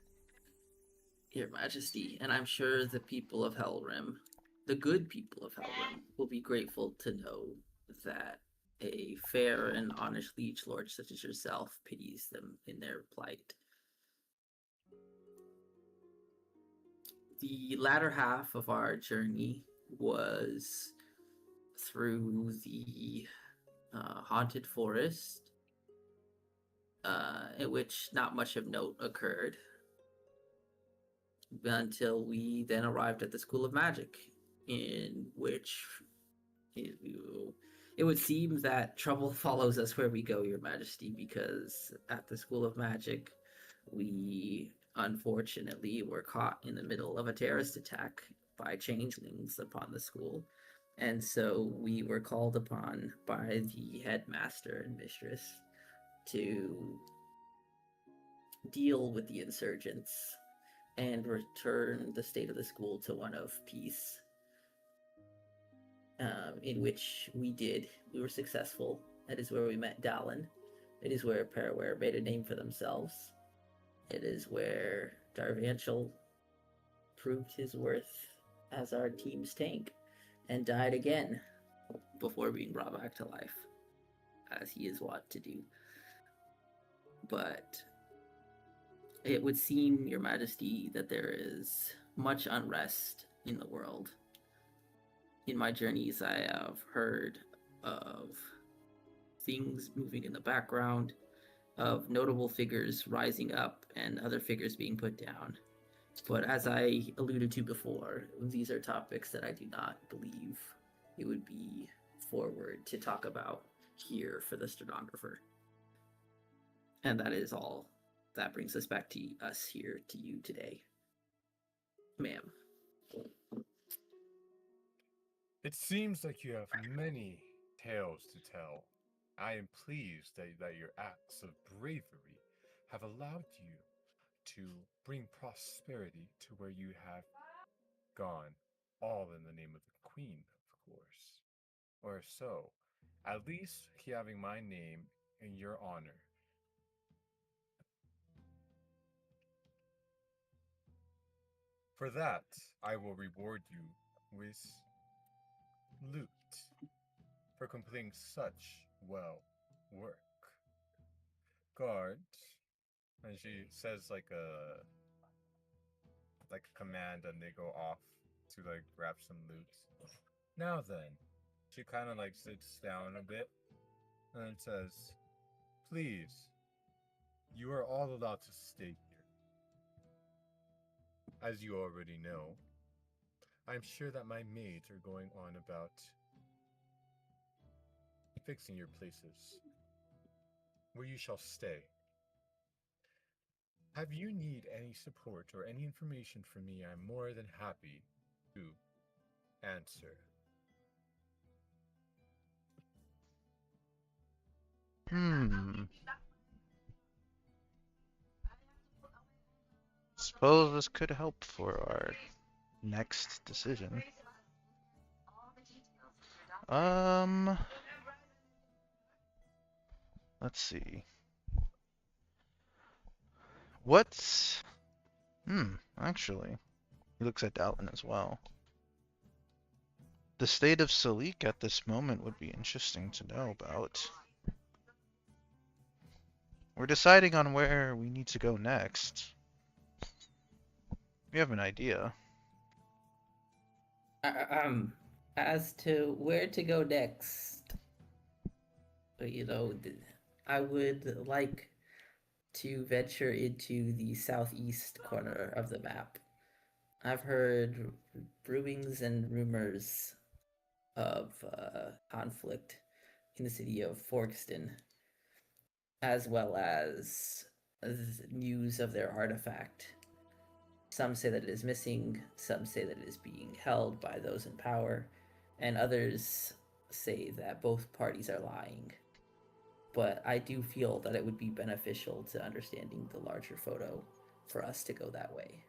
Your Majesty, and I'm sure the people of Helrim, the good people of Helrim, will be grateful to know that a fair and honest liege lord such as yourself pities them in their plight. The latter half of our journey was through the haunted forest, in which not much of note occurred until we then arrived at the School of Magic, in which it would seem that trouble follows us where we go, Your Majesty, because at the School of Magic, we unfortunately were caught in the middle of a terrorist attack by changelings upon the school. And so we were called upon by the headmaster and mistress to deal with the insurgents and return the state of the school to one of peace. In which we did. We were successful. That is where we met Dallin. It is where Paraware made a name for themselves. It is where Darvanchel proved his worth as our team's tank and died again before being brought back to life, as he is wont to do. But it would seem, Your Majesty, that there is much unrest in the world. In my journeys, I have heard of things moving in the background, of notable figures rising up and other figures being put down. But as I alluded to before, these are topics that I do not believe it would be forward to talk about here for the stenographer. And that is all. That brings us back to us here to you today. Ma'am. It seems like you have many tales to tell. I am pleased that your acts of bravery have allowed you to bring prosperity to where you have gone, all in the name of the Queen, of course. Or so, at least having my name in your honor. For that, I will reward you with loot for completing such well work. Guard, and she says like a command, and they go off to like grab some loot. Now then, she kind of like sits down a bit and then says, "Please, you are all allowed to stay here. As you already know, I'm sure that my maids are going on about fixing your places, where you shall stay. Have you need any support or any information from me, I'm more than happy to answer." Suppose this could help for our next decision. Let's see. What's... actually. He looks at Dalton as well. The state of Salik at this moment would be interesting to know about. We're deciding on where we need to go next. We have an idea. As to where to go next, I would like to venture into the southeast corner of the map. I've heard brewings and rumors of conflict in the city of Forkston, as well as news of their artifact. Some say that it is missing, some say that it is being held by those in power, and others say that both parties are lying. But I do feel that it would be beneficial to understanding the larger photo for us to go that way.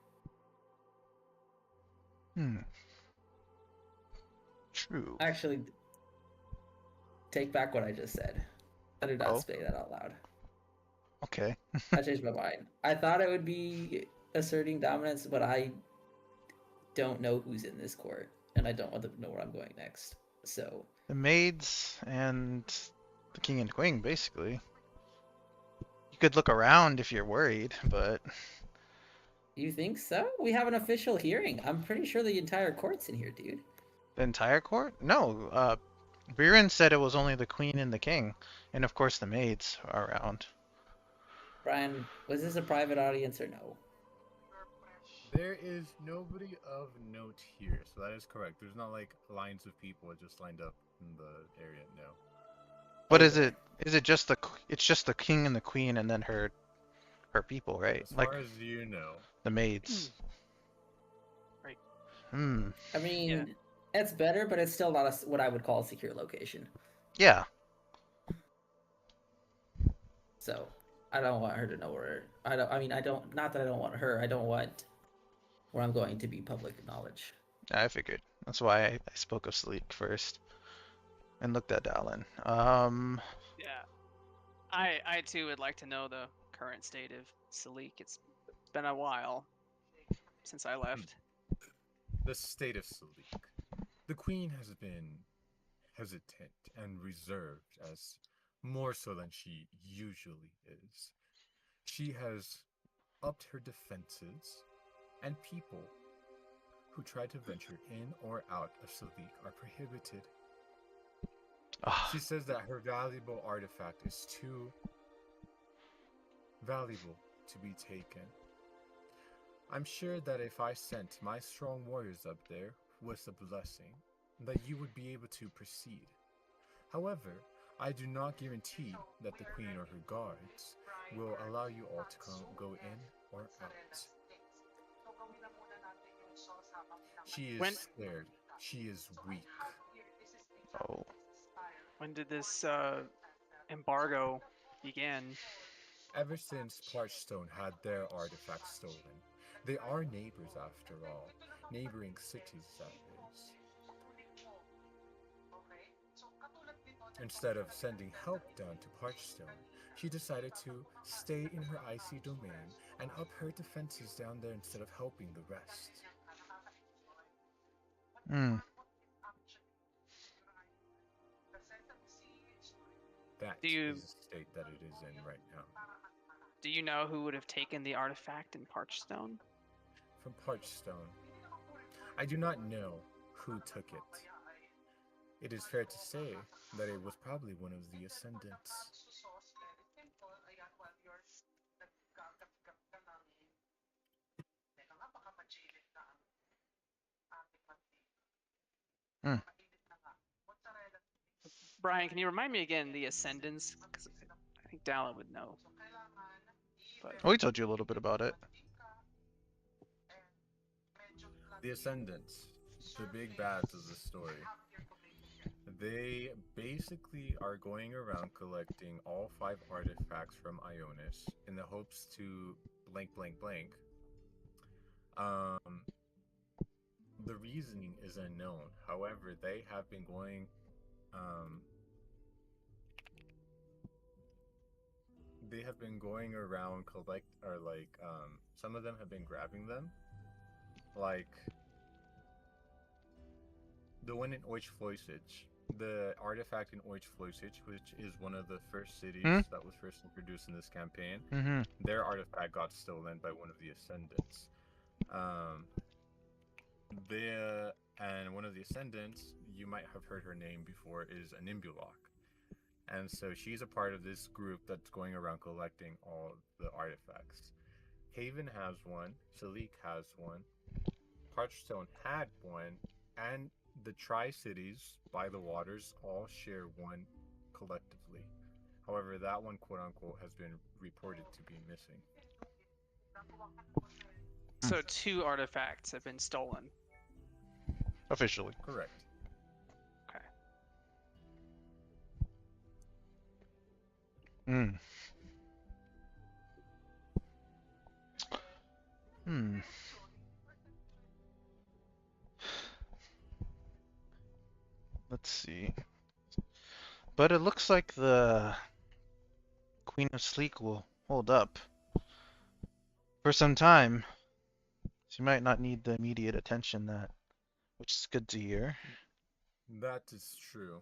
True. Actually, take back what I just said. I did not Oh. say that out loud. Okay. I changed my mind. I thought it would be asserting dominance, but I don't know who's in this court, and I don't want them to know where I'm going next. So The maids and the king and queen, basically. You could look around if you're worried, but you think so? We have an official hearing. I'm pretty sure the entire court's in here, dude. the entire court? No. Briren said it was only the queen and the king, and of course the maids are around. Brian, was this a private audience or no? There is nobody of note here, so that is correct. There's not like lines of people just lined up in the area. No. But Okay. is it just it's just the king and the queen and then her people, right? As Like far as you know. the maids. Right. I mean, Yeah. it's better, but it's still not what I would call a secure location. Yeah. So I don't want her to know where. I don't. Not that I don't want her. I don't want where I'm going to be public knowledge. I figured. That's why I spoke of Sleek first. And looked at Dallin. Yeah. I too would like to know the current state of Salik. It's been a while since I left. The state of Salik. The queen has been hesitant and reserved, as more so than she usually is. She has upped her defenses, and people who try to venture in or out of Salik are prohibited. She says that her valuable artifact is too valuable to be taken. I'm sure that if I sent my strong warriors up there with a blessing, that you would be able to proceed. However, I do not guarantee that the queen or her guards will allow you all to go in or out. She is scared. She is weak. Oh. When did this embargo begin? Ever since Parchstone had their artifacts stolen. They are neighbors after all. Neighboring cities, that is. Instead of sending help down to Parchstone, she decided to stay in her icy domain and up her defenses down there instead of helping the rest. That is the state that it is in right now. Do you know who would have taken the artifact in Parchstone? From Parchstone. I do not know who took it. It is fair to say that it was probably one of the Ascendants. Brian, can you remind me again the Ascendants? Because I think Dallin would know. But... Oh, we told you a little bit about it. The Ascendants, the big bads of the story. They basically are going around collecting all 5 artifacts from Eionus in the hopes to blank blank blank. The reasoning is unknown. However, they have been going around some of them have been grabbing them. Like the one in Oich-Floisich, the artifact in Oich-Floisich, which is one of the first cities that was first introduced in this campaign, their artifact got stolen by one of the Ascendants. The And one of the ascendants, you might have heard her name before, is a Nimbulok. And so she's a part of this group that's going around collecting all the artifacts. Haven has one, Salik has one, Parchstone had one, and the Tri-Cities by the waters all share one collectively. However, that one, quote unquote, has been reported to be missing. So 2 artifacts have been stolen. Officially. Correct. Okay. Hmm. Hmm. Let's see. But it looks like the Queen of Sleek will hold up for some time. She might not need the immediate attention which is good to hear. That is true.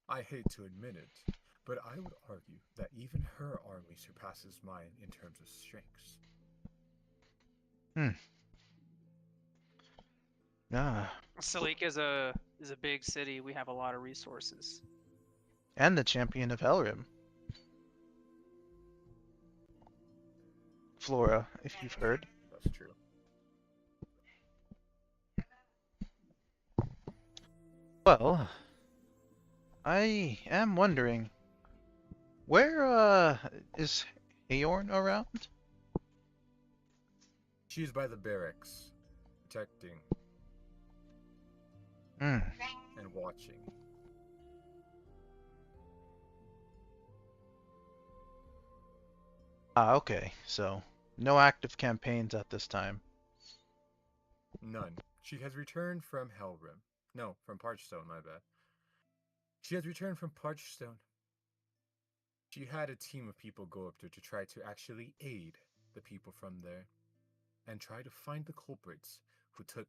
I hate to admit it, but I would argue that even her army surpasses mine in terms of strengths. Yeah. Salik is a big city. We have a lot of resources. And the champion of Helrim. Flora, if you've heard. That's true. Well, I am wondering, where is Aorn around? She's by the barracks, protecting Hmm. and watching. Ah, okay. So, no active campaigns at this time. None. She has returned from Helrim. No, from Parchstone, my bad. She has returned from Parchstone. She had a team of people go up there to try to actually aid the people from there and try to find the culprits who took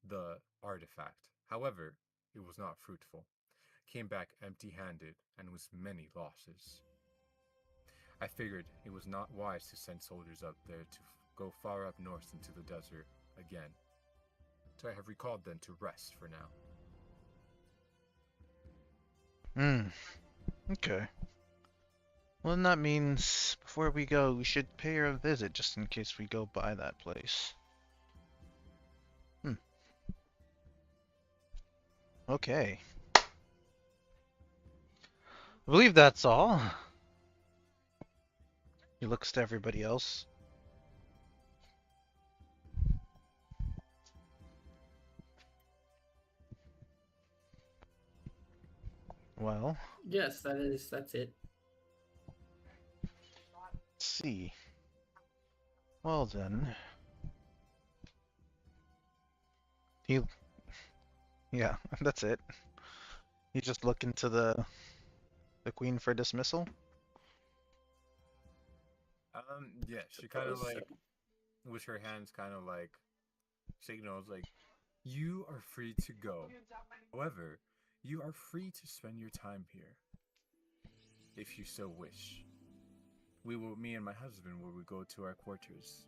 the artifact. However, it was not fruitful. Came back empty-handed and with many losses. I figured it was not wise to send soldiers up there to go far up north into the desert again. So I have recalled them to rest for now. Hmm. Okay. Well, then that means before we go, we should pay her a visit just in case we go by that place. Okay. I believe that's all. He looks to everybody else. Well, Yes, that's it. let's see. Well then. Yeah, that's it. You just look into the queen for dismissal? Yeah, she kind of Suppose like, so. with her hands kind of like, signals like, you are free to go. However, you are free to spend your time here, if you so wish. Me and my husband, will go to our quarters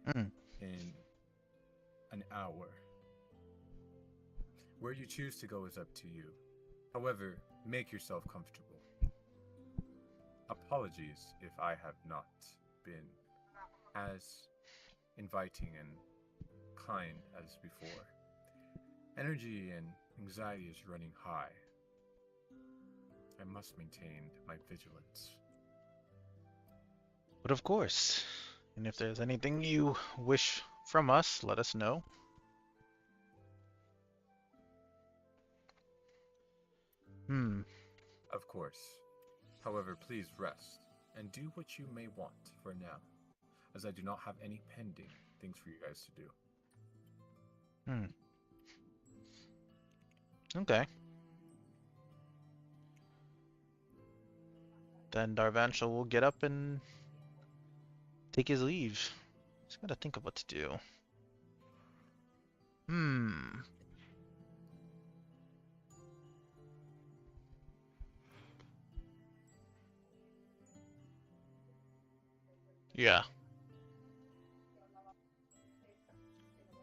Mm. in an hour. Where you choose to go is up to you. However, make yourself comfortable. Apologies if I have not been as inviting and kind as before. Energy and anxiety is running high. I must maintain my vigilance. But of course. And if there's anything you wish from us, let us know. Hmm. Of course. However, please rest and do what you may want for now, as I do not have any pending things for you guys to do. Hmm. Okay. Then Darvanshal will get up and take his leave. Just gotta think of what to do. Hmm. Yeah.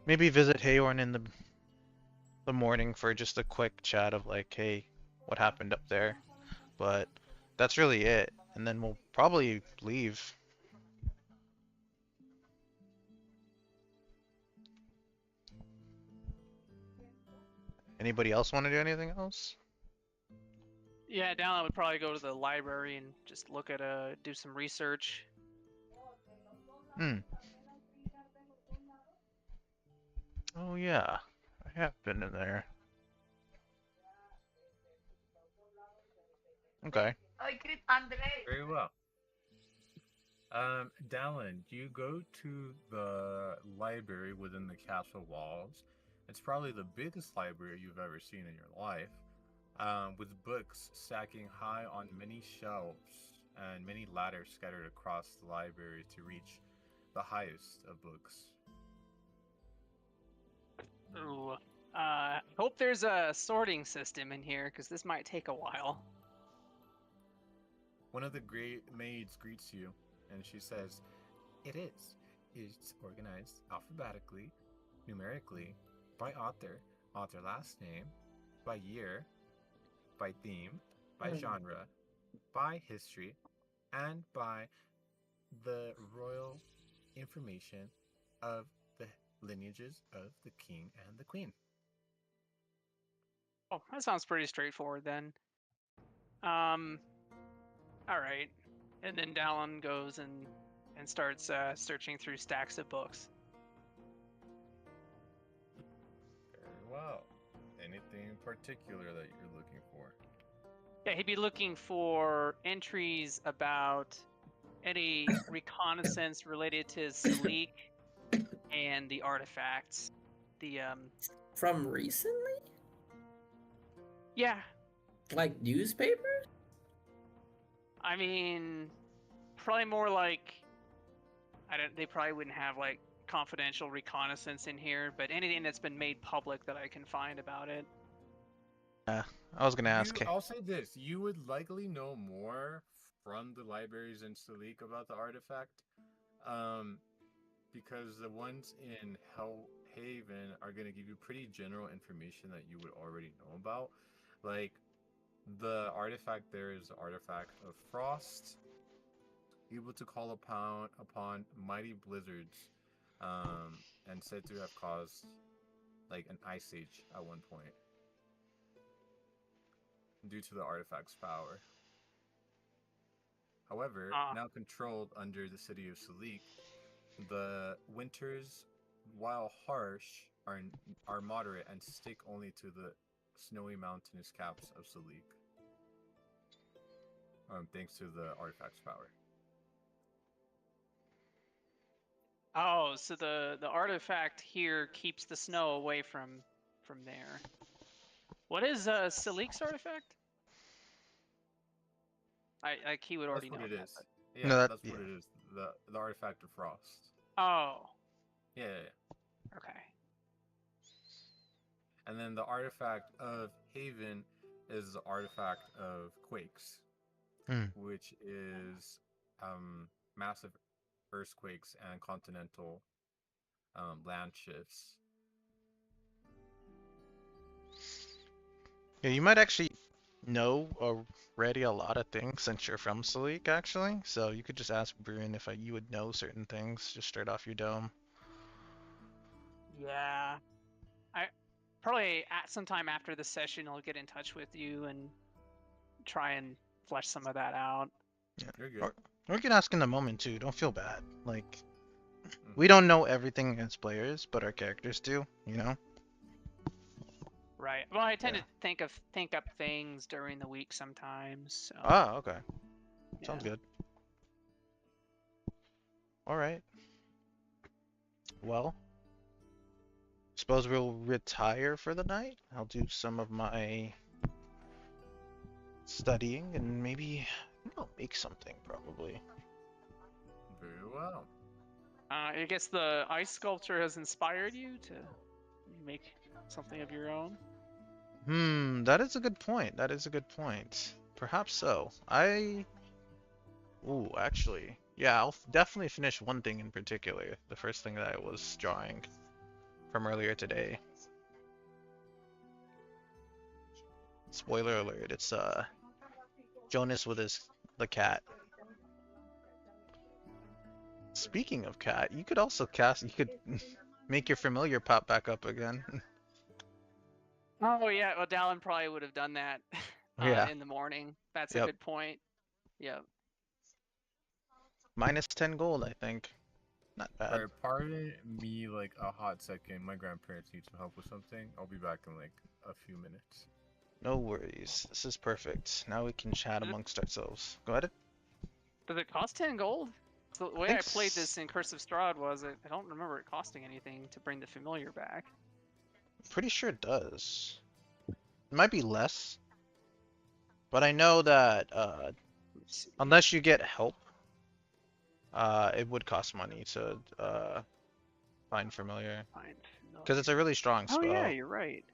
Maybe visit Hayorn in the morning for just a quick chat of like, hey, what happened up there? But that's really it. And then we'll probably leave. Anybody else want to do anything else? Yeah, Dallin would probably go to the library and just look at do some research. Hmm. Oh yeah, I have been in there. Okay. Very well. Dallin, you go to the library within the castle walls. It's probably the biggest library you've ever seen in your life, with books stacking high on many shelves and many ladders scattered across the library to reach the highest of books. Ooh. Hope there's a sorting system in here, because this might take a while. One of the great maids greets you, and she says, "It is. It's organized alphabetically, numerically, by author, author last name, by year, by theme, by genre, by history, and by the royal information of the lineages of the king and the queen." Oh, that sounds pretty straightforward then. Um, all right. And then Dallin goes and starts searching through stacks of books. Very well. Anything in particular that you're looking for? Yeah, he'd be looking for entries about any reconnaissance related to Salik and the artifacts. The From recently? yeah, Like newspapers? I mean, probably more like they probably wouldn't have like confidential reconnaissance in here, but anything that's been made public that I can find about it. I was gonna ask. I'll say this: you would likely know more from the libraries in Salik about the artifact, um, because the ones in Hellhaven are going to give you pretty general information that you would already know about. Like, the artifact there is the artifact of frost, able to call upon mighty blizzards, and said to have caused like an ice age at one point due to the artifact's power. However, now controlled under the city of Salik, the winters, while harsh, are moderate and stick only to the snowy mountainous caps of Salik, thanks to the artifact's power. Oh, so the artifact here keeps the snow away from there. What is Salik's artifact? I he would already That's know what it that, is. but... Yeah, No, that that's what it is. The artifact of frost. Oh. Yeah. Okay. And then the artifact of Haven is the artifact of quakes, which is massive earthquakes and continental land shifts. Yeah, you might actually know already a lot of things since you're from Salik, actually. So you could just ask Briren if you would know certain things just straight off your dome. Yeah. I probably at sometime after the session I'll get in touch with you and try and flesh some of that out. Yeah. You're good. Or we can ask in a moment too. Don't feel bad. Like, we don't know everything as players, but our characters do, you know? Right. Well, I tend Yeah. to think up things during the week sometimes. So. Ah, okay. Sounds Yeah. good. All right. Well, suppose we'll retire for the night. I'll do some of my studying and maybe I'll make something probably. Very well. I guess the ice sculpture has inspired you to make something of your own. That is a good point. That is a good point. Perhaps so. Ooh, actually. Yeah, I'll definitely finish one thing in particular. The first thing that I was drawing. from earlier today. Spoiler alert, it's Jonas with the cat. Speaking of cat, you could also you could make your familiar pop back up again. Oh yeah, well Dallin probably would have done that Yeah, in the morning. That's a yep. good point. Yep. Minus 10 gold, I think. Not bad. Alright, pardon me like a hot second. My grandparents need some help with something. I'll be back in like a few minutes. No worries. This is perfect. Now we can chat amongst ourselves. Go ahead. Does it cost 10 gold? So the way I played this in Curse of Strahd was I don't remember it costing anything to bring the familiar back. Pretty sure it does. It might be less, but I know that unless you get help, it would cost money to find familiar. Because it's a really strong spell. Oh yeah, you're right.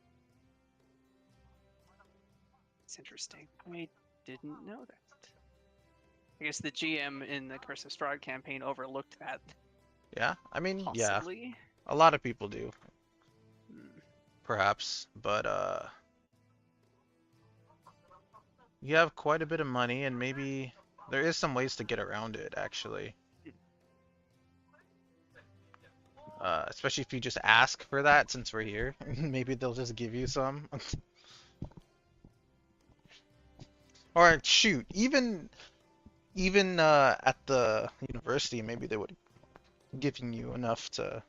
It's interesting. I didn't know that. I guess the GM in the Curse of Strahd campaign overlooked that. Yeah, I mean, Possibly. yeah, a lot of people do, Hmm. perhaps, but you have quite a bit of money, and maybe there is some ways to get around it, actually. Especially if you just ask for that, since we're here. Maybe they'll just give you some. Or shoot, even at the university, maybe they would have given you enough to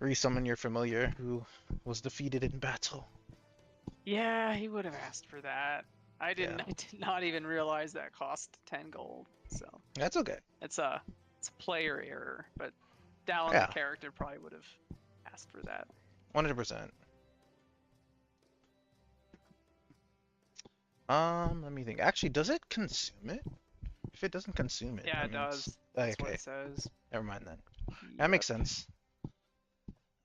resummon your familiar who was defeated in battle. Yeah, he would have asked for that. I didn't. Yeah. I did not even realize that cost 10 gold. So That's okay. it's a player error, but Dallin Yeah. the character probably would have asked for that. 100%. Let me think. Actually, does it consume it? If it doesn't consume it, Yeah, that it means... does. That's what Okay, it says. never mind then. That makes sense.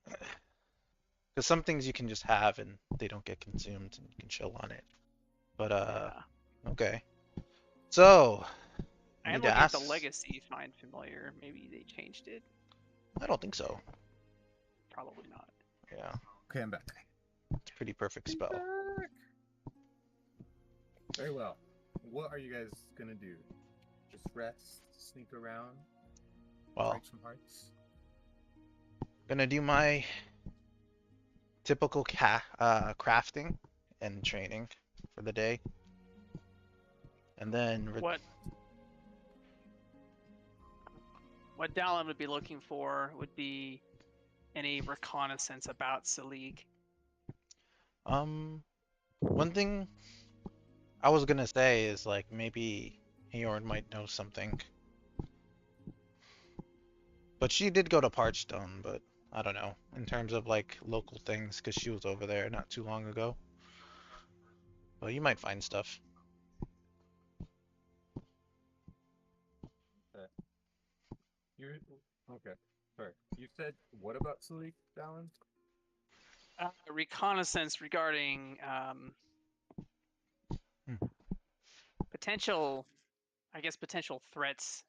Because some things you can just have and they don't get consumed and you can chill on it. But, Yeah. okay. So, I I am need to looking at ask... the legacy find familiar. Maybe they changed it. I don't think so. Probably not. Yeah, Okay, I'm back. it's a pretty perfect spell. Very well. What are you guys gonna do? Just rest, sneak around, Well, break some hearts? gonna do my typical crafting and training for the day. And then... What Dallin would be looking for would be any reconnaissance about Salik. One thing I was gonna say is like maybe Heorn might know something. But she did go to Parchstone, but I don't know. In terms of like local things, because she was over there not too long ago. But you might find stuff. You're okay. Sorry. You said what about Salik, Dallin? Reconnaissance regarding potential, I guess, potential threats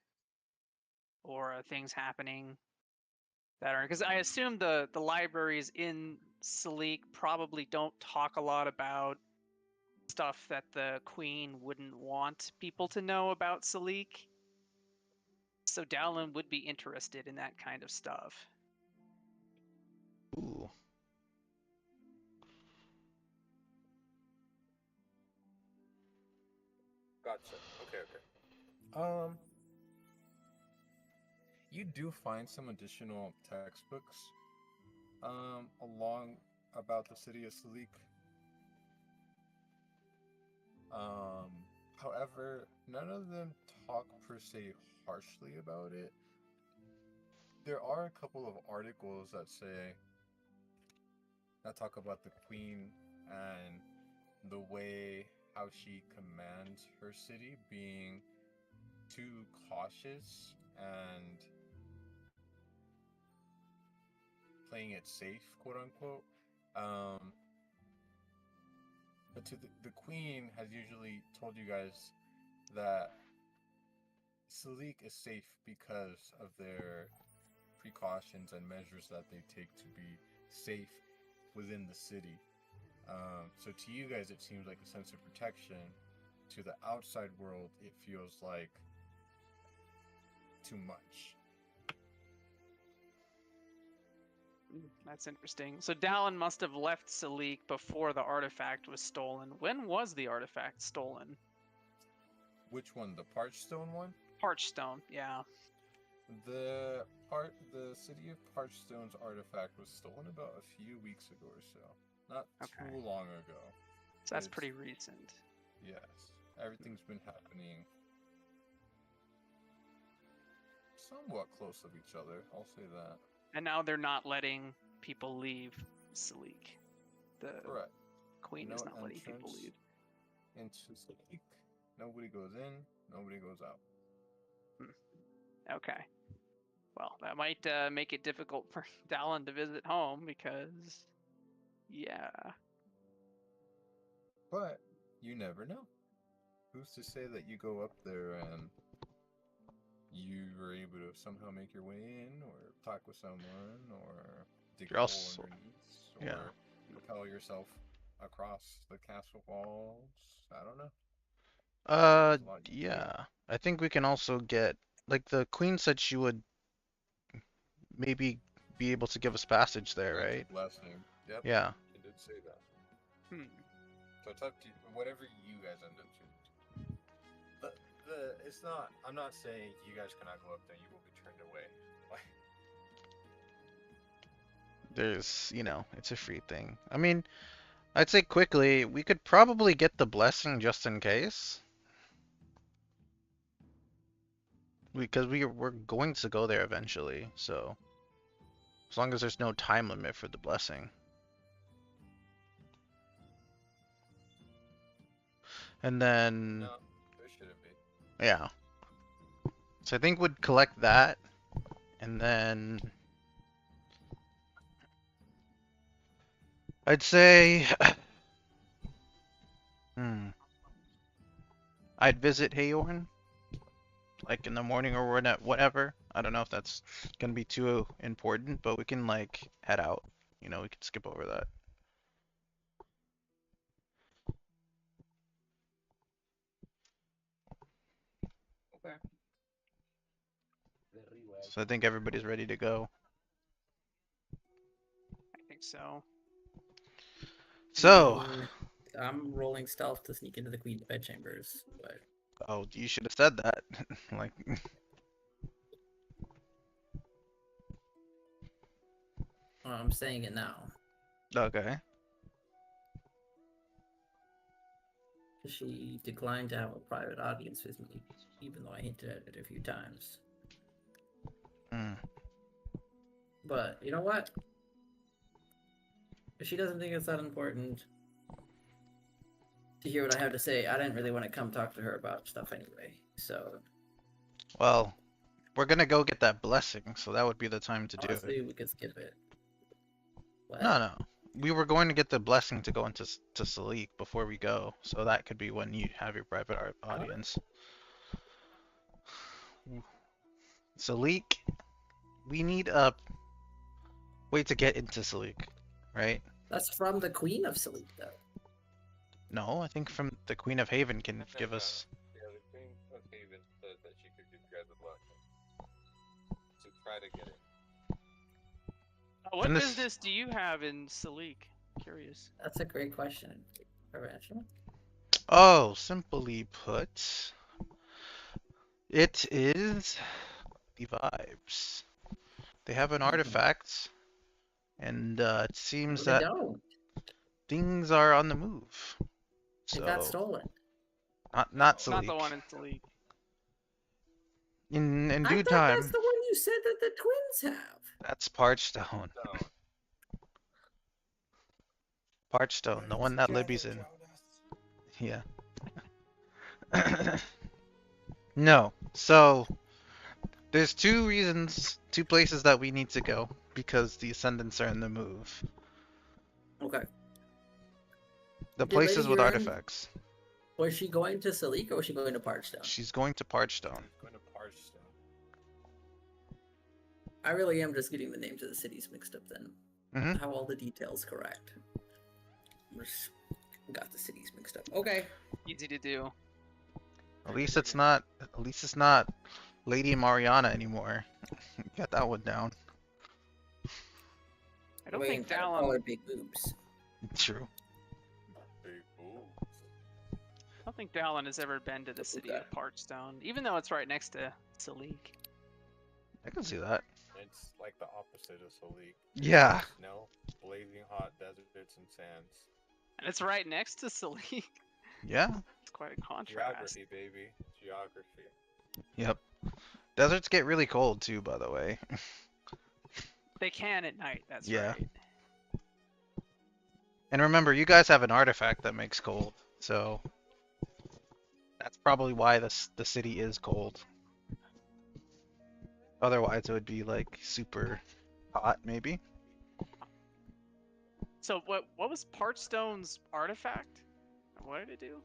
or things happening that are, because I assume the libraries in Salik probably don't talk a lot about stuff that the Queen wouldn't want people to know about Salik. So Dowlin would be interested in that kind of stuff. Ooh. Gotcha. Okay. You do find some additional textbooks, along about the city of Salik. However, none of them talk per se harshly about it. There are a couple of articles that talk about the queen and the way how she commands her city being too cautious and playing it safe, quote unquote. But the queen has usually told you guys that Salik is safe because of their precautions and measures that they take to be safe within the city. So to you guys, it seems like a sense of protection. To the outside world, it feels like too much. That's interesting. So Dallin must have left Salik before the artifact was stolen. When was the artifact stolen? Which one? The Parchstone one? Parchstone, yeah. The city of Parchstone's artifact was stolen about a few weeks ago or so. Not Okay. too long ago. So that's It's- pretty recent. Yes. Everything's been happening somewhat close of each other, I'll say that. And now they're not letting people leave Salik. The Correct. queen No is not letting people entrance leave. into Salik. Nobody goes in, nobody goes out. Okay. Well, that might make it difficult for Dallin to visit home because, yeah. But you never know. Who's to say that you go up there and you were able to somehow make your way in, or talk with someone, or dig You're a hole also- underneath, or yeah. propel yourself across the castle walls? I don't know. Uh, There's a lot you can do. yeah. I think we can also get, like, the queen said she would maybe be able to give us passage there, Grant a right? blessing. Yep. Yeah. She did say that. Hmm. So it's up to you, whatever you guys end up choosing. It's not. I'm not saying you guys cannot go up there. You will be turned away. There's, it's a free thing. I mean, I'd say quickly, we could probably get the blessing just in case. Because we're going to go there eventually, so as long as there's no time limit for the blessing. And then, No, there shouldn't be. yeah. So I think we'd collect that, and then I'd say, I'd visit Hayorn, like in the morning or whatever. I don't know if that's gonna be too important, but we can like head out. We can skip over that. Okay. So I think everybody's ready to go. I think so. So, I'm rolling stealth to sneak into the queen's bedchambers, but oh, you should have said that. Like, I'm saying it now. okay. She declined to have a private audience with me, even though I hinted at it a few times. But you know what? If she doesn't think it's that important to hear what I have to say, I didn't really want to come talk to her about stuff anyway. So Well, we're gonna go get that blessing, so that would be the time to do it. honestly, we could skip it. What? No. We were going to get the blessing to go into to Salik before we go, so that could be when you have your private audience. Salik, we need a way to get into Salik, right? That's from the Queen of Salik, though. No, I think from the Queen of Haven can give us. Yeah, the Queen of Haven said that she could give you guys a blessing. So try to get it. What And this- business do you have in Salik? Curious. That's a great question. Prevention? Oh, simply put, it is the vibes. They have an artifact, and it seems No, they that don't. things are on the move. It got So, stolen. not Not Salik. the one in Salik. In I due thought time, that's the one you said that the twins have. that's Parchstone. Parchstone, the one that Libby's in. Yeah. No. So there's two places that we need to go because the Ascendants are in the move. Okay. The Did places Lady with Urine- artifacts. Was she going to Salik or was she going to Parchstone? She's going to Parchstone. Going to Parchstone. I really am just getting the names of the cities mixed up then. Mm-hmm. I have all the details correct. Just got the cities mixed up. Okay. Easy to do. At least it's not. At least it's not Lady Mariana anymore. Got that one down. I don't Wait, think I call her Dallin. big boobs. True. Big boobs. I don't think Dallin has ever been to the city of Parchstone, even though it's right next to Salik. I can see that. It's like the opposite of Salik. Yeah. Snow, blazing hot deserts and sands. And it's right next to Salik. Yeah. It's quite a contrast. Geography, baby. Geography. Yep. Deserts get really cold too, by the way. They can at night, that's Yeah. right. And remember, you guys have an artifact that makes cold, so that's probably why the city is cold. Otherwise, it would be like super hot, maybe. So what was Parchstone's artifact? What did it do?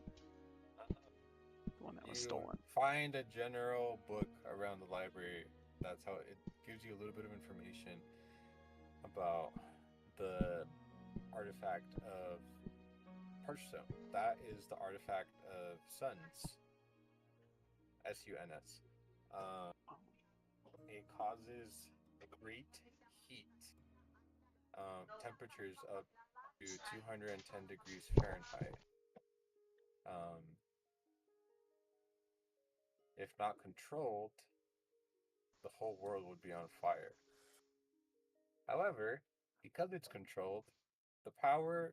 The one that was You stolen. find a general book around the library. That's how it gives you a little bit of information about the artifact of Parchstone. That is the artifact of suns. S-U-N-S. It causes great heat. Temperatures up to 210 degrees Fahrenheit. If not controlled, the whole world would be on fire. However, because it's controlled, the power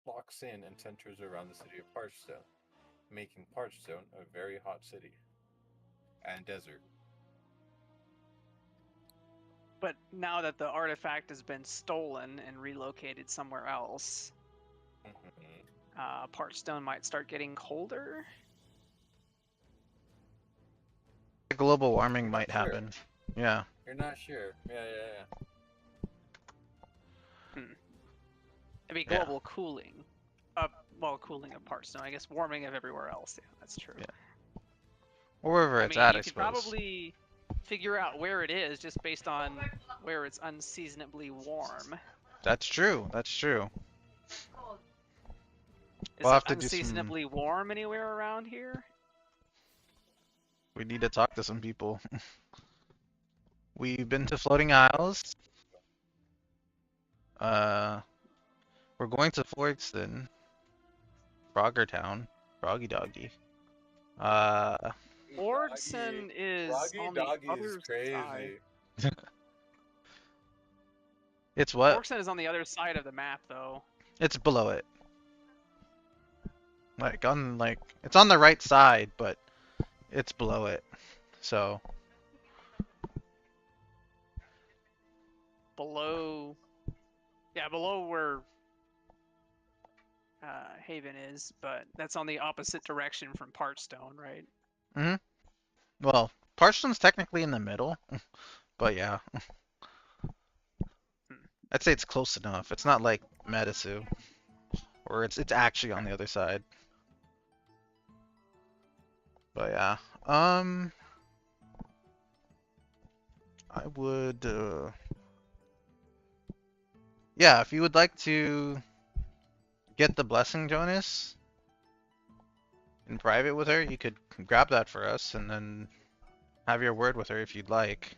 locks in and centers around the city of Parchstone, making Parchstone a very hot city and desert. But now that the artifact has been stolen and relocated somewhere else, Parchstone might start getting colder. Global warming Not might sure. happen. Yeah. You're not sure. Yeah. It'd be Yeah. global cooling. Well, cooling of Parchstone. I guess warming of everywhere else. Yeah, that's true. Yeah. Or wherever I it's mean, at, you I could suppose. probably figure out where it is just based on where it's unseasonably warm. That's true. That's true. Is We'll it have to do some. unseasonably warm anywhere around here? We need to talk to some people. We've been to Floating Isles. We're going to Floydstone, Froggertown, Froggy Doggy. Fordson is Froggy on the Doggy other is crazy. side. It's what? Fordson is on the other side of the map, though. It's below it. It's on the right side, but it's below it. So Below, yeah, below where Haven is, but that's on the opposite direction from Parchstone, right? well, Parchstone's technically in the middle, but yeah. I'd say it's close enough. It's not like Medisu, or it's actually on the other side. But yeah, I would, yeah, if you would like to get the blessing, Jonas, in private with her, you could grab that for us and then have your word with her if you'd like.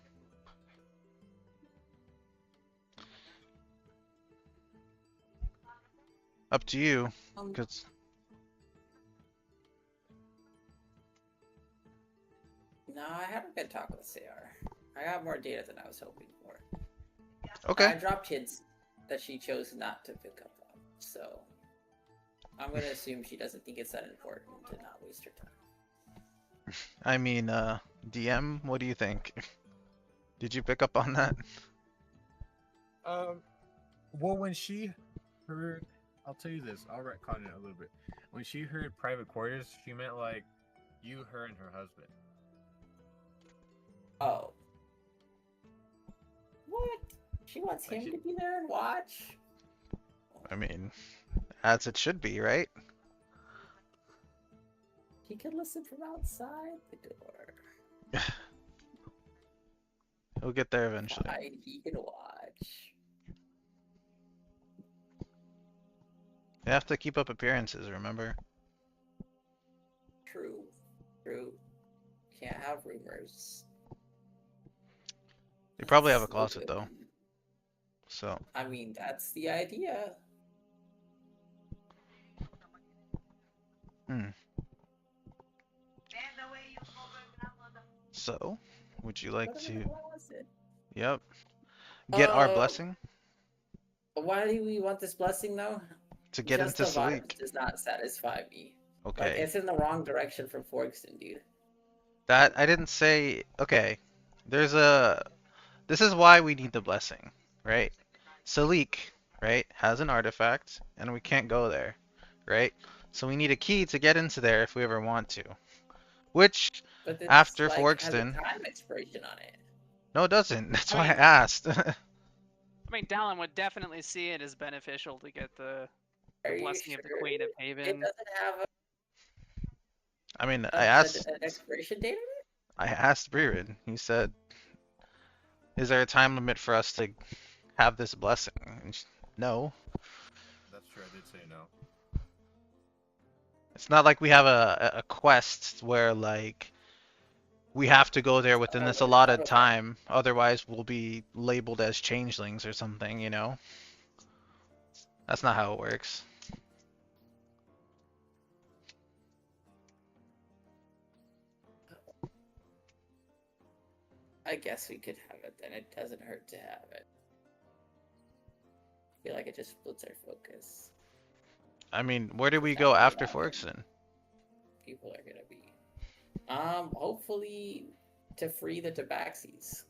Up to you, because No, I had a good talk with CR. I got more data than I was hoping for. okay. I dropped hints that she chose not to pick up on, so I'm gonna assume she doesn't think it's that important to not waste her time. I mean, DM, what do you think? Did you pick up on that? Well, when she heard, I'll tell you this, I'll retcon it a little bit. When she heard private quarters, she meant like you, her, and her husband. Oh. What? She wants Like him she- to be there and watch? I mean, as it should be, right? He could listen from outside the door. He'll get there eventually. Fine, he can watch. You have to keep up appearances, remember? True. True. Can't have rumors. You probably have a That's closet good. though. So, I mean, that's the idea. so, would you like What am I to, closet? yep, get our Uh, blessing Why do we want this blessing though? to get Just into the vibe Salik? does not satisfy me. Like Okay. it's in the wrong direction for Forkston, dude. That I didn't say. Okay. There's a. This is why we need the blessing, right? Salik, right, has an artifact, and we can't go there, right? So we need a key to get into there if we ever want to. Which, But it's after like has a Forkston, time expiration on it. no, it doesn't. That's I why I mean- asked. I mean, Dallin would definitely see it as beneficial to get the Are you blessing of the sure Queen of it Haven. doesn't have I mean, an expiration date on it? I asked Briren. He said, "Is there a time limit for us to have this blessing?" And no. That's true. I did say no. It's not like we have a quest where like we have to go there within this Oh, allotted okay. time, otherwise we'll be labeled as changelings or something, you know? That's not how it works. I guess we could have it then. It doesn't hurt to have it. I feel like it just splits our focus. I mean, where do we That go would after happen. Forkston? People are gonna be hopefully to free the Tabaxis.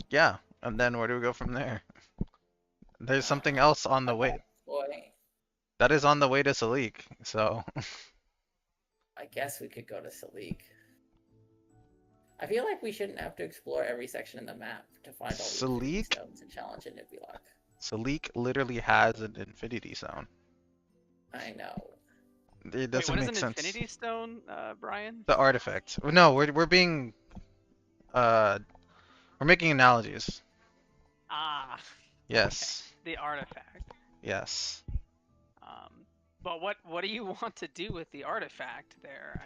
Yeah, and then where do we go from there? There's something else on the way. Boy, That is on the way to Salik, so I guess we could go to Salik. I feel like we shouldn't have to explore every section in the map to find all the Salik? Infinity Stones and challenge a Nibulok. Salik literally has an infinity zone. I know. It Wait, doesn't what is make an sense. Infinity Stone, Brian? The artifact. No, we're being we're making analogies. Ah, Yes. the artifact. Yes. But what do you want to do with the artifact there?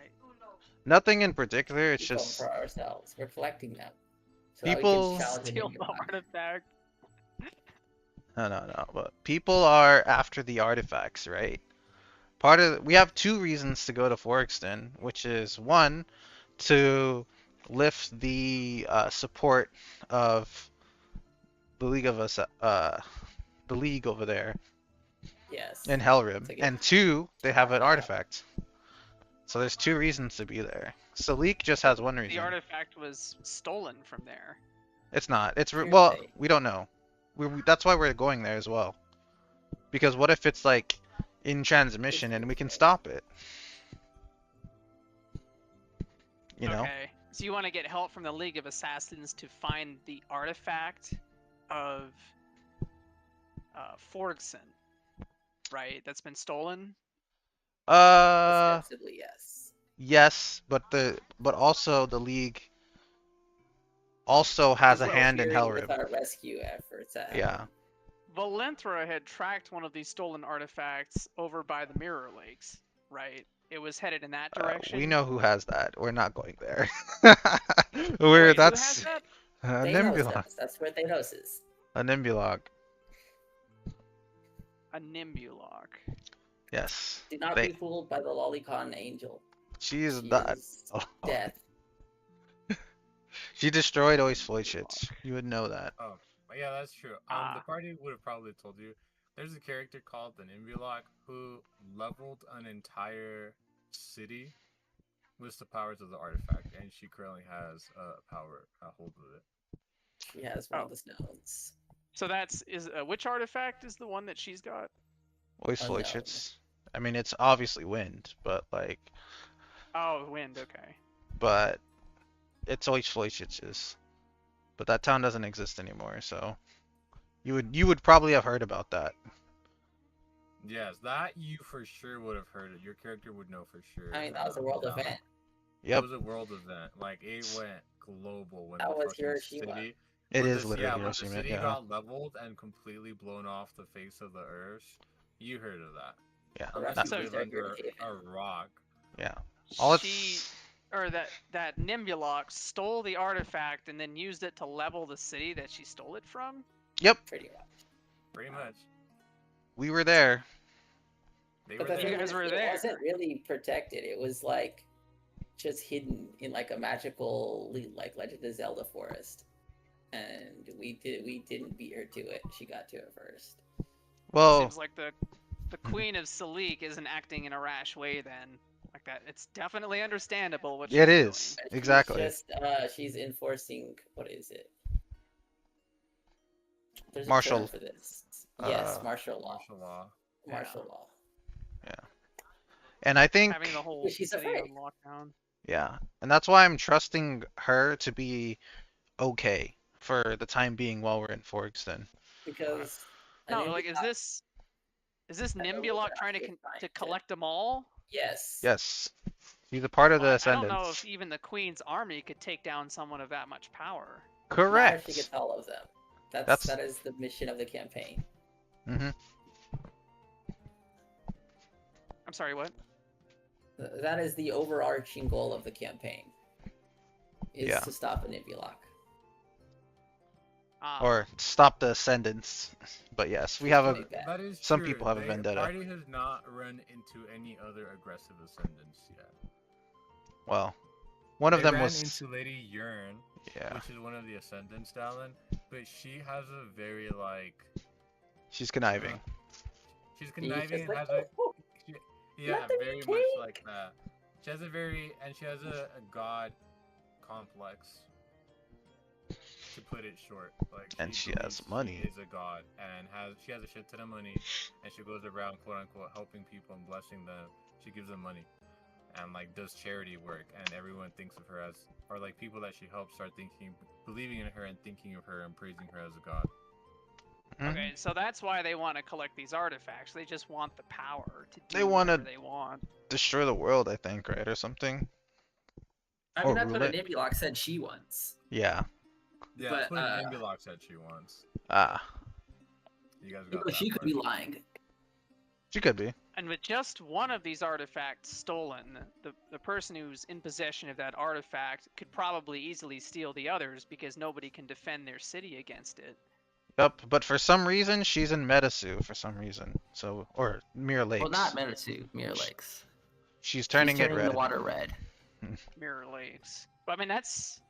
Nothing in particular, it's Keep them just for ourselves. We're collecting them. So People- that we can challenge a Steal the Nibulok. artifact. no, but people are after the artifacts, right? We have two reasons to go to Forkston, which is one, to lift the support of the League of Us, the League over there Yes. in Helrim, To get and two, they have an Yeah. artifact. So there's two reasons to be there. Salik just has one The reason. artifact was stolen from there. It's not. Hearsay. Well, we don't know. That's why we're going there as well. Because what if it's like in transmission and we can stop it? You know? Okay. So you want to get help from the League of Assassins to find the artifact of Forgson, right? That's been stolen. Ostensibly, yes. Yes, but also the League also has a We're hand in interfering with Helrim. our rescue efforts. Yeah. Valenthra had tracked one of these stolen artifacts over by the Mirror Lakes, right? It was headed in that direction. We know who has that. We're not going there. Wait, who has That's that? a Thanos Nimbulog. does. That's where Thanos is. A Nimbulog. A Nimbulok. Yes. Do not They- be fooled by the Lolicon angel. She is She not. is Oh. death. She destroyed Oisfloichitz. You would know that. Oh, yeah, that's true. Ah. The party would have probably told you. There's a character called the Nimbulok who leveled an entire city with the powers of the artifact, and she currently has a hold of it. She has one Oh. of the stones. So which artifact is the one that she's got? Oisfloichitz. I mean, it's obviously wind, but like, Oh, wind. Okay. but it's Oisfloichitz's. But that town doesn't exist anymore, so you would probably have heard about that. Yes, that you for sure would have heard it. Your character would know for sure. I mean, that was a world event. Yep. It was a world event. Like, it went global when That the was fucking Hiroshima. city, It When is this, literally when the Hiroshima. city Yeah. got leveled and completely blown off the face of the earth, you heard of that. Yeah. The Unless you refugees live are here to under Haven. a rock. Yeah. All She it's or that Nimbulok stole the artifact and then used it to level the city that she stole it from. Yep, Pretty much. Pretty much. we were there. They But were the You thing there. guys is, were it there. wasn't really protected. It was like just hidden in like a magical like Legend of Zelda forest. And we didn't beat her to it. She got to it first. Well, Seems like the Queen of Salik isn't acting in a rash way then. Like that, it's definitely understandable what she's it doing. is. But Exactly. she's enforcing, what is it? There's a Martial. term for this. Yes, uh, martial law. Martial law. Martial law. And I think, Having the whole She's city afraid. on lockdown. yeah, and that's why I'm trusting her to be okay for the time being while we're in Forkston. Because No, like is this Nimbulok trying to collect them all? Yes. Yes, he's a part of the Well, I don't know Ascendants. if even the Queen's army could take down someone of that much power. Not if she Correct. gets all of them. That's- That is the mission of the campaign. Mm-hmm. I'm sorry, what? That is the overarching goal of the campaign. Is Yeah. to stop a Nimbulok. Or stop the Ascendants. But yes, we have a. Like that. That is Some true. people have a The vendetta. party has not run into any other aggressive ascendants yet. Well, one of They them ran was. into Lady Yearn, Yeah, which is one of the ascendants, Dallin, but she has a very like she's conniving. she's He's conniving just and like, has a "Oh, yeah, let them very eat much cake." like that. She has a god complex. To put it short, like And she has believes money. She is a god and she has a shit ton of money, and she goes around quote unquote helping people and blessing them. She gives them money, and like does charity work, and everyone thinks of her as, or like people that she helps start believing in her and thinking of her and praising her as a god. Mhm. Okay, so that's why they want to collect these artifacts. They just want the power to do They wanna- whatever they want. Destroy the world, I think, right, or something. I Or mean, that's what rule a it. Nimbulok said she wants. Yeah. Yeah, But, that's what Ambulok said she wants. Ah, You guys You got know, that she could part. be lying. she could be. And with just one of these artifacts stolen, the person who's in possession of that artifact could probably easily steal the others because nobody can defend their city against it. Yep. But for some reason, she's in Metasu for some reason. So, or Mirror Lakes. Well, not Metasu, Mirror Lakes. She's turning She's it red. the water red. Mirror Lakes. But I mean, that's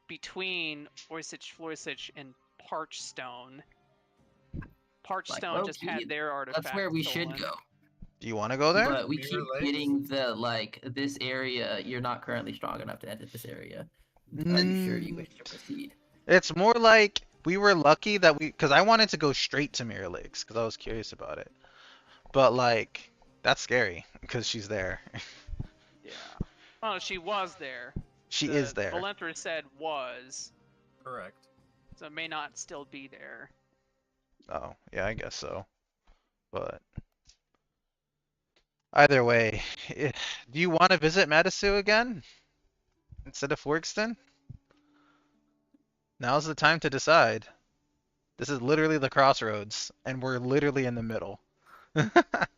between Oisich and Parchstone. Parchstone just low-key, had their artifact. That's where we should stolen. go. Do you want to go there? But we Mirror keep Lakes? getting this area. You're not currently strong enough to enter this area. Are you sure you wish to proceed? It's more like we were lucky that because I wanted to go straight to Mirror Lakes because I was curious about it. But like, that's scary because she's there. Yeah. Oh, she was there. She is there. Valentra said was, Correct. so it may not still be there. Oh, yeah, I guess so. But either way, do you want to visit Metasu again instead of Forkston? Now's the time to decide. This is literally the crossroads, and we're literally in the middle.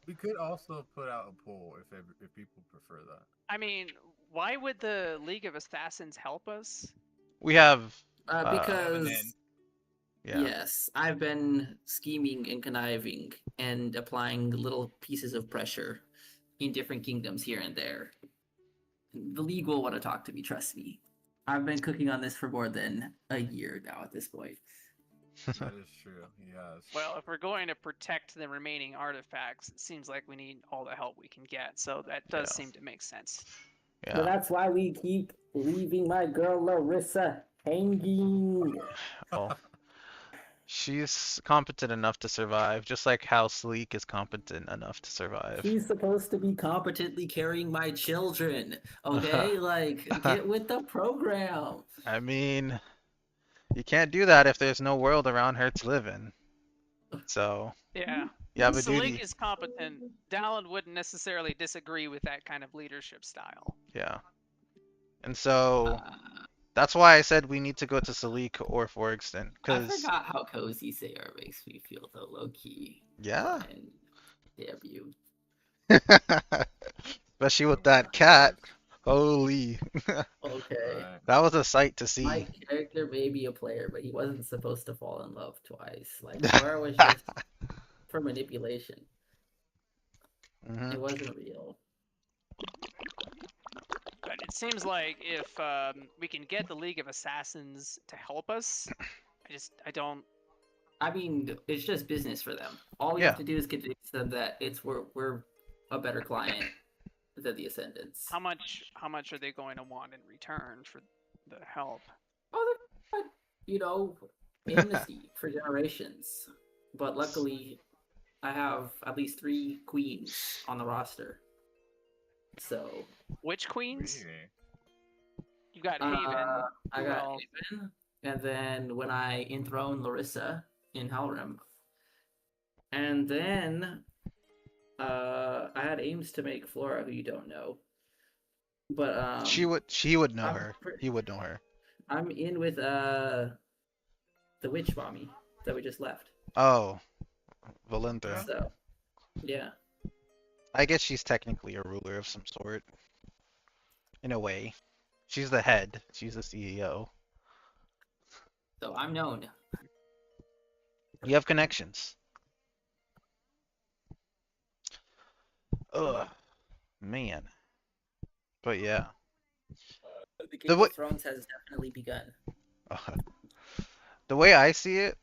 We could also put out a poll if people prefer that. I mean, why would the League of Assassins help us? We have, Because yeah. yes, I've been scheming and conniving and applying little pieces of pressure in different kingdoms here and there. The League will want to talk to me, trust me. I've been cooking on this for more than a year now at this point. That is true. Yes. Well, if we're going to protect the remaining artifacts, it seems like we need all the help we can get. So that does Yeah. seem to make sense. Yeah. that's why we keep leaving my girl Larissa hanging. Well, she's competent enough to survive, just like how Sleek is competent enough to survive. She's supposed to be competently carrying my children. Okay, like get with the program. I mean, you can't do that if there's no world around her to live in. So, Yeah. you have a Salik duty. is competent. Dallin wouldn't necessarily disagree with that kind of leadership style. Yeah. And so, That's why I said we need to go to Salik or Forkston, I because forgot how cozy Sayar makes me feel though, low key. yeah, Brian, damn you. especially Oh with my that cat. goodness. Holy, Okay. Right. that was a sight to My see. character may be a player, but he wasn't supposed to fall in love twice. Like Flora was just for manipulation. Hmm. It wasn't real. But it seems like if we can get the League of Assassins to help us, I don't. I mean, it's just business for them. All we Yeah. have to do is convince them that we're a better client than the Ascendants. How much are they going to want in return for the help? Oh, they're you know, amnesty for generations. But luckily, I have at least 3 queens on the roster. So Which queens? Really? You got Haven. I Who got else? Haven, and then when I enthrone Larissa in Helrim, and then I had aims to make Flora, who you don't know, but She would know I'm her. pre- He would know her. I'm in with the witch mommy that we just left. Oh, Valinthra. So yeah, I guess she's technically a ruler of some sort, in a way. She's the head. She's the CEO. so I'm known. You have connections. Ugh, man. But yeah. The The Game way of Thrones has definitely begun. the way I see it,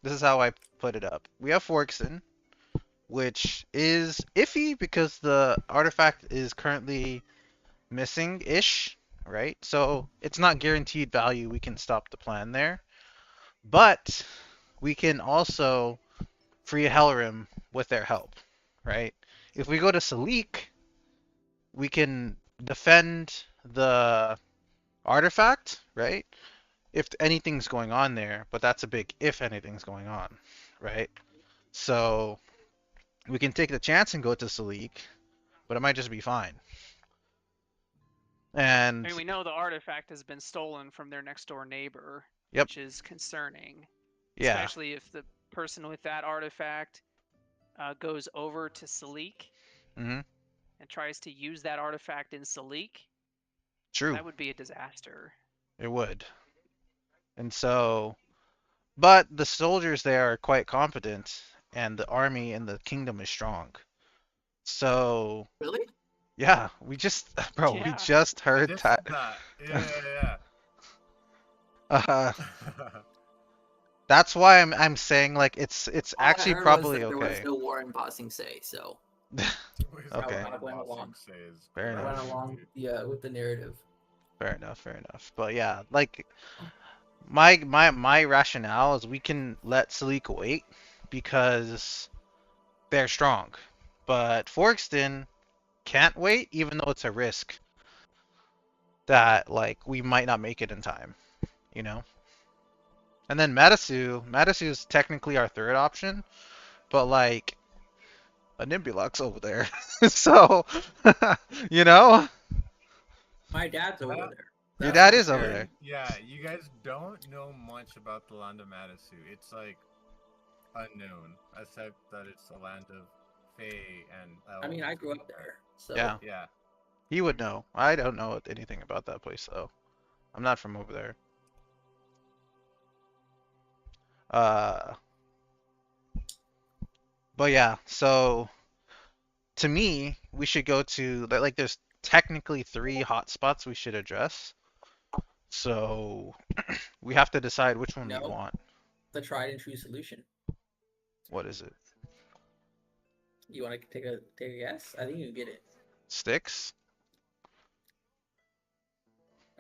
this is how I put it up. We have Forkson, which is iffy because the artifact is currently missing-ish, right? So it's not guaranteed value. We can stop the plan there. But we can also free Helrim with their help, right? If we go to Salik, we can defend the artifact, right? If anything's going on there, but that's a big if anything's going on, right? So we can take the chance and go to Salik, but it might just be fine. I And mean, we know the artifact has been stolen from their next door neighbor, yep, which is concerning, yeah, especially if the person with that artifact goes over to Salik hmm, and tries to use that artifact in Salik. true, That would be a disaster. it would. And so, but the soldiers there are quite competent, and the army in the kingdom is strong. So, Really? yeah, we just, bro, we Yeah. just I heard just that. that. Yeah. Uh, Yeah. that's why I'm saying like it's All I actually heard was probably that there was okay. no war in Bossing Say, so Okay, I went along. fair I enough. went along with the narrative. Fair enough, fair enough. But yeah, like my rationale is we can let Salik wait because they're strong. But Forkston can't wait, even though it's a risk that like we might not make it in time, you know? And then Matasu is technically our third option, but like a Nimbulak's over there. So, you know, My dad's over Yeah. there. your That's dad for is over sure. there. Yeah, you guys don't know much about the land of Matasu. It's like unknown, except that it's a land of Fae and elves. I mean, I grew up there, so Yeah, Yeah. he would know. I don't know anything about that place though. I'm not from over there. Uh, but yeah, so to me, we should go to like there's technically 3 hotspots we should address. So we have to decide which one we No. want. the tried and true solution. What is it? You want to take a guess? I think you get it. Sticks?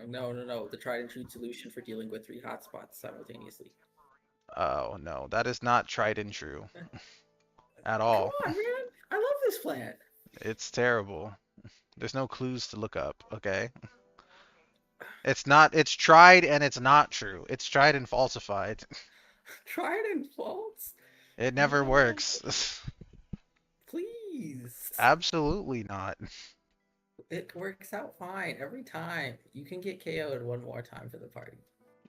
No. The tried and true solution for dealing with 3 hotspots simultaneously. Oh no, that is not tried and true at Come all. on, man! I love this plan. It's terrible. There's no clues to look up, okay? It's not, it's tried and it's not true. It's tried and falsified. Tried and false. It never No. works. Please. Absolutely not. It works out fine every time. You can get KO'd one more time for the party.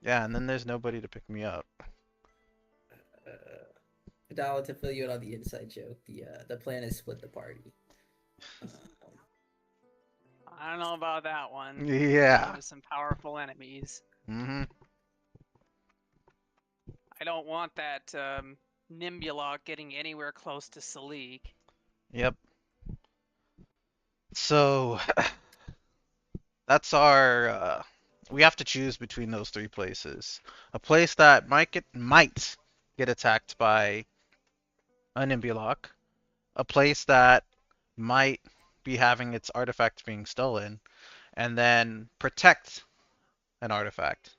Yeah, and then there's nobody to pick me up. Dala, to fill you in on the inside joke, the plan is split the party. I don't know about that one. Yeah. There's some powerful enemies. Mm-hmm. I don't want that Nimbulok getting anywhere close to Salik. Yep. So that's our. We have to choose between those three places. A place that might get attacked by a Nimbulok. A place that might be having its artifact being stolen, and then protect an artifact.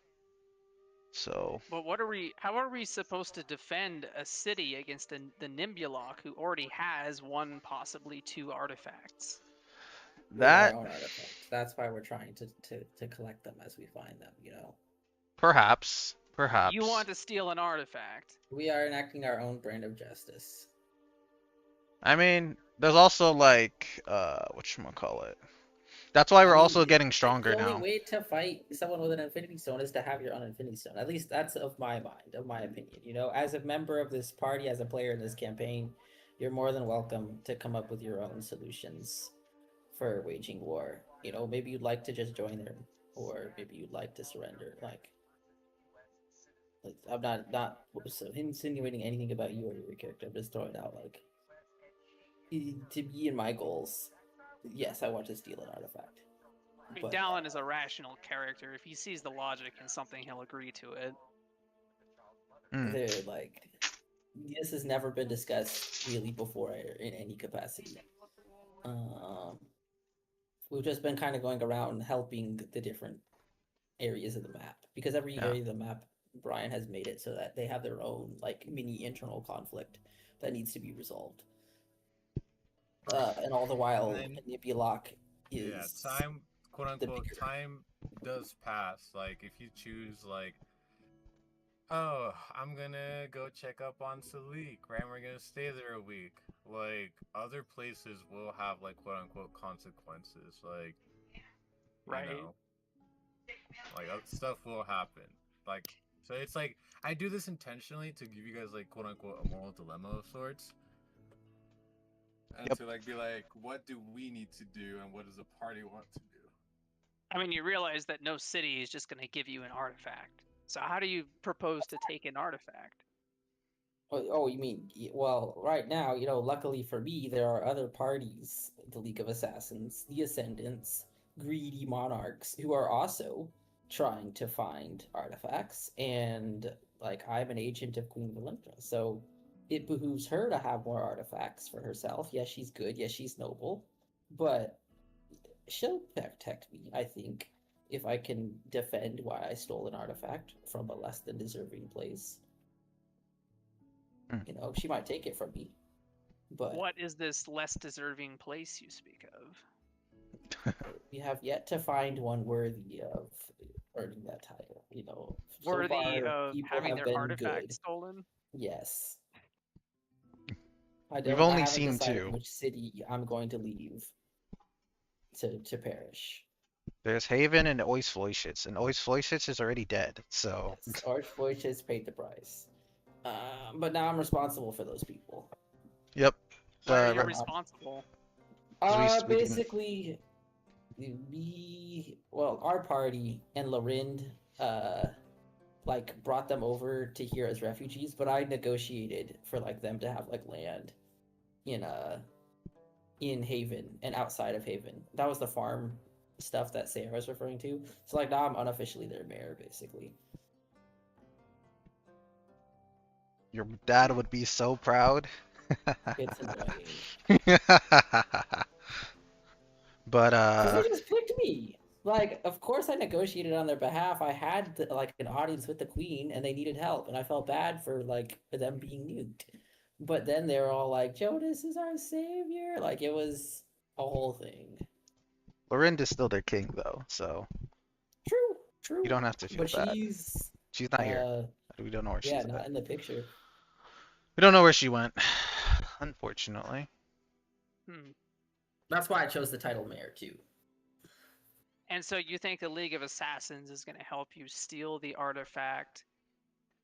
So But how are we supposed to defend a city against the Nimbulok who already has one, possibly two artifacts? We have that our own artifacts. That's why we're trying to collect them as we find them, you know. perhaps. You want to steal an artifact. We are enacting our own brand of justice. I mean, there's also like whatchamacallit. That's why we're also getting stronger The only now. way to fight someone with an Infinity Stone is to have your own Infinity Stone. At least that's of my mind, of my opinion. You know, as a member of this party, as a player in this campaign, you're more than welcome to come up with your own solutions for waging war. You know, maybe you'd like to just join them, or maybe you'd like to surrender. Like I'm not insinuating anything about you or your character. I'm just throwing out like to be in my goals. Yes, I want to steal an artifact. I mean, But Dallin is a rational character. If he sees the logic in something, he'll agree to it. they're like, this has never been discussed really before in any capacity. We've just been kind of going around helping the different areas of the map, because every area of the map, Brian has made it so that they have their own like mini internal conflict that needs to be resolved. And all the while, Nibulok is time, quote unquote, bigger. time does pass. Like if you choose, like, oh, I'm gonna go check up on Salik, right? We're gonna stay there a week. Like other places will have like quote unquote consequences. Like, Right. you know, like stuff will happen. Like so, it's like I do this intentionally to give you guys like quote unquote a moral dilemma of sorts. And to like be like, what do we need to do, and what does the party want to do? I mean, you realize that no city is just going to give you an artifact. So how do you propose to take an artifact? Oh, you mean, well, right now, you know, luckily for me, there are other parties, the League of Assassins, the Ascendants, greedy monarchs, who are also trying to find artifacts, and, like, I'm an agent of Queen Valentra, so it behooves her to have more artifacts for herself. Yes, she's good, yes, she's noble, but she'll protect me, I think, if I can defend why I stole an artifact from a less than deserving place. You know, she might take it from me, but What is this less deserving place you speak of? we have yet to find one worthy of earning that title. You know, so Worthy far, of people having have their been artifact good. stolen? Yes. We've only I haven't seen decided two. which city I'm going to leave to perish. There's Haven and Oisfloischitz, and Oisfloischitz is already dead, so... Yes, Archvoice has paid the price. But now I'm responsible for those people. Yep. Why are you Right. responsible? we didn't- Basically, our party and Larind, like brought them over to here as refugees, but I negotiated for like them to have like land in Haven and outside of Haven. That was the farm stuff that Sarah was referring to. So like now I'm unofficially their mayor, basically. Your dad would be so proud. It's annoying. But Because they just picked me. Like, of course I negotiated on their behalf. I had like an audience with the queen, and they needed help, and I felt bad for like them being nuked. But then they were all like, "Jonas is our savior." Like it was a whole thing. Lorinda's still their king, though, so True. you don't have to feel But bad. she's not here. We don't know where she's yeah, at. not in the picture. We don't know where she went, unfortunately. That's why I chose the title mayor too. And so you think the League of Assassins is going to help you steal the artifact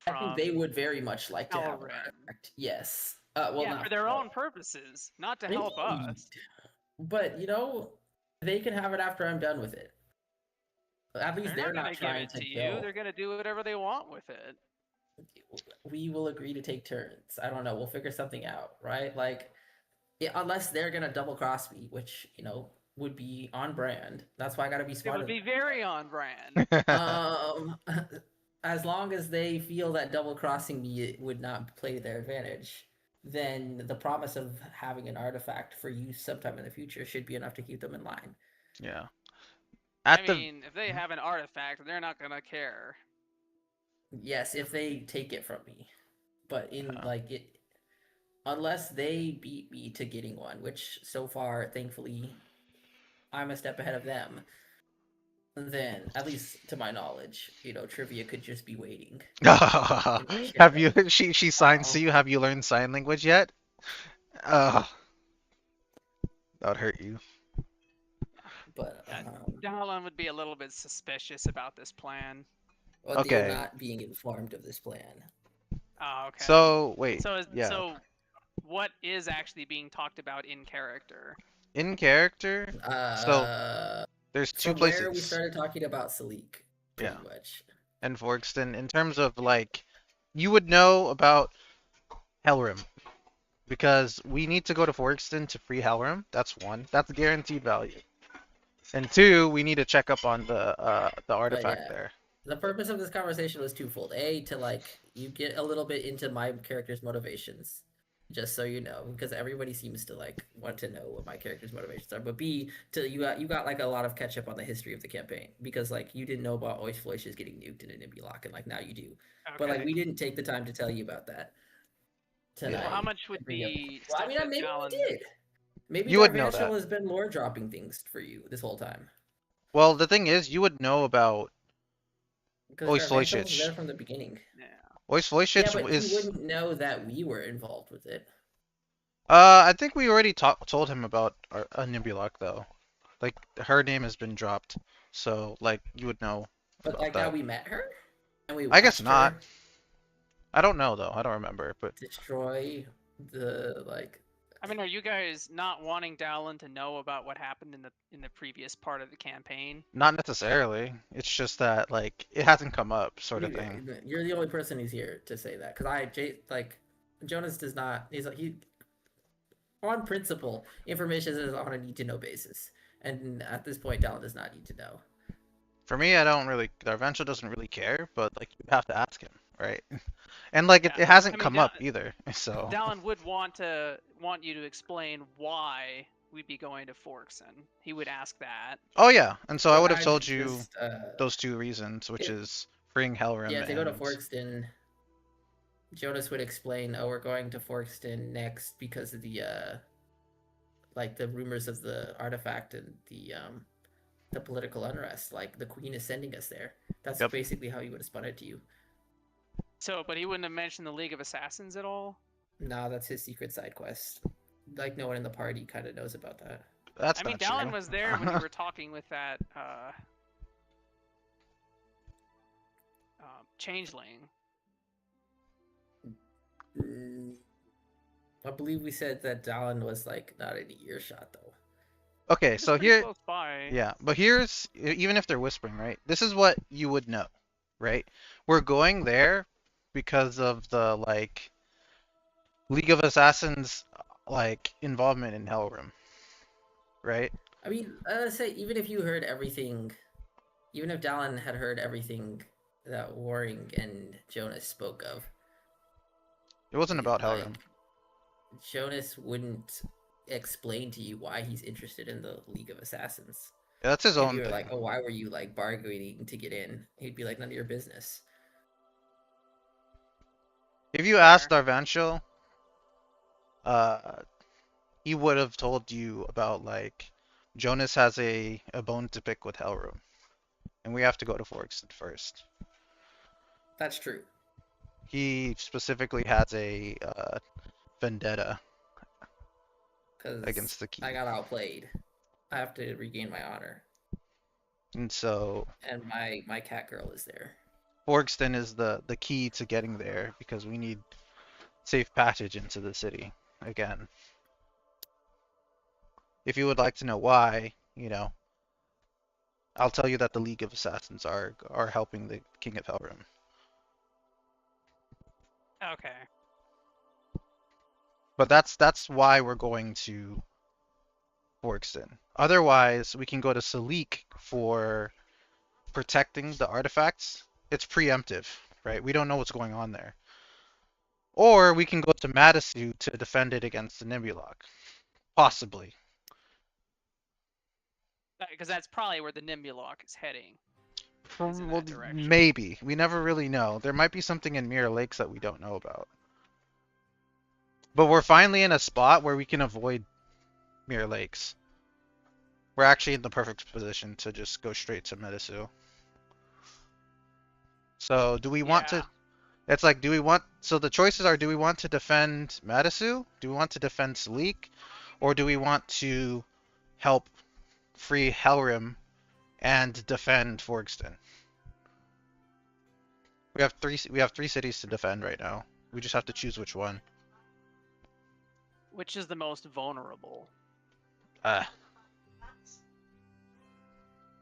I think they from would very much like to have an Elrin? artifact. Yes. Well, Yeah, not. for their own purposes, not to help Maybe. us. But they can have it after I'm done with it. At least They're they're not not going to give trying it to to you. kill. They're going to do whatever they want with it. We will agree to take turns. I don't know. We'll figure something out, right? Like, unless they're gonna double cross me, which would be on brand. That's why I gotta be It smart. would be very on brand. As long as they feel that double crossing me would not play to their advantage, then the promise of having an artifact for use sometime in the future should be enough to keep them in line. Yeah. I mean, if they have an artifact, they're not gonna care. Yes, if they take it from me, but Yeah. unless they beat me to getting one, which so far, thankfully, I'm a step ahead of them. Then, at least to my knowledge, trivia could just be waiting. Have you? She signs to you. Have you learned sign language yet? That would hurt you. But Dahlan would be a little bit suspicious about this plan. well, Okay. they're not being informed of this plan. Oh, okay. So wait. Yeah. So what is actually being talked about in character? In character. So there's two from places. Where we started talking about Salik, pretty much. And Forkston, in terms of like, you would know about Helrim. Because we need to go to Forkston to free Helrim. That's one. That's guaranteed value. And two, we need to check up on the artifact there. The purpose of this conversation was twofold. A, to you get a little bit into my character's motivations, just so you know, because everybody seems to want to know what my character's motivations are. But B, you got a lot of catch up on the history of the campaign, because you didn't know about Oisfloishes getting nuked in an Imbulock, and now you do. Okay. But we didn't take the time to tell you about that tonight. Well, how much would be? Well, I mean, maybe we did. Maybe you would know that has been lore dropping things for you this whole time. Well, the thing is, you would know about Oisfloishes there from the beginning. Yeah. Oisfloishes but is. You wouldn't know that we were involved with it. I think we already told him about a Nimbulock though. Her name has been dropped, so you would know. But that. Now we met her, and we. I guess not. I don't know though. I don't remember. But destroy the I mean, are you guys not wanting Dahlan to know about what happened in the previous part of the campaign? Not necessarily. It's just that it hasn't come up, sort of thing. You're the only person who's here to say that, because Jonas does not. He on principle, information is on a need to know basis, and at this point, Dahlan does not need to know. For me, I don't really. Darvancho doesn't really care, but you have to ask him, right? And it hasn't come up either. So Dahlan would want you to explain why we'd be going to Forkston. He would ask that. Oh yeah, and so I would have told you those two reasons, which is freeing Helrim. Yeah, to go to Forkston, Jonas would explain, we're going to Forkston next because of the the rumors of the artifact and the political unrest. The Queen is sending us there. That's basically how he would have spun it to you. So, but he wouldn't have mentioned the League of Assassins at all? No, that's his secret side quest. No one in the party kind of knows about that. That's I mean, Dahlan was there when you were talking with that changeling. I believe we said that Dahlan was not in earshot though. Okay, so here, close by. Yeah, but here's, even if they're whispering, right? This is what you would know, right? We're going there because of the League of Assassins involvement in Helrim, right? I mean, let's say even if you heard everything, even if Dahlan had heard everything that Waring and Jonas spoke of, it wasn't about Helrim. Jonas wouldn't explain to you why he's interested in the League of Assassins. Yeah, that's his own thing. thing. Oh, why were you bargaining to get in? He'd be like, none of your business. If you asked Darvancho, he would have told you about Jonas has a bone to pick with Helrim, and we have to go to Forkston first. That's true. He specifically has a vendetta against the Key. I got outplayed. I have to regain my honor. And so And my cat girl is there. Forkston is the key to getting there because we need safe passage into the city again. If you would like to know why, I'll tell you that the League of Assassins are helping the King of Helrim. Okay. But that's why we're going to Forkston. Otherwise, we can go to Salik for protecting the artifacts. It's preemptive, right? We don't know what's going on there. Or we can go to Matasu to defend it against the Nimulok. Possibly. Because that's probably where the Nimulok is heading. Is in Well, that direction. maybe. We never really know. There might be something in Mirror Lakes that we don't know about. But we're finally in a spot where we can avoid Mirror Lakes. We're actually in the perfect position to just go straight to Metasu. So do we want to... It's like, do we want... So the choices are, do we want to defend Metasu? Do we want to defend Salik? Or do we want to help free Helrim and defend Forkston? We have three cities to defend right now. We just have to choose which one. Which is the most vulnerable?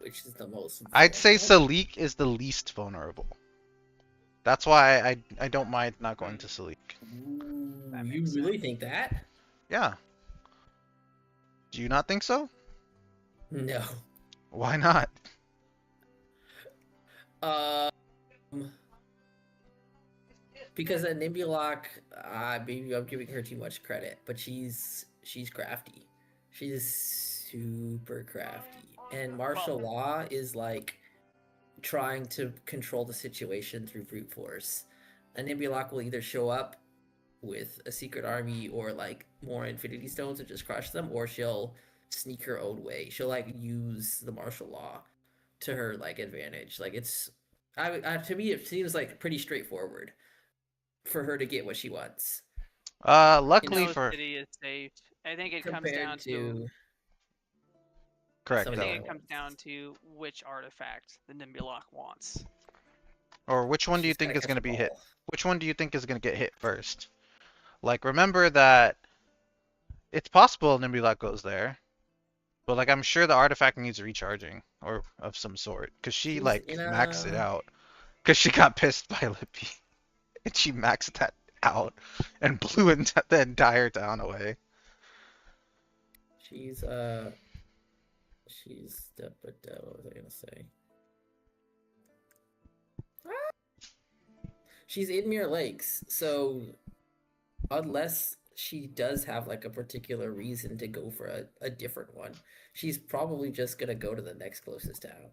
Which is the most. I'd say vulnerable. Salik is the least vulnerable. That's why I don't mind not going to Salik. Ooh, That you makes really sense. think that? Yeah. Do you not think so? No. Why not? Because a Nimulok, maybe I'm giving her too much credit, but she's crafty. She's super crafty, and martial law is like trying to control the situation through brute force. A Nimulok will either show up with a secret army or like more infinity stones and just crush them, or she'll sneak her own way. She'll like use the martial law to her like advantage. Like it's, to me it seems like pretty straightforward for her to get what she wants. Luckily No for... city is safe. I think it comes Compared down to... Correct. some I of the think other it comes ones. down to which artifact the Nimulok wants. Or which one do you She's gotta think is catch going to them be hit? all. Which one do you think is going to get hit first? Like, remember that it's possible Nimbulak goes there, but like I'm sure the artifact needs recharging or of some sort, because she She's like in maxed it a. out, because she got pissed by Lippy, and she maxed that out and blew the entire town away. She's She's what was I gonna say? She's in Mirror Lakes, so unless she does have like a particular reason to go for a different one, she's probably just gonna go to the next closest town.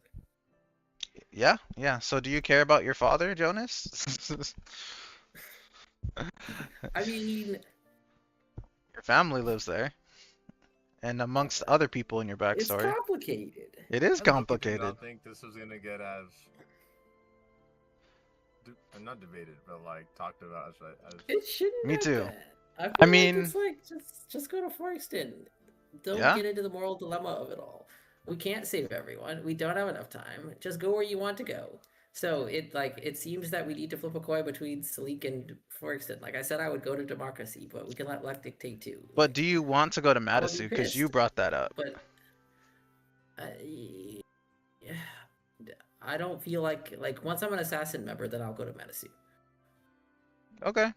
Yeah, yeah. So do you care about your father, Jonas? I mean, Your family lives there, and amongst other people in your it's backstory. complicated. It is I low-key did complicated. not think this was gonna get as not debated, but like talked about as It shouldn't Me have too. been. I feel I mean, like it's like just go to Forkston. Don't yeah. get into the moral dilemma of it all. We can't save everyone. We don't have enough time. Just go where you want to go. So it seems that we need to flip a coin between Salik and Forkston. Like I said, I would go to democracy, but we can let luck dictate too. But do you want to go to I'm gonna be Matasu? Because you pissed. brought that up. But I don't feel like once I'm an assassin member, then I'll go to Metasu. Okay,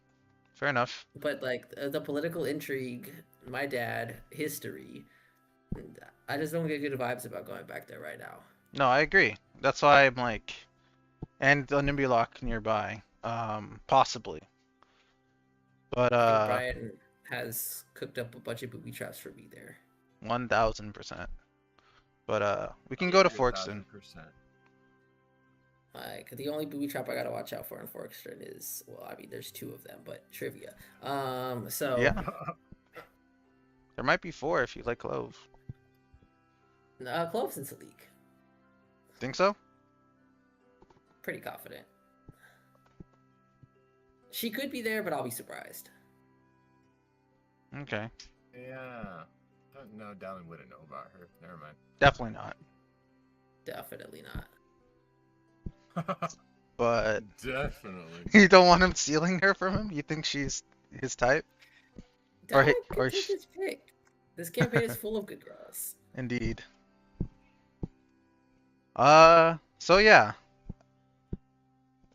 fair enough. But like the political intrigue, my dad, history, I just don't get good vibes about going back there right now. No, I agree. That's why I'm like, and the Nimbulok nearby, possibly. But Brian has cooked up a bunch of booby traps for me there. 1000%. But we can go to 1,000%. Forkston. Like the only booby trap I gotta watch out for in Forkston is, well, I mean, there's two of them, but trivia. So Yeah. There might be 4 if you like Clove. Clove's into league. Think so? Pretty confident. She could be there, but I'll be surprised. Okay. Yeah. No, Dallin wouldn't know about her. Never mind. Definitely not. Definitely not. But Definitely. you don't want him stealing her from him? You think she's his type? Or Dallin or could take his pick. This campaign is full of good girls. indeed. So yeah.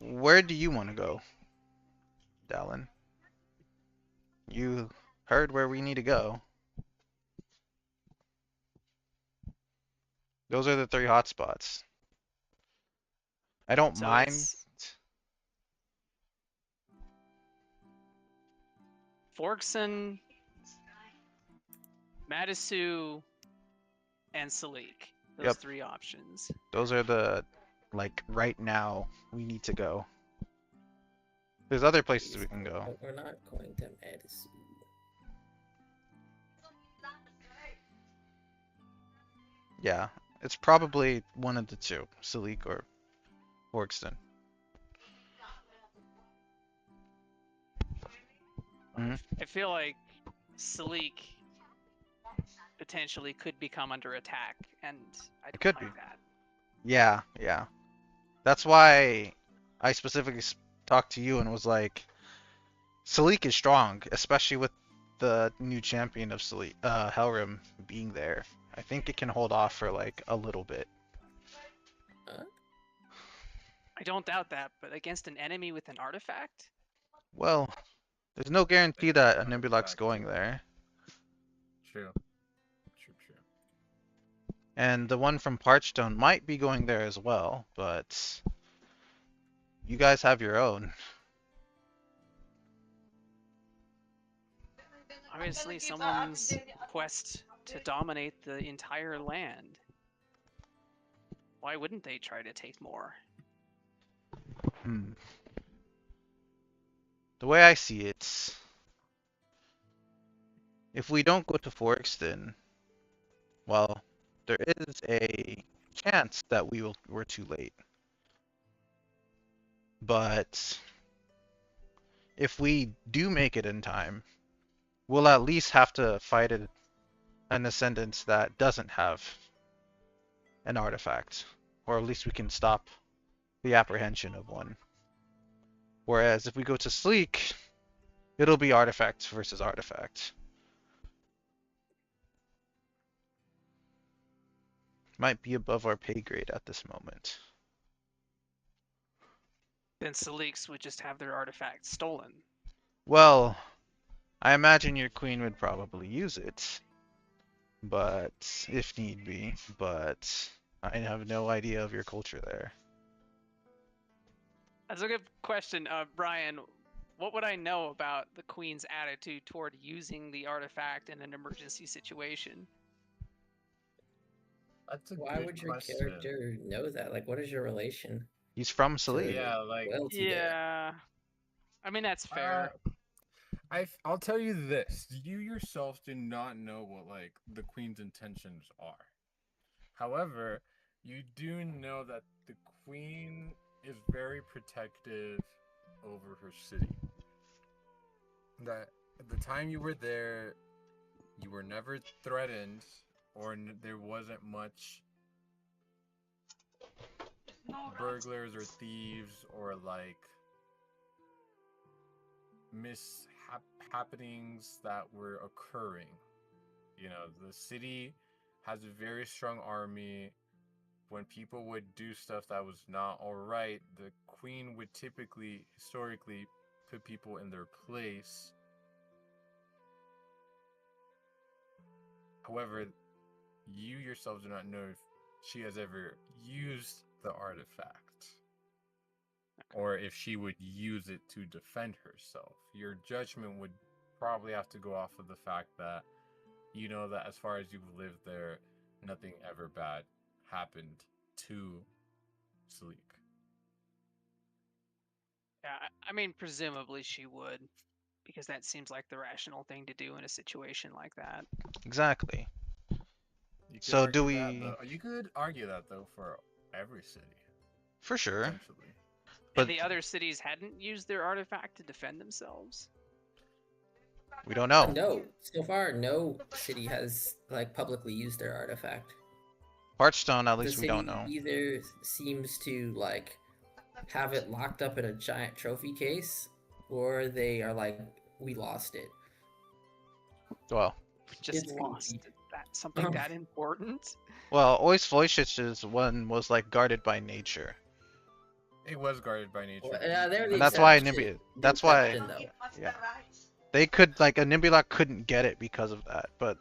Where do you want to go, Dallin? You heard where we need to go. Those are the 3 hotspots. I don't So mind. it's Forkson, Matasu, and Salik. Those Yep. 3 options. Those are the, like, right now we need to go. There's other places we can go. But we're not going to Madison. Yeah, it's probably one of the 2, Salik or Forkston. I feel like Salik potentially could become under attack, and I don't could like be. that. Yeah, yeah. That's why I specifically talked to you and was like, Salik is strong, especially with the new champion of Salik, Helrim being there. I think it can hold off for like a little bit. I don't doubt that, but against an enemy with an artifact? Well, there's no guarantee that a Nebulak's going there. True. True. And the one from Parchstone might be going there as well, but you guys have your own. Obviously, someone's quest to dominate the entire land. Why wouldn't they try to take more? The way I see it, if we don't go to Forkston, well, there is a chance that we're too late. But if we do make it in time, we'll at least have to fight an Ascendant that doesn't have an artifact. Or at least we can stop the apprehension of one. Whereas if we go to Sleek, it'll be artifact versus artifact. Might be above our pay grade at this moment. Then Saliks would just have their artifact stolen. Well, I imagine your queen would probably use it. But, if need be. But, I have no idea of your culture there. That's a good question, Brian. What would I know about the Queen's attitude toward using the artifact in an emergency situation? That's a Why good would your question. character know that? Like, what is your relation? He's from Salid. Yeah, like Loyalty there? Yeah, I mean that's fair. I'll tell you this: you yourself do not know what like the queen's intentions are. However, you do know that the queen is very protective over her city. That at the time you were there, you were never threatened, or there wasn't much burglars or thieves or like happenings that were occurring. You know, the city has a very strong army. When people would do stuff that was not all right, the queen would typically, historically, put people in their place. However, you yourself do not know if she has ever used the artifact or if she would use it to defend herself. Your judgment would probably have to go off of the fact that you know that as far as you've lived there, nothing ever bad happened to Sleek. Yeah, I mean presumably she would, because that seems like the rational thing to do in a situation like that. Exactly. You could So do argue that, we... though. You could argue that though for every city, For sure. potentially. But And the other cities hadn't used their artifact to defend themselves? we don't know. No, so far no city has like publicly used their artifact. Hearthstone, at The least we don't city know. either seems to like have it locked up in a giant trophy case, or they are like, we lost it. Well, Just It's lost goofy. that something that important. Oisvojic's one was like guarded by nature, It was guarded by nature. Well, but they're the and that's why exception. That's why, Though. yeah, they could like Animbiloc couldn't get it because of that, but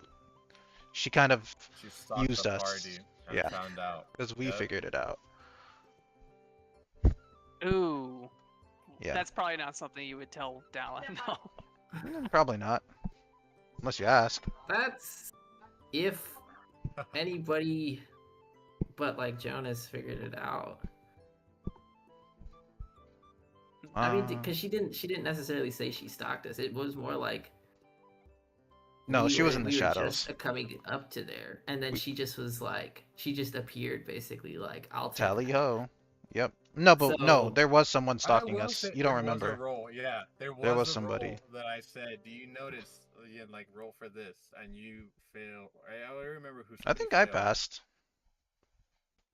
she kind of she stalked used the us. party and Yeah, found out. because we Yep. figured it out. Ooh. Yeah. That's probably not something you would tell Dallin. No. Probably not, unless you ask. That's if anybody but like Jonas figured it out. I mean, because she didn't necessarily say she stalked us. It was more like No, she was in the we were shadows. just coming up to there, and then she just was like, she just appeared basically like, I'll take Tally that. ho. Yep. No, but no, So- there was someone I stalking will us. say You don't there was a remember. roll. Yeah, there There was a somebody. roll that I said, do you notice? Yeah, like roll for this, and you fail. I remember who. I somebody think I failed. passed.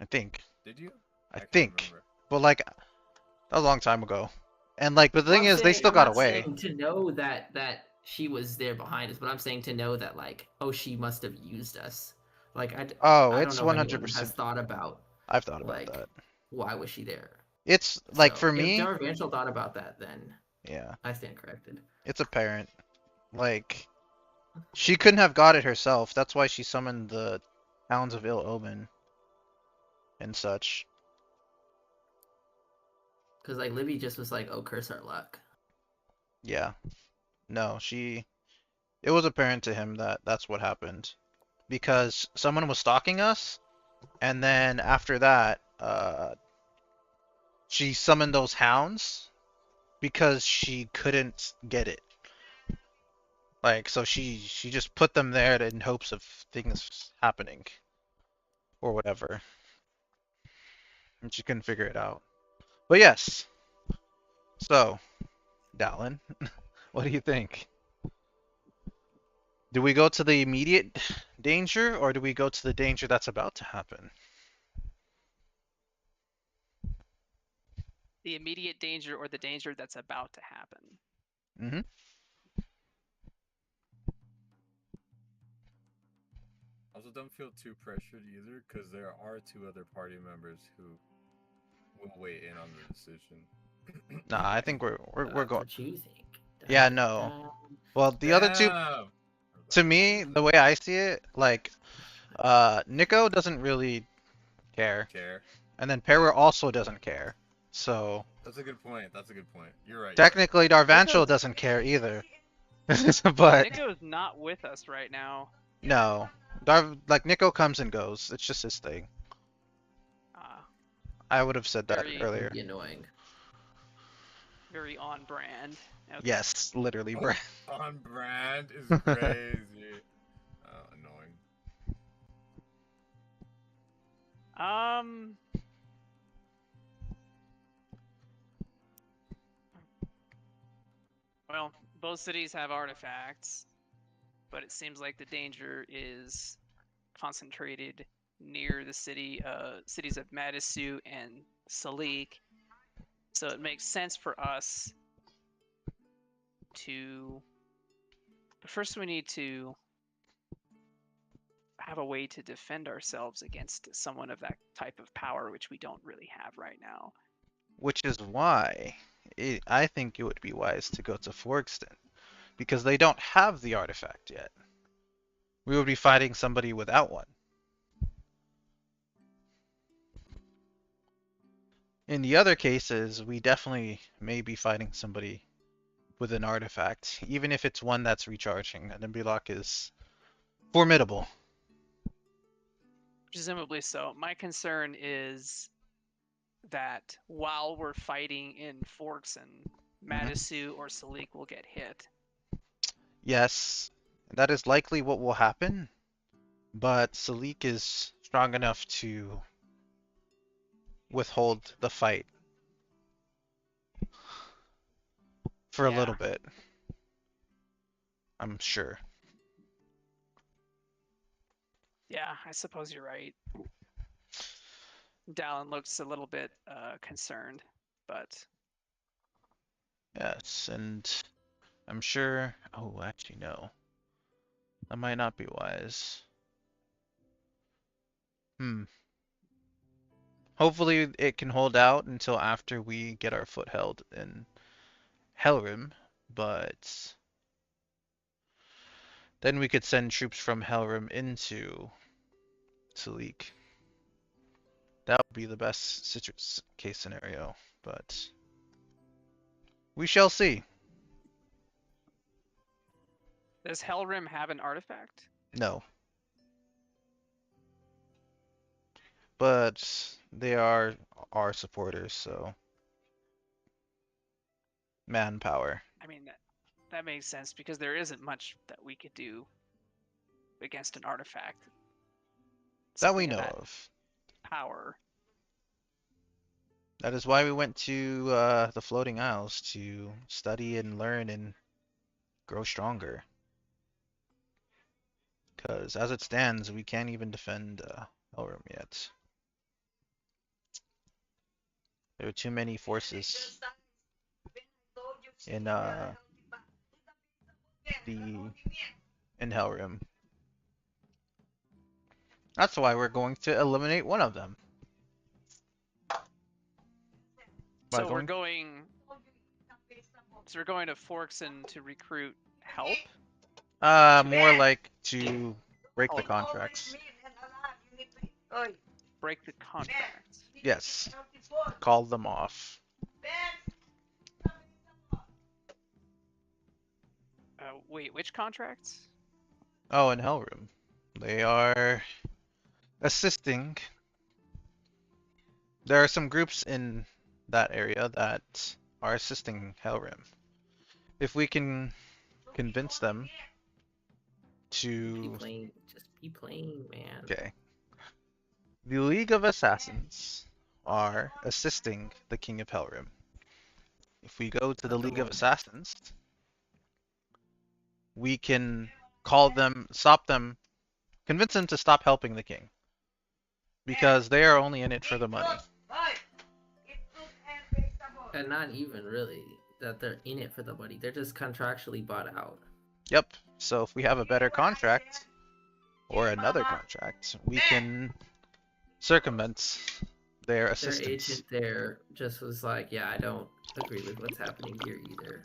I think. Did you? I can't think. remember. But like, a long time ago. And like, the thing is, they still got away. I'm not saying to know that she was there behind us, but I'm saying to know that like, oh, she must have used us. Like I It's don't know if anyone 100%. has thought about. I've thought about like, that. why was she there? It's like So, for if me. Darvanchel thought about that, then Yeah, I stand corrected. it's apparent. Like, she couldn't have got it herself. That's why she summoned the Hounds of Ill Omen and such. Because like Libby just was like, oh, curse our luck. Yeah. No, it was apparent to him that that's what happened. Because someone was stalking us, and then after that, she summoned those hounds because she couldn't get it. Like, so she just put them there in hopes of things happening or whatever. And she couldn't figure it out. But yes. So, Dallin, what do you think? Do we go to the immediate danger, or do we go to the danger that's about to happen? The immediate danger or the danger that's about to happen. Mm-hmm. Also, don't feel too pressured either, because there are 2 other party members who will weigh in on the decision. Nah, I think we're going. What you think? Yeah, no. Well, the other two, Damn! to me, the way I see it, like, Nico doesn't really care, and then Peru also doesn't care. So That's a good point. That's a good point. You're right. technically, Darvanchel doesn't care either. But Nico's not with us right now. no, like Nico comes and goes. It's just his thing. I would have said that Very- earlier. Be annoying. Very on brand. Okay. Yes, literally, Brad. On brand is crazy. Annoying. Well, both cities have artifacts, but it seems like the danger is concentrated near the cities of Madisu and Salik. So it makes sense for us to. But first, we need to have a way to defend ourselves against someone of that type of power, which we don't really have right now. Which is why I think it would be wise to go to Forkston, because they don't have the artifact yet. We would be fighting somebody without one. In the other cases, we definitely may be fighting somebody with an artifact, even if it's one that's recharging. And Nimbilock is formidable. Presumably so. My concern is that while we're fighting in Forkson, Madisu or Salik will get hit. Yes, that is likely what will happen, but Salik is strong enough to withhold the fight for a little bit. I'm sure. Yeah, I suppose you're right. Dallin looks a little bit concerned, but Yes, and I'm sure. Oh, actually, no. That might not be wise. Hmm. Hopefully, it can hold out until after we get our foothold in Helrim, but then we could send troops from Helrim into Salik. That would be the best case scenario, but we shall see. does Helrim have an artifact? No, but they are our supporters, so manpower. I mean, that makes sense because there isn't much that we could do against an artifact. That we Something of know that of. power. That is why we went to the Floating Isles to study and learn and grow stronger. Because as it stands, we can't even defend Helrim yet. There are too many forces in the in Helrim. That's why we're going to eliminate one of them. By So we're going going. So we're going to Forkson to recruit help. more like to break the contracts. Break the contracts. Yes. Call them off. Wait, which contracts? Oh, in Helrim. They are assisting. There are some groups in that area that are assisting Helrim. If we can convince them Be to... plain, just be plain, man. Okay. The League of Assassins are assisting the King of Helrim. If we go to the At the League of moment. Assassins, we can call them, stop them, convince them to stop helping the king. Because they are only in it for the money. And not even really that they're in it for the money. They're just contractually bought out. Yep. So if we have a better contract, or another contract, we can circumvent their Their assistance. agent there just was like, yeah, I don't agree with what's happening here either,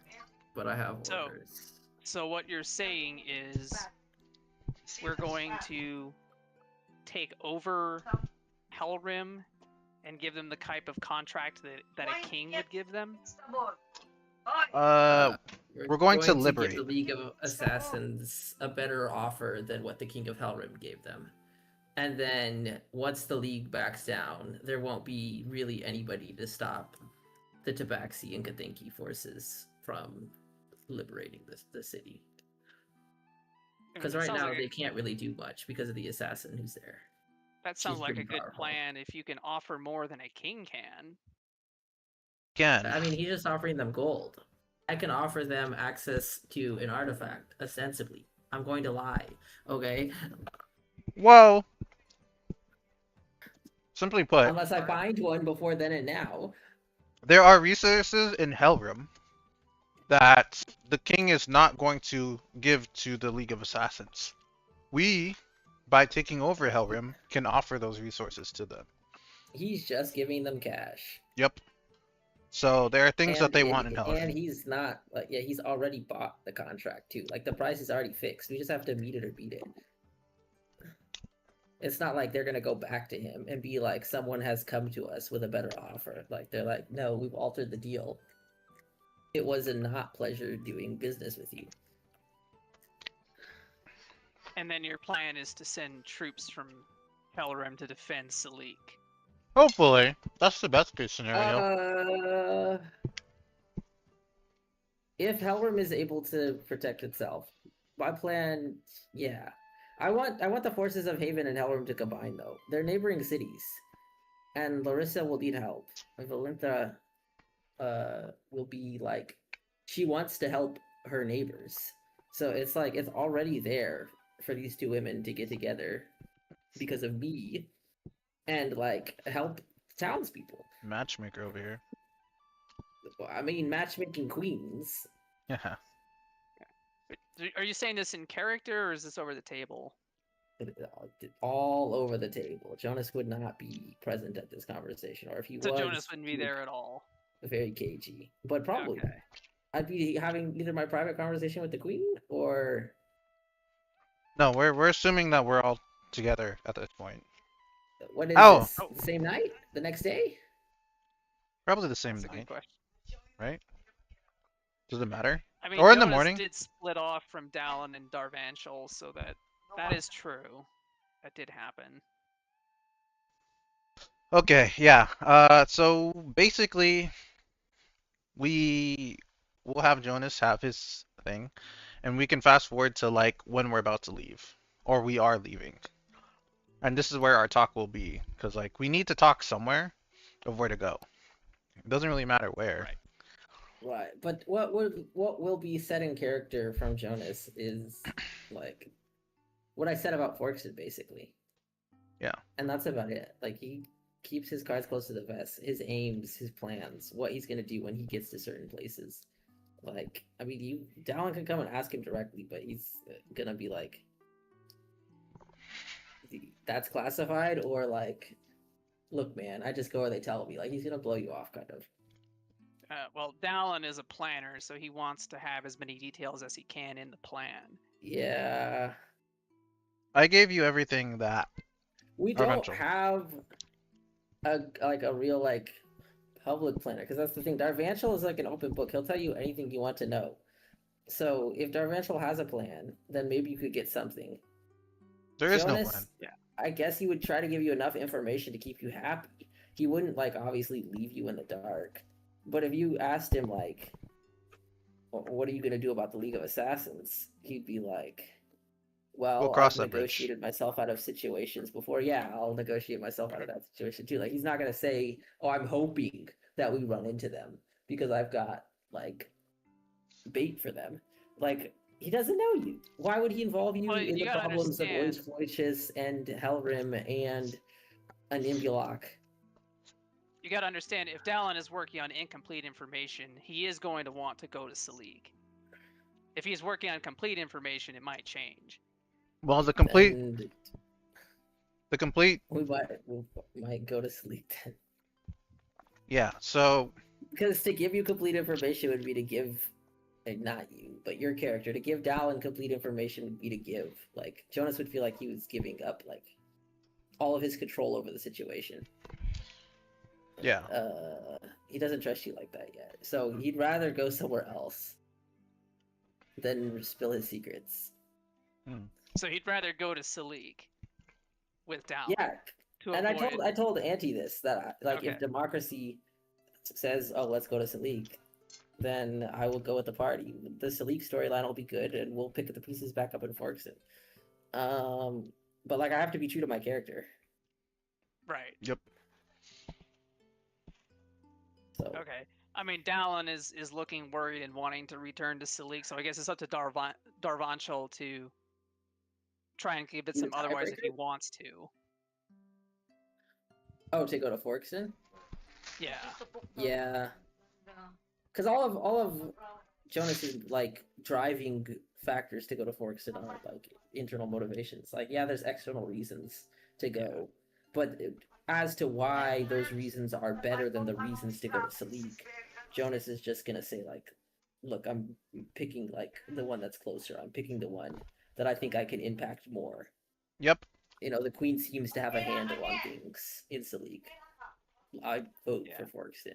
but I have orders. So what you're saying is we're going to take over Helrim and give them the type of contract that a king would give them? We're going to give liberate. the League of Assassins a better offer than what the King of Helrim gave them. And then once the League backs down, there won't be really anybody to stop the Tabaxi and Gothinki forces from liberating the city. Because right now they can't really do much because of the assassin who's there. That sounds She's like a pretty good powerful. plan if you can offer more than a king can. Again, I mean, he's just offering them gold. I can offer them access to an artifact, ostensibly. I'm going to lie, okay? whoa. Simply put, Unless I find one before then and now. there are resources in Helrim that the king is not going to give to the League of Assassins. We, by taking over Helrim, can offer those resources to them. He's just giving them cash. Yep. So there are things that they want in Helrim. And he's not, like, yeah, he's already bought the contract too. Like, the price is already fixed. We just have to meet it or beat it. It's not like they're gonna go back to him and be like, someone has come to us with a better offer. Like, they're like, no, we've altered the deal. It was a not pleasure doing business with you. And then your plan is to send troops from Helrim to defend Salik. Hopefully. That's the best case scenario. If Helrim is able to protect itself, my plan, yeah. I want the forces of Haven and Helrim to combine though. They're neighboring cities. And Larissa will need help. And Valintha will be like, she wants to help her neighbors. So it's like it's already there for these two women to get together because of me and like help townspeople. Matchmaker over here. I mean, matchmaking queens. Yeah. Are you saying this in character or is this over the table? All over the table. Jonas would not be present at this conversation, or if he So was, Jonas wouldn't be he would there at all. be very cagey. But probably, Okay. I'd be having either my private conversation with the queen, or No, we're assuming that we're all together at this point. when is Oh. this? The same night? The next day? Probably the same That's a good night, question. right? Does it matter? I mean, Or in the Jonas morning? did split off from Dallin and Darvanchel, so that is true. That did happen. Okay, yeah. So basically, we will have Jonas have his thing, and we can fast forward to like when we're about to leave, or we are leaving. And this is where our talk will be, because like we need to talk somewhere of where to go. It doesn't really matter where. Right. Right. But what will be set in character from Jonas is like what I said about Forkston, basically. Yeah. And that's about it. Like he keeps his cards close to the vest, his aims, his plans, what he's gonna do when he gets to certain places. Like, I mean, Dallin can come and ask him directly, but he's gonna be like, "That's classified," or like, "Look, man, I just go where they tell me." Like, he's gonna blow you off, kind of. Well, Dallin is a planner, so he wants to have as many details as he can in the plan. Yeah. I gave you everything that. We don't Eventually. have a real like public planner, because that's the thing. Darvanchel is like an open book. He'll tell you anything you want to know. So if Darvanchel has a plan, then maybe you could get something. There is no Jonas, plan. Yeah. I guess he would try to give you enough information to keep you happy. He wouldn't like obviously leave you in the dark. But if you asked him like, what are you gonna do about the League of Assassins? He'd be like, well, We'll cross I've that bridge. negotiated myself out of situations before. Yeah, I'll negotiate myself out of that situation too. Like, he's not gonna say, "Oh, I'm hoping that we run into them because I've got like bait for them." Like, he doesn't know you. Why would he involve you Well, in you the gotta problems of understand- Oich and Helrim and an Imbulok? You got to understand, if Dallin is working on incomplete information, he is going to want to go to Salik. If he's working on complete information, it might change. Well, the complete And we might go to sleep then. yeah. So Because to give you complete information would be to give, not you, but your character. To give Dallin complete information would be to give, like, Jonas would feel like he was giving up, like, all of his control over the situation. yeah. He doesn't trust you like that yet. So he'd rather go somewhere else than spill his secrets. So he'd rather go to Salik with Dallin. Yeah, To and avoid... I told Auntie this, that like, if Okay. democracy says, "Oh, let's go to Salik," then I will go with the party. The Salik storyline will be good, and we'll pick the pieces back up in Forkston. But like, I have to be true to my character. Right. Yep. So Okay. I mean, Dallin is looking worried and wanting to return to Salik, so I guess it's up to Darvanchel to try and give it Be the some otherwise if he tiebreaker? wants to. oh, to go to Forkston? Yeah. Yeah, because all of Jonas's like driving factors to go to Forkston are like internal motivations. Like, yeah, there's external reasons to go, but as to why those reasons are better than the reasons to go to Salik, Jonas is just gonna say like, "Look, I'm picking like the one that's closer. I'm picking the one that I think I can impact more." Yep. You know, the Queen seems to have a handle on things in Salik. I vote Yeah. for Forkston.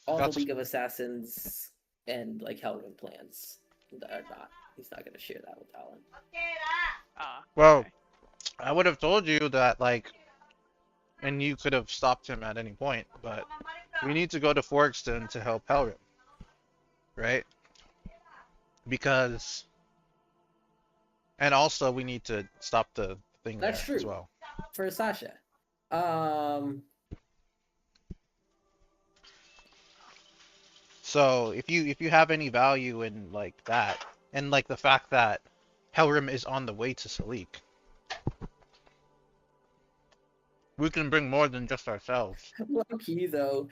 All That's- the League of Assassins and like Helrim plans are not. He's not gonna share that with Alan. Well, Okay. I would have told you that like, and you could have stopped him at any point, but we need to go to Forkston to help Helrim, right? Because, and also we need to stop the thing That's there as true. well. For Sasha. So if you have any value in like that, and like the fact that Helrim is on the way to Salik, We can bring more than just ourselves. Low key though.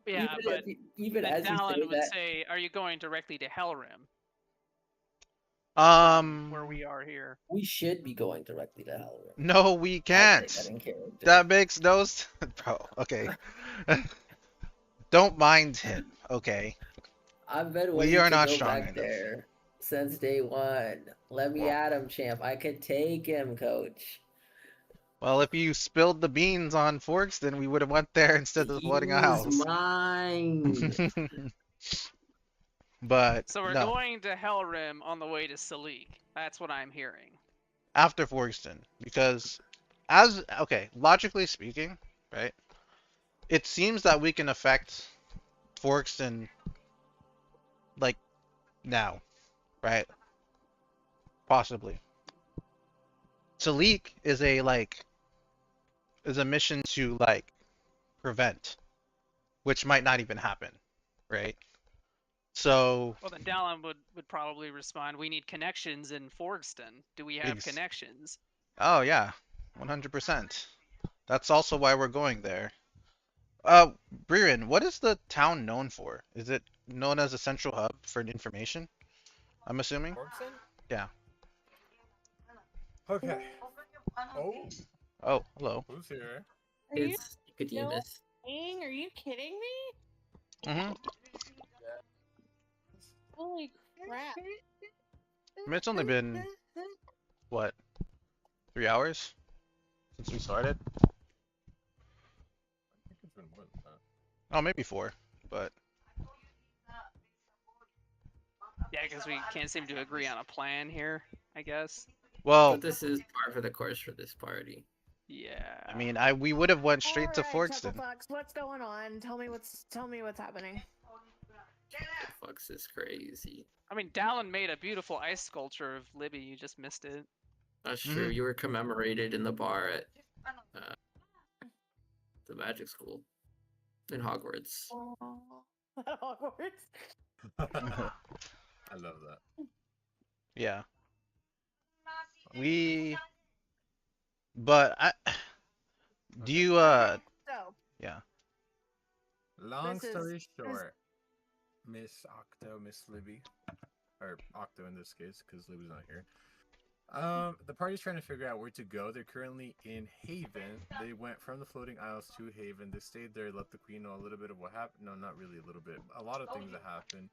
Yeah, but even then as you Dallin say would that, say, "Are you going directly to Hellrim, where we are here?" we should be going directly to Hell. No, we I say can't. that in character. That makes no sense. Bro, okay. Don't mind him, okay? I've been We waiting are to not go strong back enough. there since day one. Let me Well- at him, champ. I could take him, coach. Well, if you spilled the beans on Forks, then we would have went there instead of flooding a He's house. mine. But So we're no, going to Hellrim on the way to Salik. That's what I'm hearing. after Forkston, because logically speaking, right? It seems that we can affect Forkston like now, right? Possibly. Salik is a mission to prevent, which might not even happen, right? So Well, then Dallin would probably respond, "We need connections in Forgston. Do we have Ex- connections?" oh yeah, 100%. That's also why we're going there. Briren, what is the town known for? Is it known as a central hub for information? I'm assuming. Orkson? Yeah. Okay. Oh, Oh, hello. who's here? Are you It's Nicodemus. kidding? Are you kidding me? Mhm. Holy crap. I mean, it's only been what, 3 hours since we started? I think it's been more than that. Oh, maybe 4, but Yeah, because we can't seem to agree on a plan here, I guess. well, But this is par for the course for this party. Yeah. I mean, we would have went straight to Alright, Forkston. Chucklefucks, what's going on? Tell me what's happening. The fucks is crazy. I mean, Dallin made a beautiful ice sculpture of Libby. You just missed it. That's true. You were commemorated in the bar at the magic school in Hogwarts. Oh, Hogwarts. I love that. Yeah. But do you So, yeah. Long This is- story this- short, Miss Octo, Miss Libby, or Octo in this case, because Libby's not here. The party's trying to figure out where to go. They're currently in Haven. They went from the floating isles to Haven. They stayed there, let the queen know a little bit of what happened. No, not really a little bit. A lot of things that happened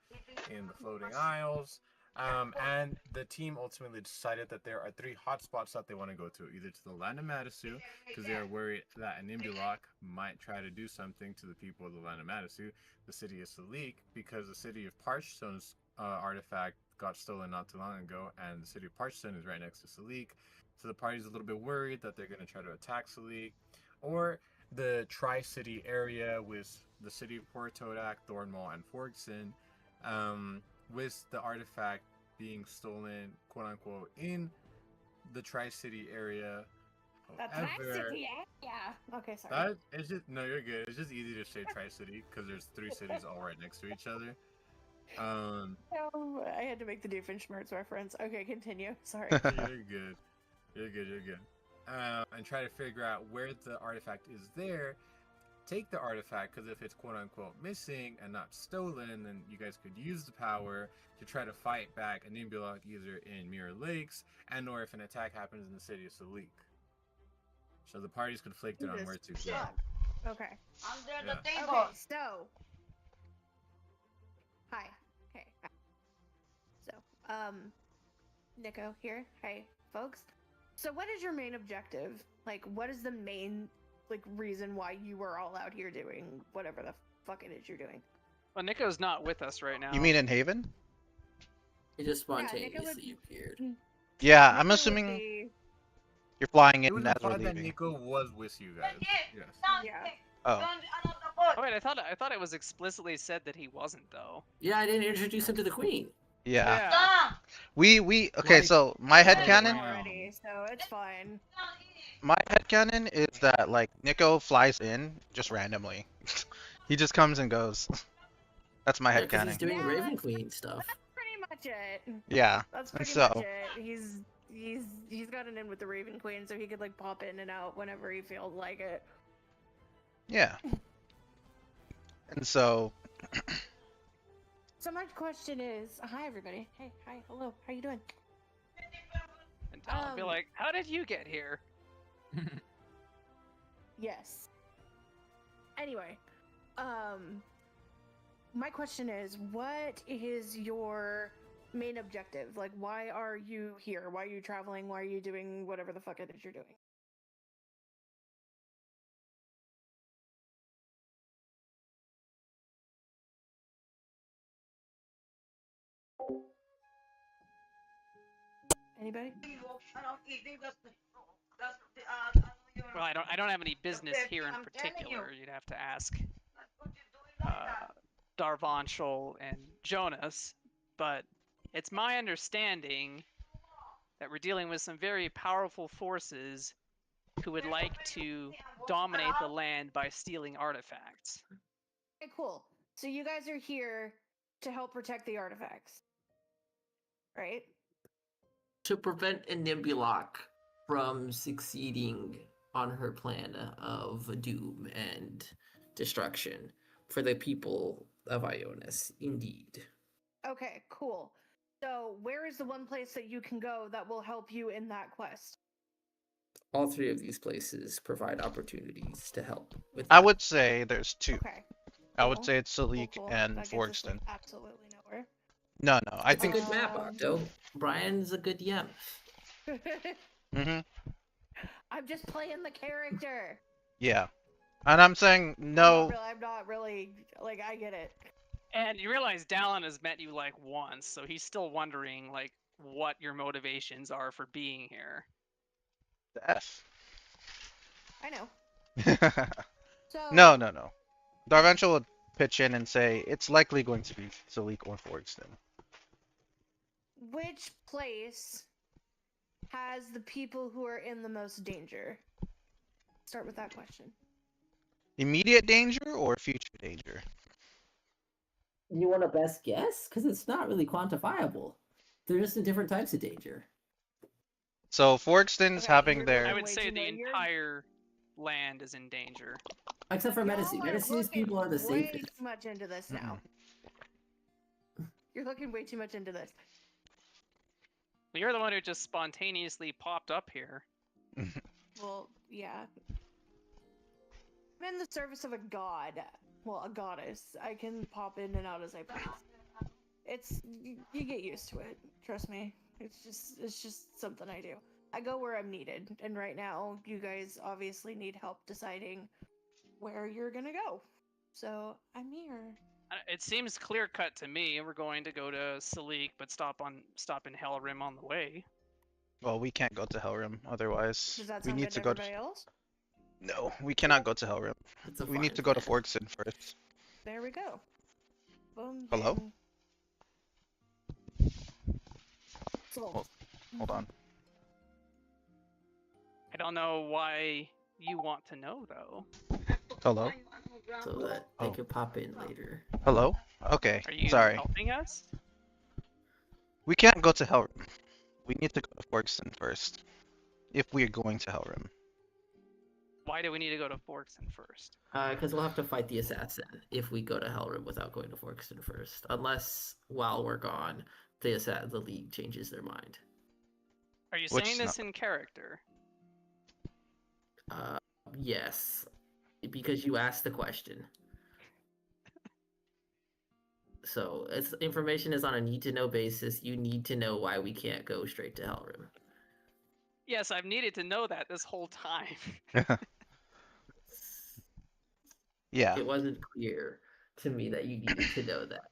in the floating isles. And the team ultimately decided that there are 3 hotspots that they want to go to, either to the land of Matasu, because they are worried that an Imbulok might try to do something to the people of the land of Matasu, the city of Salik, because the city of Parchstone's artifact got stolen not too long ago, and the city of Parchstone is right next to Salik, so the party's a little bit worried that they're going to try to attack Salik, or the Tri-City area with the city of Port Todak, Thornmall, and Forkson, with the artifact being stolen, quote unquote, in the Tri-City area. that's However, Tri-City, yeah. Okay, sorry. that is just no, you're good. It's just easy to say Tri-City because there's 3 cities all right next to each other. Oh, I had to make the Doofenshmirtz reference. Okay, continue. Sorry. You're good. You're good. You're good. And try to figure out where the artifact is there. Take the artifact, because if it's quote unquote missing and not stolen, then you guys could use the power to try to fight back an Imbulok either in Mirror Lakes and or if an attack happens in the city of Salik. So the party's conflicted on where to go. Okay. Yeah. Okay, so. Hi. Okay. So, Nico here. Hey, folks. So, what is your main objective? Like, what is the main, reason why you were all out here doing whatever the fuck it is you're doing? Well, Nico's not with us right now. You mean in Haven? He just Nico spontaneously appeared. Yeah, Nico I'm would assuming be- you're flying It in was as we're implied that leaving. Nico was with you guys. Yes. Yeah. Oh, Oh wait, I thought it was explicitly said that he wasn't though. Yeah, I didn't introduce him to the queen. yeah. We okay, Like- so my I did headcanon already, so it's fine. is that Nico flies in just randomly. He just comes and goes. That's my Yeah, 'cause he's headcanon. doing Yeah, Raven Queen stuff. Pretty much it. Yeah. That's And pretty so- much it. He's he's got an in with the Raven Queen, so he could like pop in and out whenever he feels like it. Yeah. And so, So my question is, hi everybody. Hey, hi, hello. How you doing? And Talon would be like, "How did you get here?" Yes. Anyway, my question is, what is your main objective? Like, why are you here? Why are you traveling? Why are you doing whatever the fuck it is you're doing? Anybody? Well, I don't have any business here in particular. You'd have to ask Darvanshul and Jonas, but it's my understanding that we're dealing with some very powerful forces who would like to dominate the land by stealing artifacts. Okay, cool. So you guys are here to help protect the artifacts, right? To prevent Inimbulok from succeeding on her plan of doom and destruction for the people of Ionis, indeed. Okay, cool. So where is the one place that you can go that will help you in that quest? All three of these places provide opportunities to help with I that. would say there's two. Okay. I would cool. say it's Salik Cool. and That gets us, like, Forkston. absolutely nowhere. No, I It's a think. good map, Octo. Brian's a good DM. Hmm. I'm just playing the character. Yeah. And I'm saying no. I'm not really like, I get it. And you realize Dallin has met you like once, so he's still wondering like what your motivations are for being here. The F. I know. So No. Darventure would pitch in and say it's likely going to be Salik or Forkston. which place has the people who are in the most danger? Start with that question. Immediate danger or future danger? You want a best guess? Because it's not really quantifiable. They're just in different types of danger. So Forkston's Okay, having you're their. I going would way say too the much. entire land is in danger. Except for Medici. Y'all are Medici's looking people are the way safest. too much into this now. You're looking way too much into this. Well, you're the one who just spontaneously popped up here. Well, yeah. I'm in the service of a god. Well, a goddess. I can pop in and out as I please. It's you get used to it. Trust me. It's just something I do. I go where I'm needed, and right now you guys obviously need help deciding where you're gonna go. So I'm here. It seems clear cut to me. We're going to go to Salik, but stop in Helrim on the way. Well, we can't go to Helrim otherwise. Does that We sound need good to to go to. everybody else? No, we cannot go to Helrim. It's a We need fine to go to plan. Forkston first. There we go. Boom. Hello? bang. Sold. Hold on. I don't know why you want to know though. Hello? So that they Oh. could pop in later. Hello? Okay, Are you sorry. helping us? We can't go to Helrim. We need to go to Forkston first. If we are going to Helrim. Why do we need to go to Forkston first? Because we'll have to fight the assassin if we go to Helrim without going to Forkston first. Unless, while we're gone, the League changes their mind. Are you Which saying is this in character? Yes. Because you asked the question. So, information is on a need-to-know basis. You need to know why we can't go straight to Helrim. Yes, I've needed to know that this whole time. Yeah. It wasn't clear to me that you needed to know that.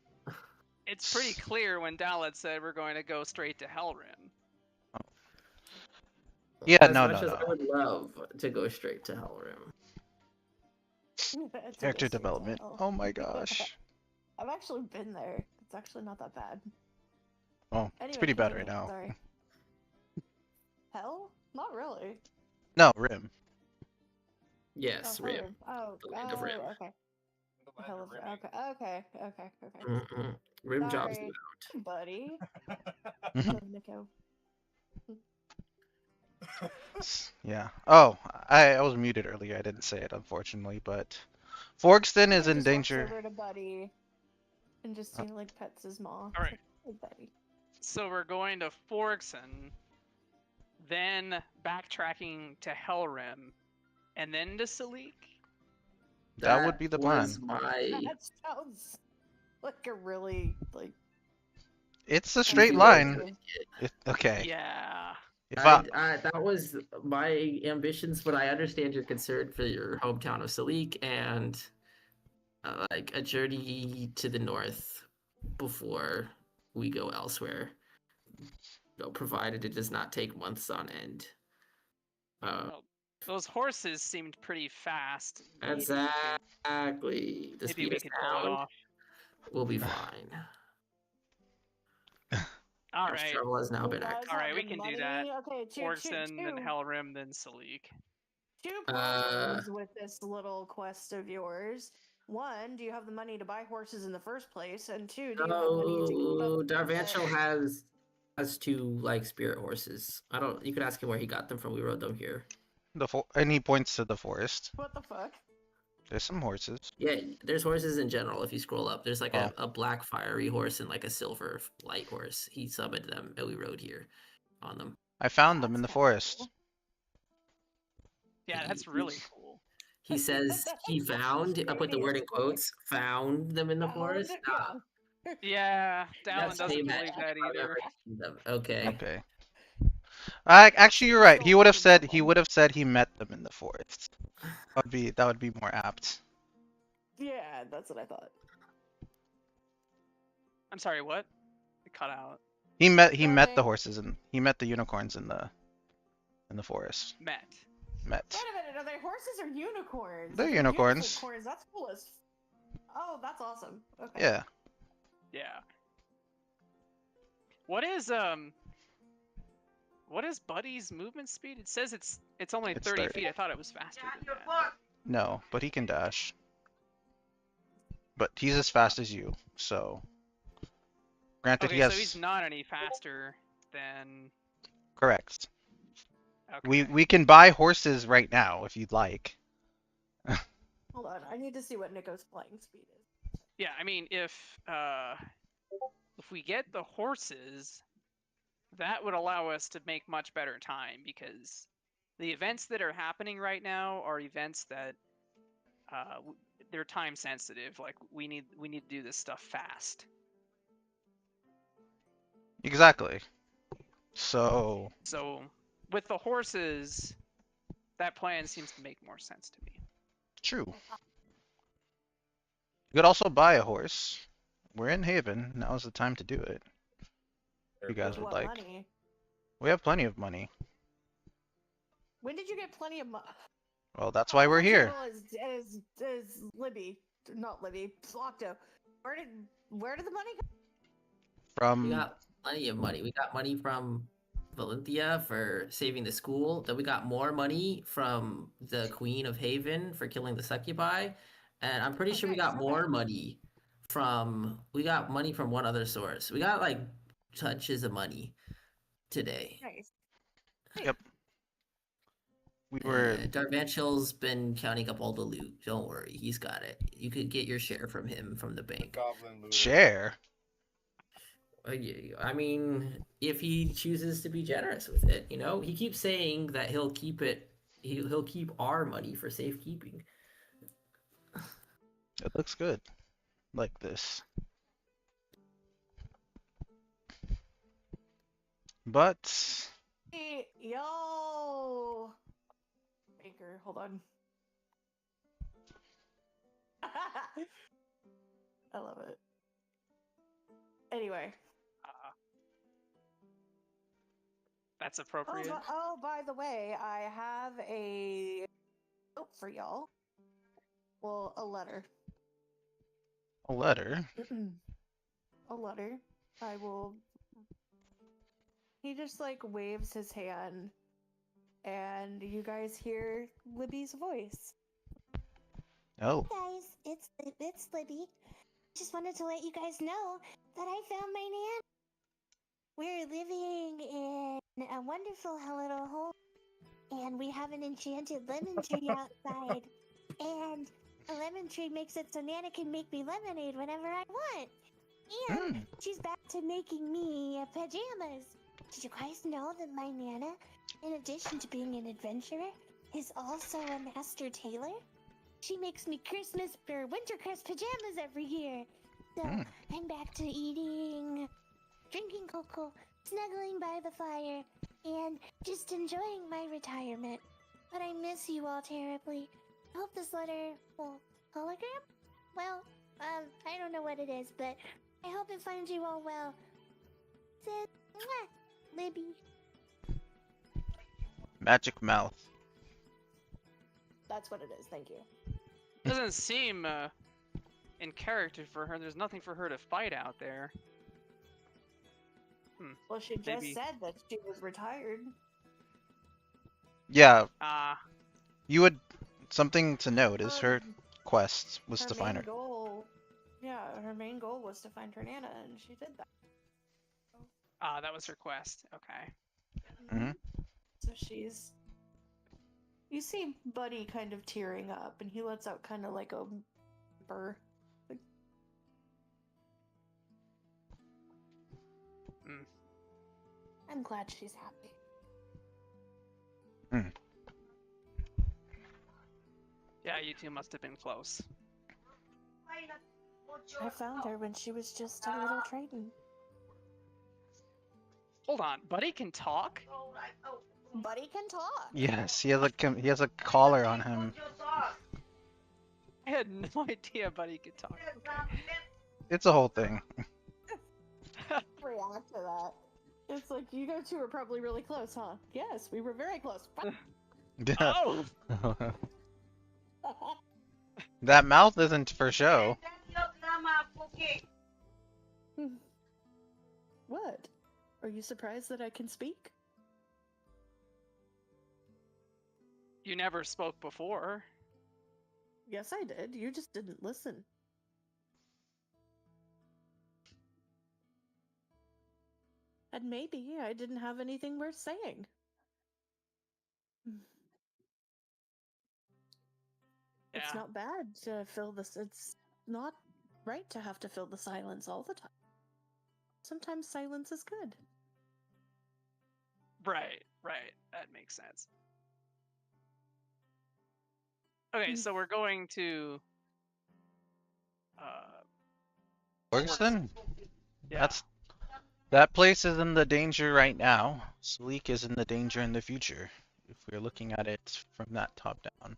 It's pretty clear when Dalit said we're going to go straight to Helrim. Yeah, As no. much as I would love to go straight to Helrim. It's a Character distance development. while. Oh my gosh. I've actually been there. It's actually not that bad. Oh, it's Anyway, pretty bad continue. right now. Sorry. Hell? Not really. No, Rim. Yes, Oh, Rim. Rim. Oh, The land of Rim. okay. Hell of, okay. Rim jobs Sorry, you buddy. Mhm. Love Nico. Yeah. Oh, I was muted earlier. I didn't say it, unfortunately, but Forkston is He in just walks danger. over to Buddy and just like pets his maw. All right. Hey, Buddy. So we're going to Forkson, then backtracking to Hellrim, and then to Salik. That would be the was plan. my That sounds like a really like. It's a easy straight way to line. make Okay. Yeah. If I that was my ambitions, but I understand your concern for your hometown of Salik and like a journey to the north before we go elsewhere. Provided it does not take months on end. Well, those horses seemed pretty fast. Maybe we could- Exactly. The Maybe speed we of could pull it sound off. will be fine. All Our right. travel has now You been guys active. All right, have we the can do money? that. Okay, Forkson, then Hellrim, then Salik. two Uh, problems with this little quest of yours. One, do you have the money to buy horses in the first place? And two, do you have money to keep up No, with Darvanchel it? has two like spirit horses. I don't. You could ask him where he got them from. We rode them here. and he points to the forest. What the fuck? There's some horses. Yeah, there's horses in general. If you scroll up, there's like Oh. a black fiery horse and like a silver light horse. He summoned them, and we rode here on them. I found them in the That's kinda forest. cool. Yeah, that's really cool. He says he found. I put the word in quotes. Found them in the forest. Yeah, Dallin That's doesn't name believe that I've either. never seen them. Okay. Okay. Actually, you're right. He would have said he met them in the forest. That would be more apt. Yeah, that's what I thought. I'm sorry, what? It cut out. He met the Nothing. horses and he met the unicorns in the forest. Met. Met. Wait a minute, are they horses or unicorns? They're If unicorns. Unicorns, that's cool as. Oh, that's awesome. Okay. Yeah. Yeah. What is Buddy's movement speed? It says it's only It's 30 30. feet. I thought it was faster than that. No, but he can dash. But he's as fast as you, so. Granted, Okay, he has. so he's not any faster than. Correct. Okay. We can buy horses right now if you'd like. Hold on, I need to see what Nico's flying speed is. Yeah, I mean, if we get the horses, that would allow us to make much better time because the events that are happening right now are events that they're time sensitive. Like we need to do this stuff fast. Exactly. So. So with the horses, that plan seems to make more sense to me. True. You could also buy a horse. We're in Haven. Now's the time to do it. You guys would What like. money? We have plenty of money. When did you get plenty of money? Well, that's why we're here. Is Libby, not Libby, Octo. Where did the money go? We From got plenty of money. We got money from Valentia for saving the school. Then we got more money from the Queen of Haven for killing the succubi. And I'm pretty sure we nice, got more money from one other source. We got like touches of money today. Nice. Yep. We were. Darvanchil's been counting up all the loot. Don't worry, he's got it. You could get your share from him from the bank. Goblin looter. Share. I mean, if he chooses to be generous with it, he keeps saying that he'll keep it. He'll keep our money for safekeeping. It looks good. Like this. But. Hey, yo. Baker, hold on. I love it. Anyway. That's appropriate. By the way, I have a note for y'all. Well, a letter. A letter. A letter. I will. He just like waves his hand, and you guys hear Libby's voice. Oh. Guys, it's Libby. Just wanted to let you guys know that I found my nan. We're living in a wonderful little home and we have an enchanted lemon tree outside. And a lemon tree makes it so Nana can make me lemonade whenever I want. And Mm. she's back to making me pajamas. Did you guys know that my Nana, in addition to being an adventurer, is also a master tailor? She makes me Christmas or Wintercrest pajamas every year. So Mm. I'm back to eating, drinking cocoa, snuggling by the fire, and just enjoying my retirement. But I miss you all terribly. I hope this letter, well, hologram? Well, I don't know what it is, but I hope it finds you all well. Says, mwah, Libby. Magic mouth. That's what it is. Thank you. Doesn't seem in character for her. There's nothing for her to fight out there. Well, she just Maybe. said that she was retired. Yeah, Ah, you would. Something to note is her Um, quest was her to find main her. goal, yeah, her main goal was to find her Nana, and she did that. that was her quest. Okay. Mhm. So she's. You see Buddy kind of tearing up, and he lets out kind of like a burr. Like, I'm glad she's happy. Yeah, you two must have been close. I found her when she was just a little trading. Hold on, Buddy can talk? Buddy can talk. Yes, he has a collar on him. I had no idea Buddy could talk. It's a whole thing. React to that. It's like you guys two were probably really close, huh? Yes, we were very close. Oh! That mouth isn't for show. What? Are you surprised that I can speak? You never spoke before. Yes, I did. You just didn't listen. And maybe I didn't have anything worth saying. It's Yeah. not bad to fill this. It's not right to have to fill the silence all the time. Sometimes silence is good. Right. That makes sense. Okay, so we're going to Workston? yeah. That place is in the danger right now. Sleek is in the danger in the future. If we're looking at it from that top down.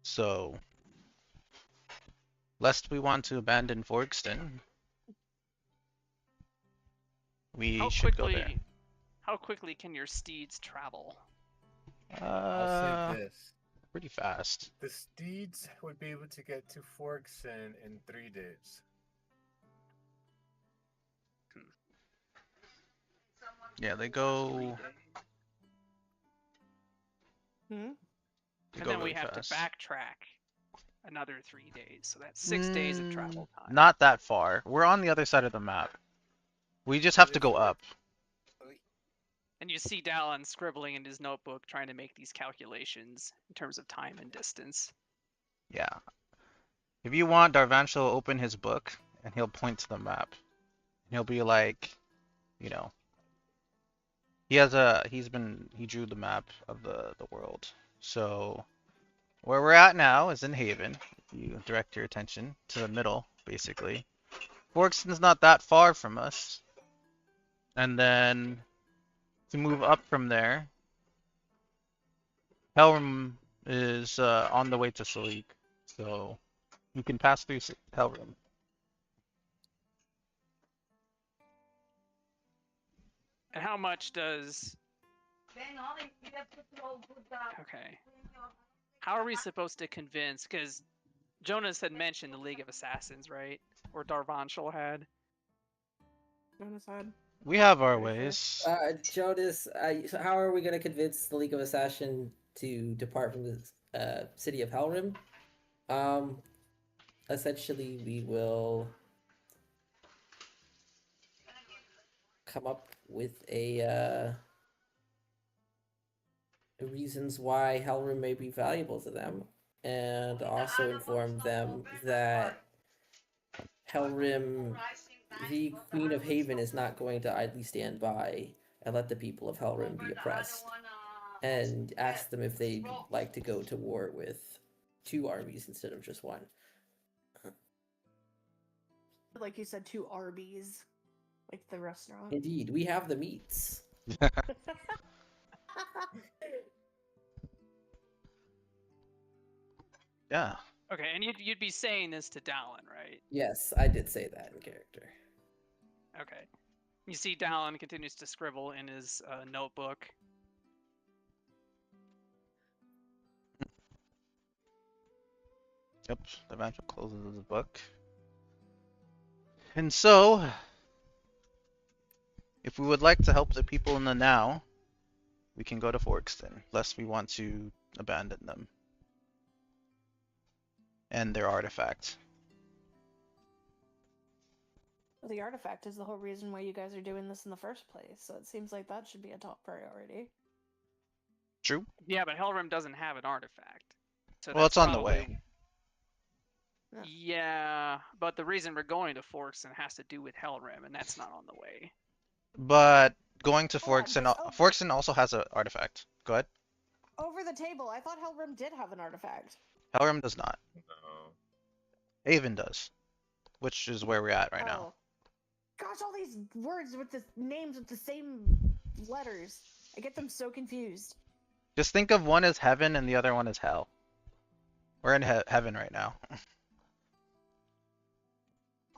So, lest we want to abandon Forkston, we should go there. How quickly can your steeds travel? I'll say this. Pretty fast. The steeds would be able to get to Forkson in 3 days. Yeah, they go. Hmm? They And go then we really have fast. to backtrack another 3 days, so that's 6 days of travel time. Not that far. We're on the other side of the map. We just have to go up. And you see Dallin scribbling in his notebook trying to make these calculations in terms of time and distance. Yeah. If you want, Darvanshel will open his book and he'll point to the map. And he'll be like, you know, he drew the map of the world. So where we're at now is in Haven. If you direct your attention to the middle, basically. Forkston's not that far from us. And then to move up from there, Helm is on the way to Salik. So you can pass through Helm. And how much does... Okay. How are we supposed to convince... Because Jonas had mentioned the League of Assassins, right? Or Darvanshel had. Jonas had. We have our Pretty ways. Jonas, so how are we going to convince the League of Assassins to depart from the city of Helrim? Essentially, we will come up with a reasons why Helrim may be valuable to them, and also inform them that Helrim, the Queen of Haven, is not going to idly stand by and let the people of Helrim be oppressed, and ask them if they'd like to go to war with 2 armies instead of just 1. Like you said, 2 Arby's, like the restaurant. Indeed, we have the meats. Yeah. Okay, and you'd be saying this to Dallin, right? Yes, I did say that in character. Okay. You see Dallin continues to scribble in his notebook. Yep. The magic closes the book. And so, if we would like to help the people in the now, we can go to Forkston, lest we want to abandon them and their artifact. Well, the artifact is the whole reason why you guys are doing this in the first place, so it seems like that should be a top priority. True. Yeah, but Helrim doesn't have an artifact. So Well, that's it's on the probably- way. Yeah, but the reason we're going to Forkston has to do with Helrim, and that's not on the way. But going to Hold on, Forkston, but- Forkston also has an artifact. Go ahead. Over the table, I thought Helrim did have an artifact. Helrim does not. No. Haven does, which is where we're at right now. Oh. Gosh, all these words with the names with the same letters. I get them so confused. Just think of one as heaven and the other one as hell. We're in heaven right now.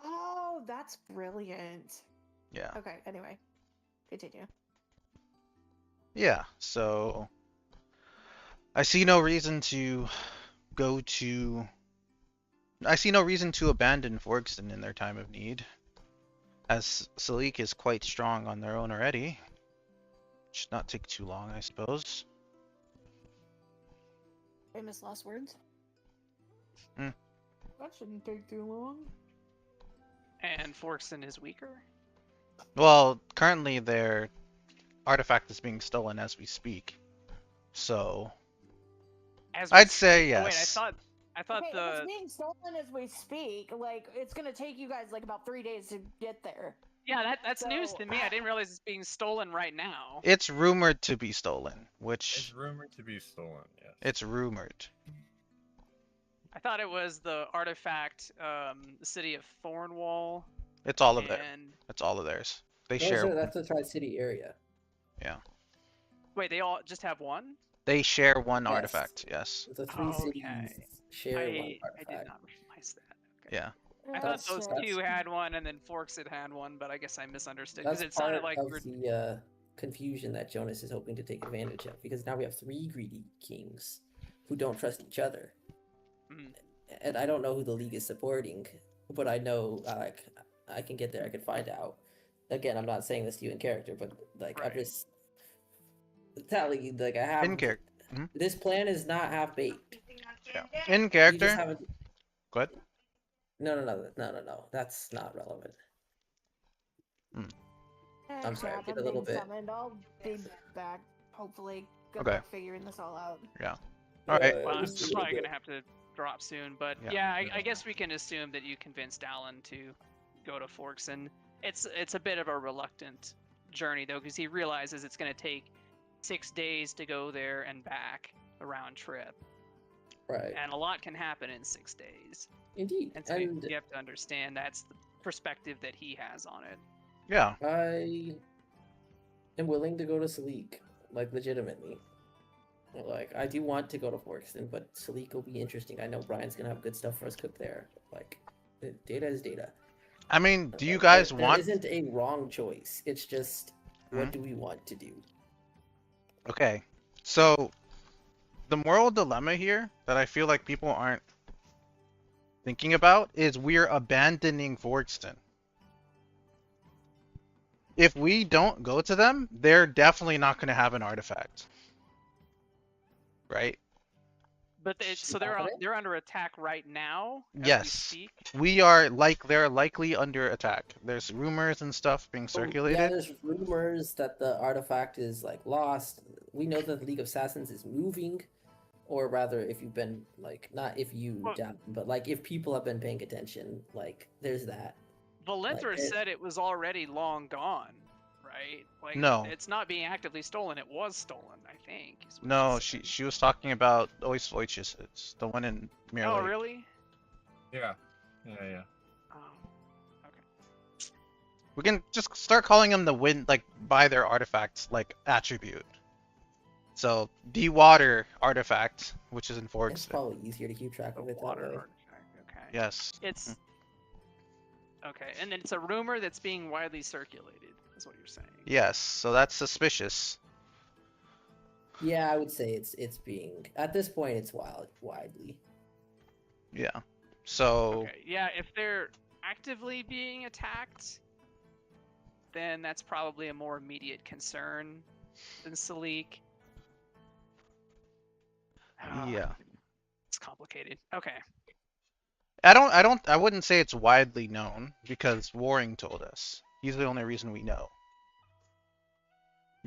Oh, that's brilliant. Yeah. Okay, anyway. Continue. Yeah, so I see no reason to go to. I see no reason to abandon Forkston in their time of need, as Salik is quite strong on their own already. Should not take too long, I suppose. Famous last words? Hmm. That shouldn't take too long. And Forkston is weaker? Well, currently their artifact is being stolen as we speak, so As we I'd say Oh, wait, yes. I thought Okay, if the it's being stolen as we speak, like, it's gonna take you guys, like, about 3 days to get there. yeah that's news So- to me. I didn't realize it's being stolen right now. It's rumored to be stolen, It's which rumored to be stolen, yes. it's rumored. I thought it was the artifact, the city of Thornwall, It's all of it. and It's all of theirs. They Those share. that's the Tri-City area. wait, they all just have one? They share one Yes. artifact. Yes. The 3 cities Okay. share one I did artifact. not realize that. Okay. Yeah. I thought That's- those that's- two had one, and then Forks had one, but I guess I misunderstood because That's it sounded part like of we're the confusion that Jonas is hoping to take advantage of, because now we have 3 greedy kings who don't trust each other. Mhm. And I don't know who the league is supporting, but I know like I can get there. I can find out. Again, I'm not saying this to you in character, but like I'm Right. just telling you, like I have In character. This plan is not half baked. Yeah. In You just character. haven't. Go ahead. No. That's not relevant. I'm sorry, Crap, get a I'm little being bit- summoned. I'll be back, hopefully. Good Okay. luck figuring this all out. All right. Well, I'm just a little probably bit. gonna have to drop soon, but Yeah. yeah, I guess we can assume that you convinced Alan to go to Forkson. It's a bit of a reluctant journey though, because he realizes it's gonna take 6 days to go there and back a round trip, Right. and a lot can happen in 6 days. Indeed. And so And you have to understand that's the perspective that he has on it. Yeah. I am willing to go to Salik, like legitimately. Like I do want to go to Forkston, but Salik will be interesting. I know Brian's gonna have good stuff for us cooked there. Like data is data. I mean, do you Like, guys there want? isn't a wrong choice. It's just Mhm. what do we want to do? Okay. So the moral dilemma here that I feel like people aren't thinking about is we're abandoning Forkston. If we don't go to them, they're definitely not going to have an artifact. Right? But so they're Confident? they're under attack right now. As we Yes. speak? They're likely under attack. There's rumors and stuff being Oh, yeah, circulated. there's rumors that the artifact is like lost. we know that the League of Assassins is moving, or rather, if you've been like not if you Well- down, but like if people have been paying attention, like there's that. Valenthra Like, said it was already long gone, right? Like No. it's not being actively stolen. It was stolen, I think. is what No, said. she was talking about Ois Voices. It's the one in Mirror Oh, Lake. really? Yeah. Yeah. Oh, okay. We can just start calling them the wind, like by their artifacts, like attribute. So de-water artifact, which is in it's Forkston. probably easier to keep track The of it that water way. artifact. Okay. Yes. It's okay, and then it's a rumor that's being widely circulated. Is what you're saying? Yes. So that's suspicious. Yeah, I would say it's being at this point it's widely. Yeah. So Okay. Yeah, if they're actively being attacked, then that's probably a more immediate concern than Salik. yeah. It's complicated. Okay. I wouldn't say it's widely known because Waring told us. He's the only reason we know.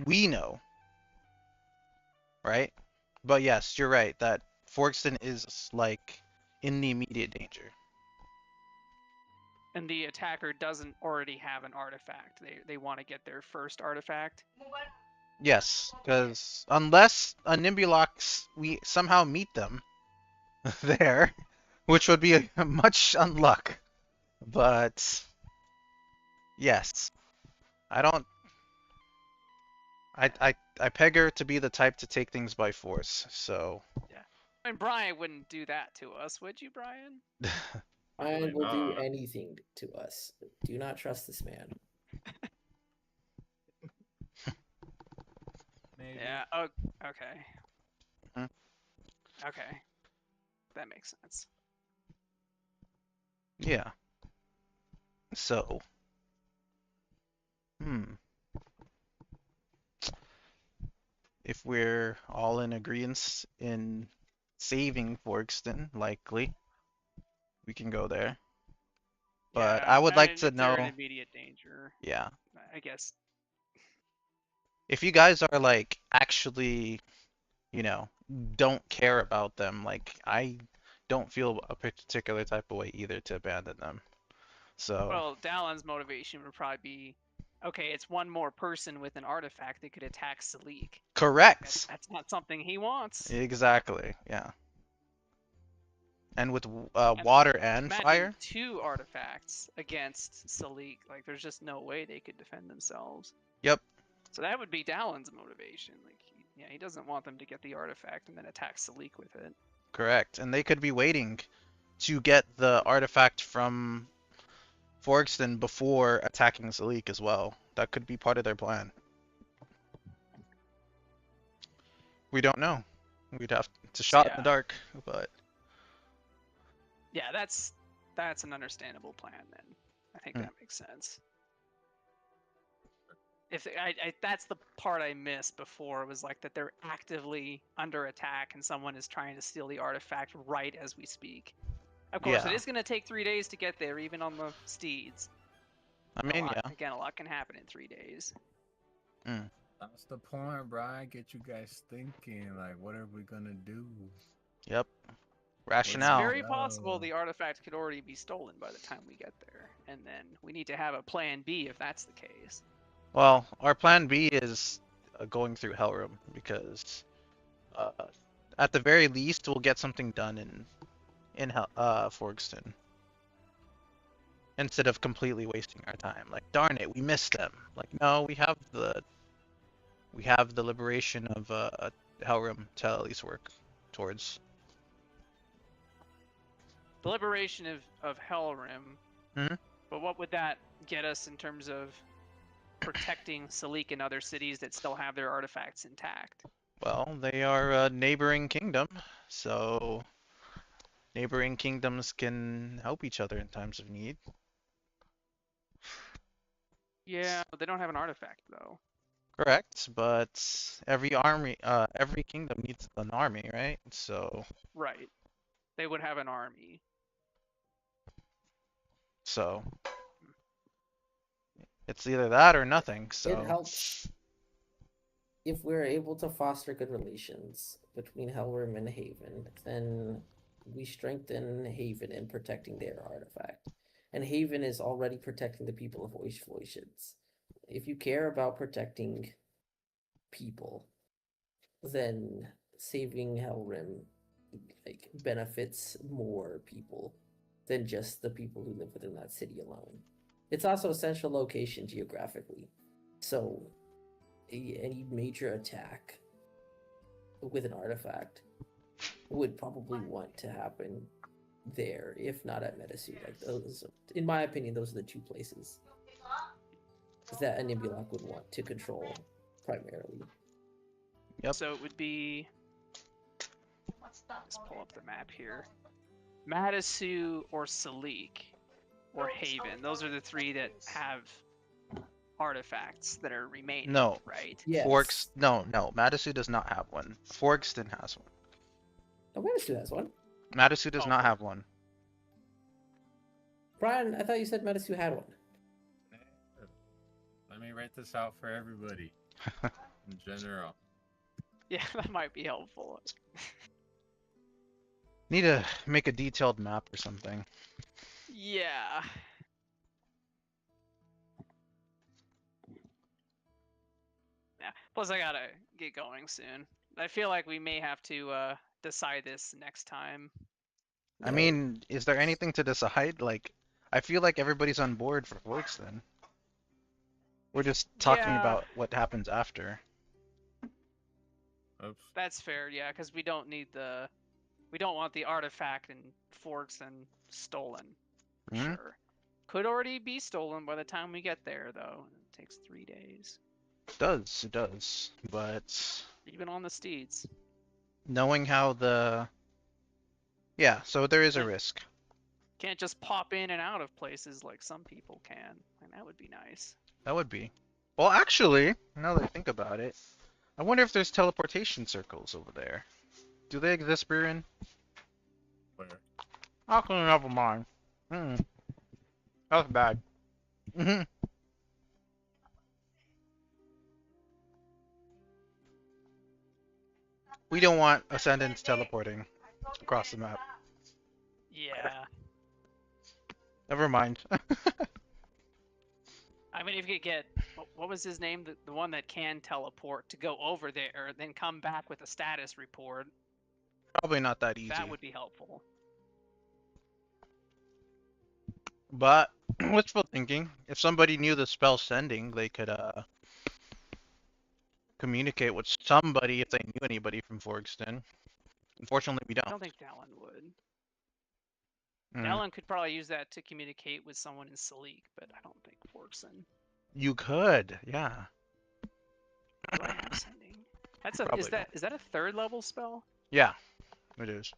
We know. Right? But yes, you're right that Forkston is like in the immediate danger. And the attacker doesn't already have an artifact. They want to get their first artifact. Yes, because unless a Nimbulox, we somehow meet them there, which would be a much unluck. But yes, I don't. I peg her to be the type to take things by force. So And Brian wouldn't do that to us, would you, Brian? I Probably will do not. anything to us. Do not trust this man. Maybe. Yeah. Oh, okay. Hmm. Okay. That makes sense. yeah. So if we're all in agreement in saving Forkston, likely we can go there. But Yeah, I would like and to if they're in know. immediate danger, Yeah. I guess. If you guys are like actually, don't care about them, like I don't feel a particular type of way either to abandon them. So Well, Dallon's motivation would probably be, okay, it's one more person with an artifact that could attack Salik. correct. That's not something he wants. Exactly. Yeah. And with And water and imagine fire. 2 artifacts against Salik. Like, there's just no way they could defend themselves. Yep. So that would be Dallon's motivation. Like, he doesn't want them to get the artifact and then attack Salik with it. Correct. And they could be waiting to get the artifact from Forkston before attacking Zalik as well. That could be part of their plan. We don't know. We'd have to shot in the Yeah. dark, but Yeah, that's an understandable plan then. I think that makes sense. If that's the part I missed before, was like that they're actively under attack and someone is trying to steal the artifact right as we speak. Of course, Yeah. it is going to take 3 days to get there, even on the steeds. I mean, yeah. Again, a lot can happen in 3 days. That's the point, Brian. Get you guys thinking. Like, what are we gonna do? Yep. It's Rationale. very possible No. the artifact could already be stolen by the time we get there, and then we need to have a plan B if that's the case. Well, our plan B is going through Hellroom because at the very least we'll get something done in Forkston instead of completely wasting our time. Like, darn it, we missed them. Like, no, we have the liberation of Hellroom to at least work towards. The liberation of Hellrim. Mhm. But what would that get us in terms of protecting Salik and other cities that still have their artifacts intact? Well, they are a neighboring kingdom, so neighboring kingdoms can help each other in times of need. Yeah, but they don't have an artifact though. Correct, but every kingdom needs an army, right? So Right. They would have an army. it's either that or nothing. So It helps. if we're able to foster good relations between Helrim and Haven, then we strengthen Haven in protecting their artifact. And Haven is already protecting the people of Oishvoishits. If you care about protecting people, then saving Helrim like benefits more people than just the people who live within that city alone. It's also a central location geographically. So any major attack with an artifact would probably want to happen there, if not at Metasu. Like those, in my opinion, those are the two places that a Nimulak would want to control primarily. Yep. So it would be. Let's pull up the map here. Matasu or Salik or Haven. Those are the three that have artifacts that are remaining. No. Right? Yes. No. Matasu does not have one. Forkston has one. Oh, Metasu has one. Matasu does Oh, not have one. Brian, I thought you said Metasu had one. Let me write this out for everybody. In general. Yeah, that might be helpful. Need to make a detailed map or something. Yeah. Yeah. Plus, I gotta get going soon. I feel like we may have to decide this next time. I mean, is there anything to decide? Like, I feel like everybody's on board for Forkston. We're just talking Yeah. about what happens after. Oops. That's fair, yeah, because we don't need the. We don't want the artifact and Forkston stolen. For Mhm. sure. Could already be stolen by the time we get there, though. It takes 3 days. It does. But Even on the steeds. knowing how the... Yeah, so there is a risk. Can't just pop in and out of places like some people can. And that would be nice. That would be. Well, actually, now that I think about it, I wonder if there's teleportation circles over there. Do they exist, Briren? Where? Actually, never mind. That's bad. We don't want Ascendants teleporting across the map. Yeah. Never mind. I mean, if you could get. What was his name? The one that can teleport to go over there, then come back with a status report. Probably not that easy. That would be helpful. But, wishful thinking, if somebody knew the spell sending, they could communicate with somebody if they knew anybody from Forkston. Unfortunately, we I don't. don't think Dallin would. Mm. Dallin could probably use that to communicate with someone in Salik, but I don't think Forkson. You could, yeah. Do I have sending? That's a Probably is that a 3rd level spell? Yeah, it is.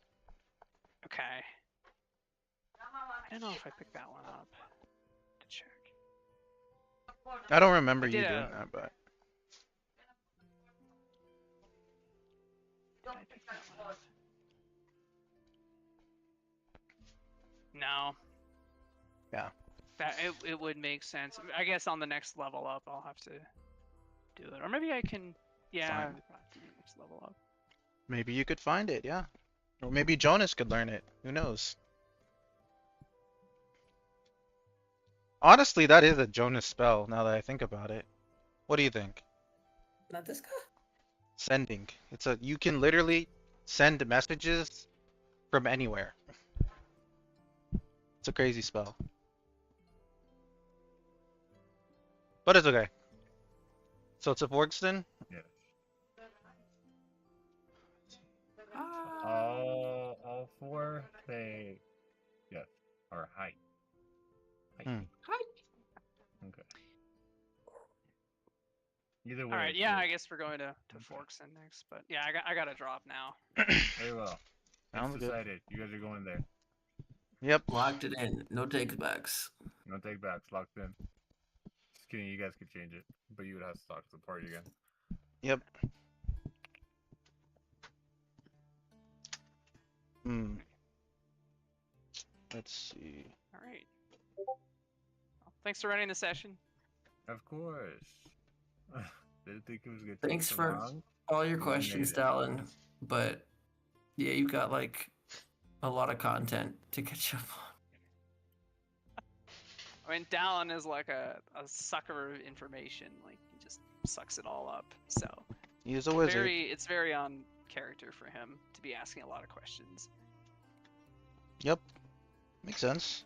Okay. I don't know if I picked that one up. To check. I don't remember I you did doing that, but Did I pick that one up? No. yeah. That it would make sense. I guess on the next level up, I'll have to do it, or maybe I can. Yeah, Fine. I'll have to do the next level up. Maybe you could find it, yeah. Or maybe Jonas could learn it. Who knows? Honestly, that is a Jonas spell, now that I think about it. What do you think? Not this guy? Sending. You can literally send messages from anywhere. It's a crazy spell. But it's okay. So it's a Forkston? Yeah. All 4, they... Yes, are height. Height. Okay. Either way. Alright, yeah, I guess we're going to Forkson next, but yeah, I got to drop now. Very well. Sounds It's good. decided. You guys are going there. Yep. Locked it in. No takebacks. No take backs. Locked in. Just kidding. You guys could change it, but you would have to talk to the party again. Yep. Let's see. Alright. Well, thanks for running the session. Of course. Didn't think it was gonna take Thanks so for long. all your We questions, made it. Dallin. But yeah, you got like a lot of content to catch up on. I mean, Dallin is like a sucker of information. Like he just sucks it all up. So He's a wizard. it's very on character for him to be asking a lot of questions. Yep. Makes sense.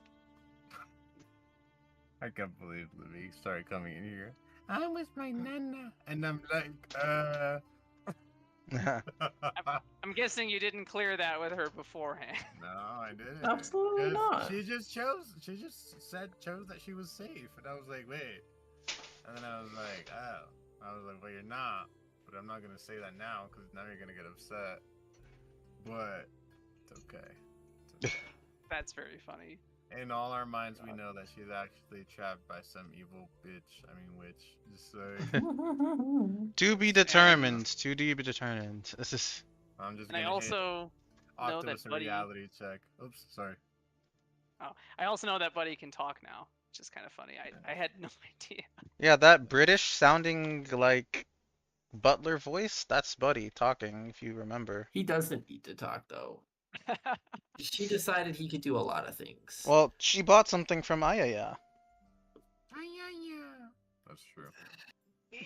I can't believe Libby started coming in here. I'm with my nana, and I'm like, I'm guessing you didn't clear that with her beforehand. No, I didn't. Absolutely 'Cause not. She just chose that she was safe, and I was like, wait. And then I was like, oh. I was like, well, you're not. But I'm not gonna say that now, because now you're gonna get upset. But it's okay. It's okay. That's very funny. In all our minds, we know that she's actually trapped by some evil bitch. I mean, witch. Just saying. To be determined. To be determined. This is. I'm just And I gonna also know that Optimus a Buddy. reality check. Oops, sorry. Oh, I also know that Buddy can talk now, which is kind of funny. I had no idea. Yeah, that British sounding like butler voice. That's Buddy talking, if you remember. He doesn't need to talk though. She decided he could do a lot of things. Well, she bought something from Ayaya. That's true. Let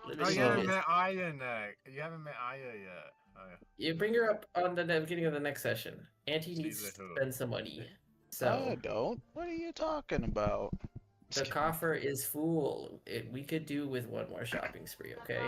Oh, me you see So- haven't this. met Aya yet. You haven't met Aya yet. Oh, yeah. You bring her up on the beginning of the next session. Auntie She's needs a to hoe. spend some money. I So don't. What are you talking about? the coffer is full. We could do with one more shopping spree, okay?